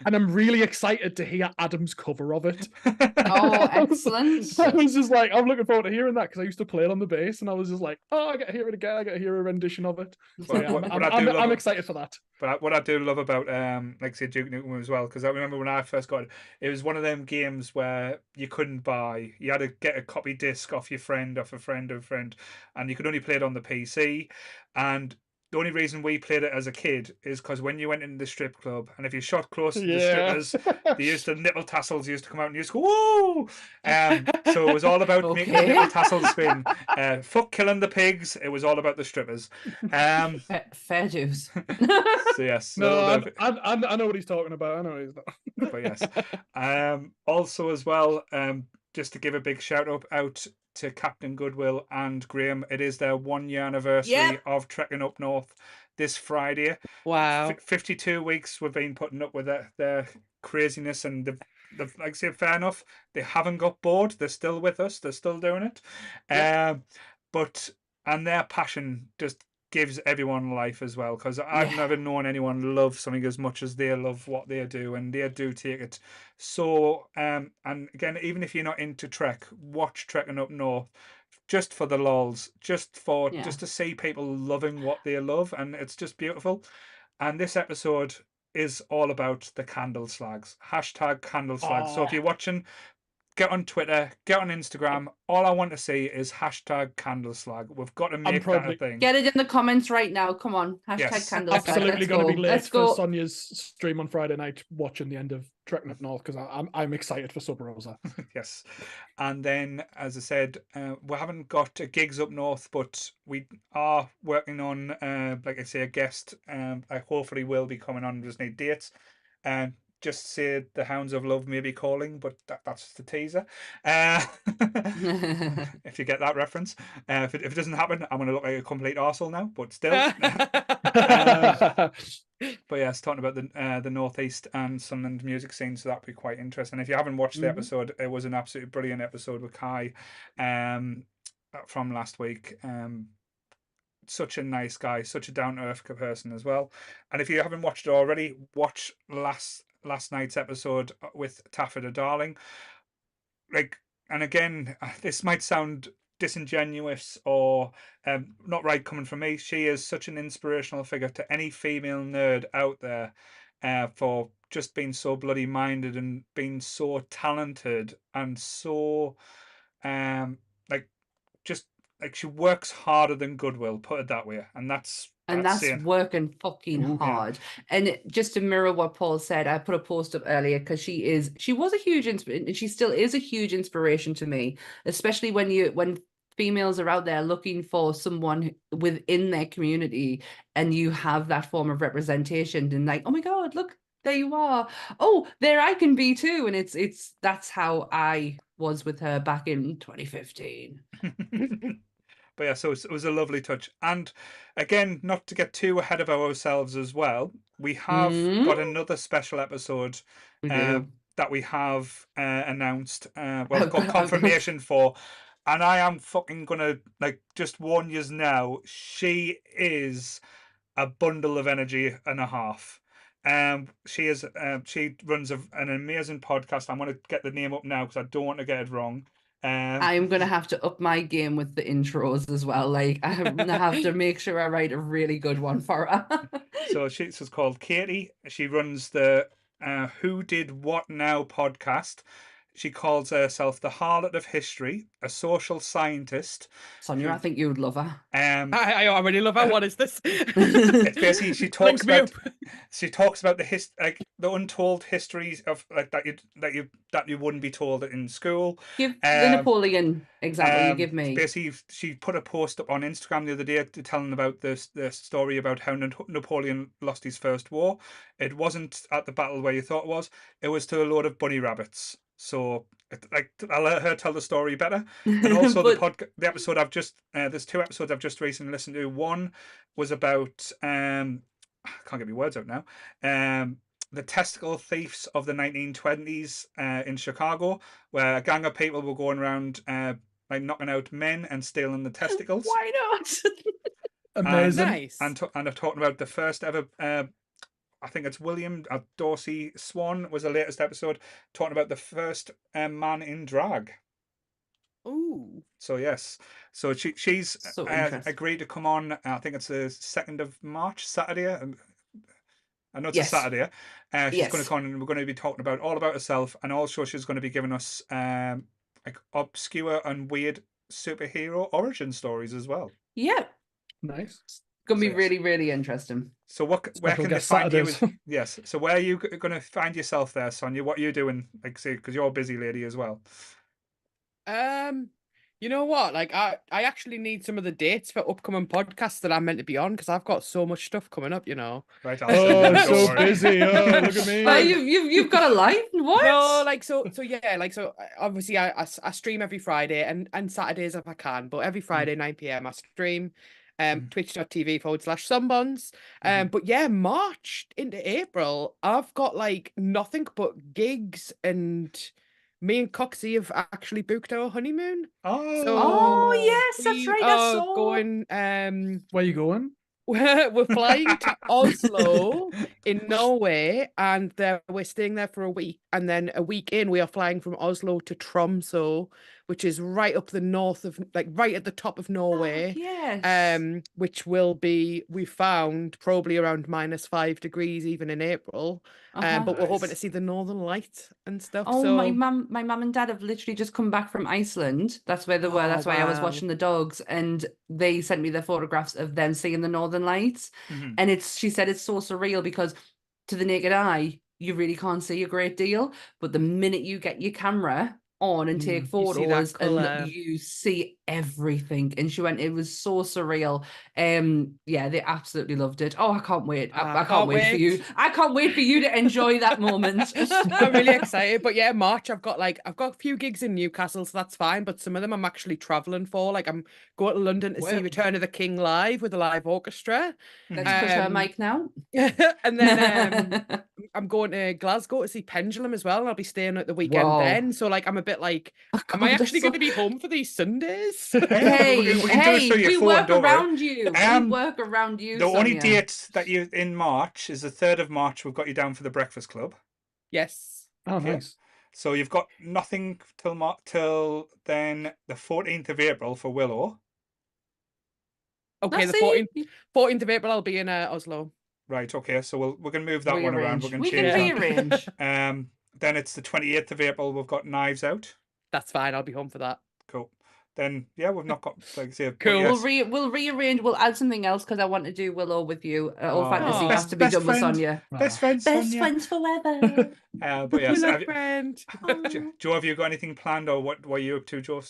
and I'm really excited to hear Adam's cover of it. Oh, excellent! I was just like, I'm looking forward to hearing that because I used to play it on the bass, and I was just like, oh, I get to hear it again. I get to hear a rendition of it. So, yeah, I'm excited for that. But what I do love about like say Duke Nukem as well, because I remember when I first got it, it was one of them games where you couldn't buy. You had to get a copy disc off your friend, off a friend of a friend, and you could only play it on the PC. And the only reason we played it as a kid is because when you went into the strip club, and if you shot close to the strippers, they used the nipple tassels used to come out, and you used to go woo. So it was all about making the nipple tassels spin. Fuck killing the pigs. It was all about the strippers. Fair dues. So yes, no, I know what he's talking about. I know what he's not. But yes, also as well, just to give a big shout out to Captain Goodwill and Graham. It is their 1 year anniversary of Trekking Up North this Friday. Wow. 52 weeks we've been putting up with their craziness, and they've, like I say, fair enough, they haven't got bored. They're still with us. They're still doing it. And their passion just gives everyone life as well, because I've never known anyone love something as much as they love what they do, and they do take it so and again, even if you're not into Trek, watch Trekking Up North just for the lols, just to see people loving what they love, and it's just beautiful. And this episode is all about the candle slags, #candle slags. So if you're watching, get on Twitter, get on Instagram. All I want to see is #candle slag. We've got to make that a thing. Get it in the comments right now. Come on. #candle slag. Absolutely going to be late for Sonia's stream on Friday night watching the end of Trekking Up North, because I'm excited for Sub Rosa. Yes. And then, as I said, we haven't got gigs up north, but we are working on, like I say, a guest. I hopefully will be coming on. Just need dates. Just say the Hounds of Love may be calling, but that's just a teaser. If you get that reference. If it doesn't happen, I'm going to look like a complete arsehole now, but still. But yes, talking about the Northeast and Sunderland music scene, so that'd be quite interesting. If you haven't watched the episode, it was an absolutely brilliant episode with Kai from last week. Such a nice guy, such a down-to-earth person as well. And if you haven't watched it already, watch last night's episode with Taffeta Darling. And again, this might sound disingenuous or not right coming from me. She is such an inspirational figure to any female nerd out there, for just being so bloody minded and being so talented and so she works harder than Goodwill, put it that way, and that's working fucking hard. And just to mirror what Paul said, I put a post up earlier because she was a huge and she still is a huge inspiration to me, especially when females are out there looking for someone within their community, and you have that form of representation, and like, oh my god, look, there you are. Oh, there I can be too. And that's how I was with her back in 2015. But yeah, so it was a lovely touch. And again, not to get too ahead of ourselves as well, we have got another special episode that we have announced. We've got confirmation for. And I am fucking gonna just warn you now, she is a bundle of energy and a half. She runs an amazing podcast. I'm gonna get the name up now because I don't want to get it wrong. I'm gonna have to up my game with the intros as well. Like, I'm gonna have to make sure I write a really good one for her. So she's called Katie. She runs the Who Did What Now podcast. She calls herself the harlot of history, a social scientist. Sonia, I think you would love her. I already love her. What is this? It's basically she talks Link me about up. she talks about the untold histories of like that you wouldn't be told in school. Give the Napoleon example you give me. Basically, she put a post up on Instagram the other day telling about the story about how Napoleon lost his first war. It wasn't at the battle where you thought it was. It was to a load of bunny rabbits. So, I'll let her tell the story better. And also the episode I've just there's 2 episodes I've just recently listened to. One was about I can't get my words out now. The testicle thieves of the 1920s in Chicago, where a gang of people were going around like knocking out men and stealing the testicles. Why not? Amazing. Nice. And I've talked about the first ever. I think it's William Dorsey Swan was the latest episode, talking about the first man in drag. Ooh. So yes, so she's So interesting. agreed to come on. I think it's the 2nd of March, Saturday. I know it's Yes. a Saturday. She's Yes. going to come on, and we're going to be talking about all about herself, and also she's going to be giving us like obscure and weird superhero origin stories as well. Yeah. Nice. Gonna be Yes. really, really interesting. So where Special can they guest find you? Saturdays. Yes. So where are you going to find yourself there, Sonia? What are you doing? Like, say, because you're a busy lady as well. You know what? Like, I actually need some of the dates for upcoming podcasts that I'm meant to be on because I've got so much stuff coming up. You know. Right. I'll send you Oh, that, don't so worry. busy. Oh, look at me. Oh, you've got a life? What? No, like so yeah, like so obviously I stream every Friday and Saturdays if I can, but every Friday 9 p.m. I stream twitch.tv/sunbuns. But yeah, March into April, I've got like nothing but gigs, and me and Coxie have actually booked our honeymoon. Oh yes, that's We right. I are saw. going Where you going? we're flying to Oslo in Norway, and we're staying there for a week, and then a week in we are flying from Oslo to Tromsø, which is right up the north of, like right at the top of Norway. Yes. Which will be, we found, probably around -5 degrees even in April. But we're hoping to Nice. see the Northern Light and stuff. Oh, so my mum and dad have literally just come back from Iceland. That's where they were. That's why I was wow. watching the dogs, and they sent me the photographs of them seeing the Northern Lights. Mhm. And she said it's so surreal because to the naked eye, you really can't see a great deal. But the minute you get your camera on and take You see that photos colour. and you see everything. And she went, it was so surreal. Yeah, they absolutely loved it. Oh, I can't wait. I can't wait for you. I can't wait for you to enjoy that moment. I'm really excited. But yeah, March I've got a few gigs in Newcastle, so that's fine. But some of them I'm actually traveling for. Like I'm going to London to see Well- Return of the King live with a live orchestra. Let's push her mic now. And then I'm going to Glasgow to see Pendulum as well, and I'll be staying at the weekend Whoa. then. So like I'm a bit like, am I God, actually that's going to so- be home for these Sundays? Hey, we can do it through your we phone, work don't worry. around you. We work around you. The only Sonia. date that you in March is the 3rd of March. We've got you down for the Breakfast Club. Yes. Oh, Okay. nice. So you've got nothing till then the 14th of April for Willow. Okay, That's the it. 14th of April I'll be in Oslo. Right. Okay. So we're going to move that one around. Rearrange. We're going to We change can that. rearrange. Then it's the 28th of April. We've got Knives Out. That's fine. I'll be home for that. Cool. Then yeah, we've not got like I say. but Cool. yes. We'll rearrange. We'll add something else because I want to do Willow with you. All Oh, fantasy best- has to be best done with friend. Sonia. Best friends. Best Sonia. friends forever. But yes, Hello, have you- friend. Joe, have you got anything planned, or what are you up to, Joe?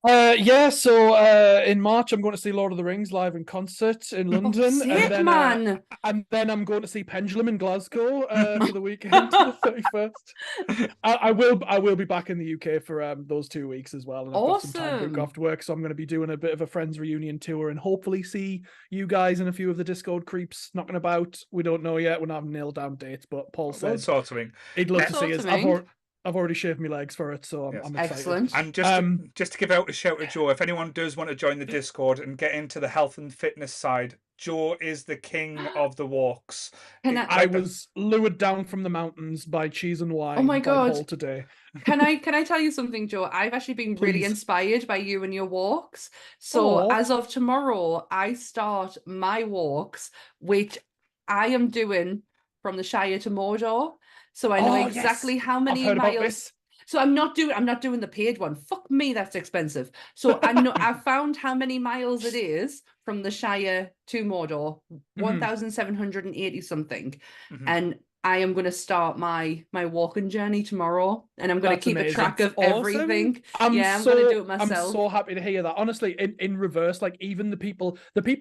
Yeah, so in March I'm going to see Lord of the Rings live in concert in London. Sick, and then, man. and then I'm going to see Pendulum in Glasgow for the weekend, the 31st. I will be back in the UK for those 2 weeks as well. And I've got some time booked Awesome. after work, so I'm going to be doing a bit of a friends reunion tour and hopefully see you guys and a few of the Discord creeps knocking about. We don't know yet. We're not nailed down dates, but Paul All said sorts of things. he'd love to Sorts see us. of thing. I've already shaved my legs for it, so Yes. I'm excited. Excellent. And just to give out a shout to Joe, if anyone does want to join the Discord and get into the health and fitness side, Joe is the king of the walks. Can I was lured down from the mountains by cheese and wine my by God. Paul today. Can I tell you something, Joe? I've actually been really Please. inspired by you and your walks. So Aw. as of tomorrow, I start my walks, which I am doing from the Shire to Mordor. So I know Oh, yes. exactly how I've many heard about miles. this. So I'm not doing the paid one. Fuck me, that's expensive. So I know I found how many miles it is from the Shire to Mordor, 1,780 something. And I am going to start my walking journey tomorrow, and I'm going to keep a track of everything. I'm going to do it myself. I'm so happy to hear that. Honestly, in reverse, like even the people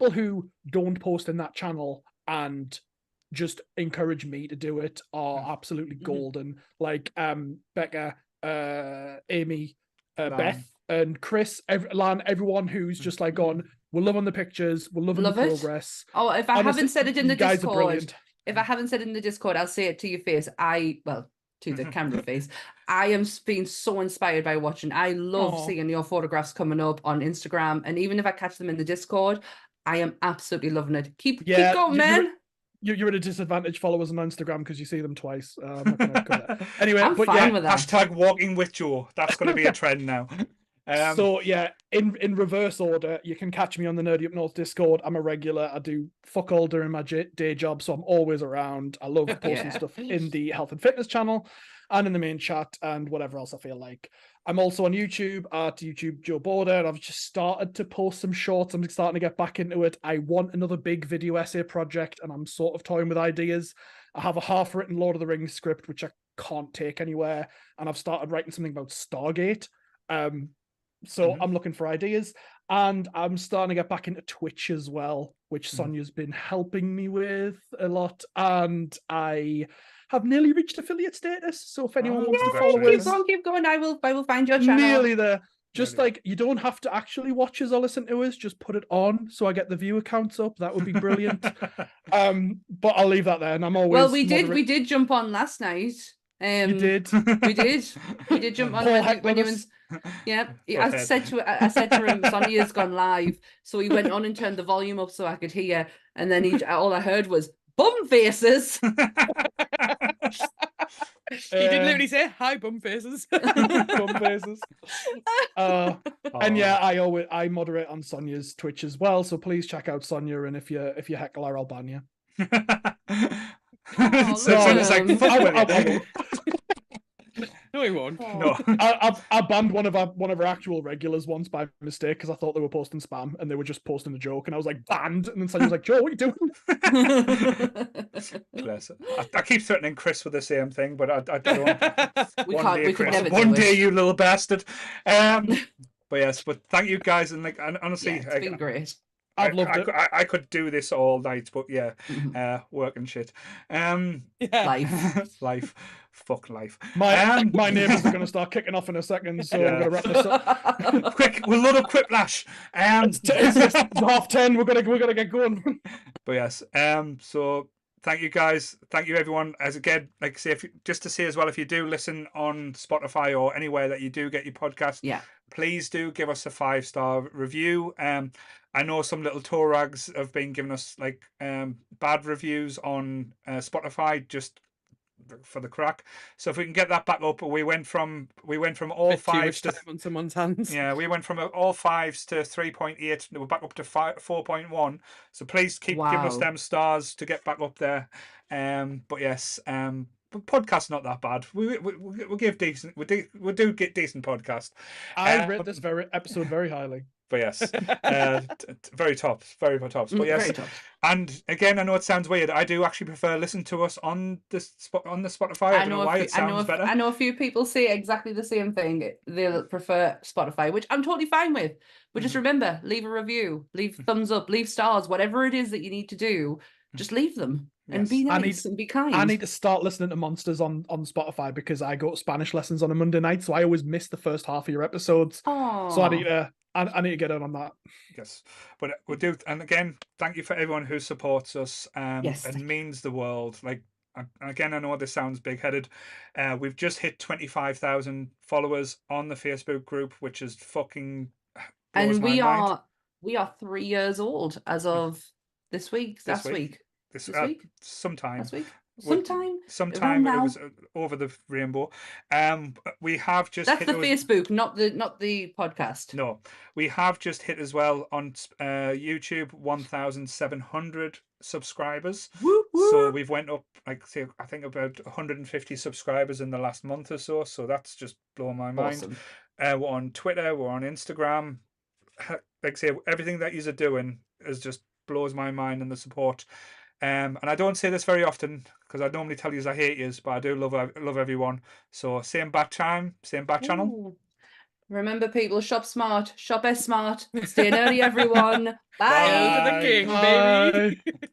who don't post in that channel and just encourage me to do it are absolutely golden. Like Becca, Amy, Beth, and Chris, Lan, everyone who's just like gone, we're loving the pictures, we're loving the progress. Oh, if I haven't said it in the Discord, if I haven't said it in the Discord, I'll say it to your face. To the camera face. I am being so inspired by watching. I love seeing your photographs coming up on Instagram, and even if I catch them in the Discord, I am absolutely loving it. Keep going, man. You're at a disadvantage, followers on Instagram, because you see them twice. Anyway, I'm fine with that. Hashtag walking with Joe. That's going to be a trend now. So yeah, in reverse order, you can catch me on the Nerdy Up North Discord. I'm a regular. I do fuck all during my day job, so I'm always around. I love posting stuff in the health and fitness channel and in the main chat and whatever else I feel like. I'm also on YouTube at YouTube Joe Border, and I've just started to post some shorts. I'm starting to get back into it. I want another big video essay project, and I'm sort of toying with ideas. I have a half-written Lord of the Rings script, which I can't take anywhere, and I've started writing something about Stargate. So I'm looking for ideas, and I'm starting to get back into Twitch as well, which Sonia's been helping me with a lot, and I have nearly reached affiliate status. So if anyone wants to follow us, keep going. I will find your channel. Nearly there. Just like, you don't have to actually watch us or listen to us, just put it on so I get the viewer counts up. That would be brilliant. But I'll leave that there, and I'm always we did jump on last night. You did. We did jump on when you was. Yeah, I said to him, Sonia's gone live, so he went on and turned the volume up so I could hear, and then all I heard was bum faces. He did literally say, "Hi, bum faces." Bum faces. And yeah, I moderate on Sonia's Twitch as well, so please check out Sonia, and if you heckle her, I'll ban you. No, he won't. No, I banned one of our actual regulars once by mistake because I thought they were posting spam and they were just posting a joke, and I was like, banned. And then Sonia was like, Joe, what are you doing? Bless it. I keep threatening Chris with the same thing, but I don't. We could never one day, you little bastard. But yes, but thank you guys, and honestly, it's been great. I've loved it. I could do this all night, but work and shit. Life. Fuck life. My neighbours are going to start kicking off in a second, so I'm going to wrap this up. Quick, we'll load up Quiplash. It's 10:30. We're gonna get going. But yes, so thank you guys. Thank you everyone. As again, like I say, just to say as well, if you do listen on Spotify or anywhere that you do get your podcast, please do give us a 5-star review. I know some little toe rags have been giving us like bad reviews on Spotify just for the crack. So if we can get that back up, we went from all 5s to on someone's hands. Yeah, we went from all 5s to 3.8. We're back up to 4.1. So please keep giving us them stars to get back up there. But yes, podcast's not that bad. We give decent. We do get decent podcast. I rate this episode very highly. But yes, very tops. But yes, and again, I know it sounds weird. I do actually prefer listen to us on the Spotify. I don't know why it sounds better. I know a few people say exactly the same thing. They'll prefer Spotify, which I'm totally fine with. But just remember, leave a review, leave thumbs up, leave stars, whatever it is that you need to do. Just leave them and be nice and be kind. I need to start listening to Monsters on Spotify because I go to Spanish lessons on a Monday night, so I always miss the first half of your episodes. So I need to get in on that. Yes, but we'll do. And again, thank you for everyone who supports us. It means the world. Like again, I know this sounds big-headed. We've just hit 25,000 followers on the Facebook group, which is fucking. And we are 3 years old as of this week. Last week. Sometime. Last week. Sometime Sometime around it now. was over the rainbow. We have just That's hit the those- Facebook, not the podcast. No, we have just hit as well on YouTube 1,700 subscribers. Woo, So woo. we've went up, like say, I think about 150 subscribers in the last month or so. So that's just blowing my mind. Awesome. We're on Twitter, we're on Instagram. Like I say, everything that you're doing is just blows my mind, and the support. And I don't say this very often because I normally tell you I hate you, but I do love everyone. So same bat time, same bat channel. Ooh. Remember, people, shop smart, shop smart, stay nerdy, everyone. Bye. Hail to the king, baby. Bye.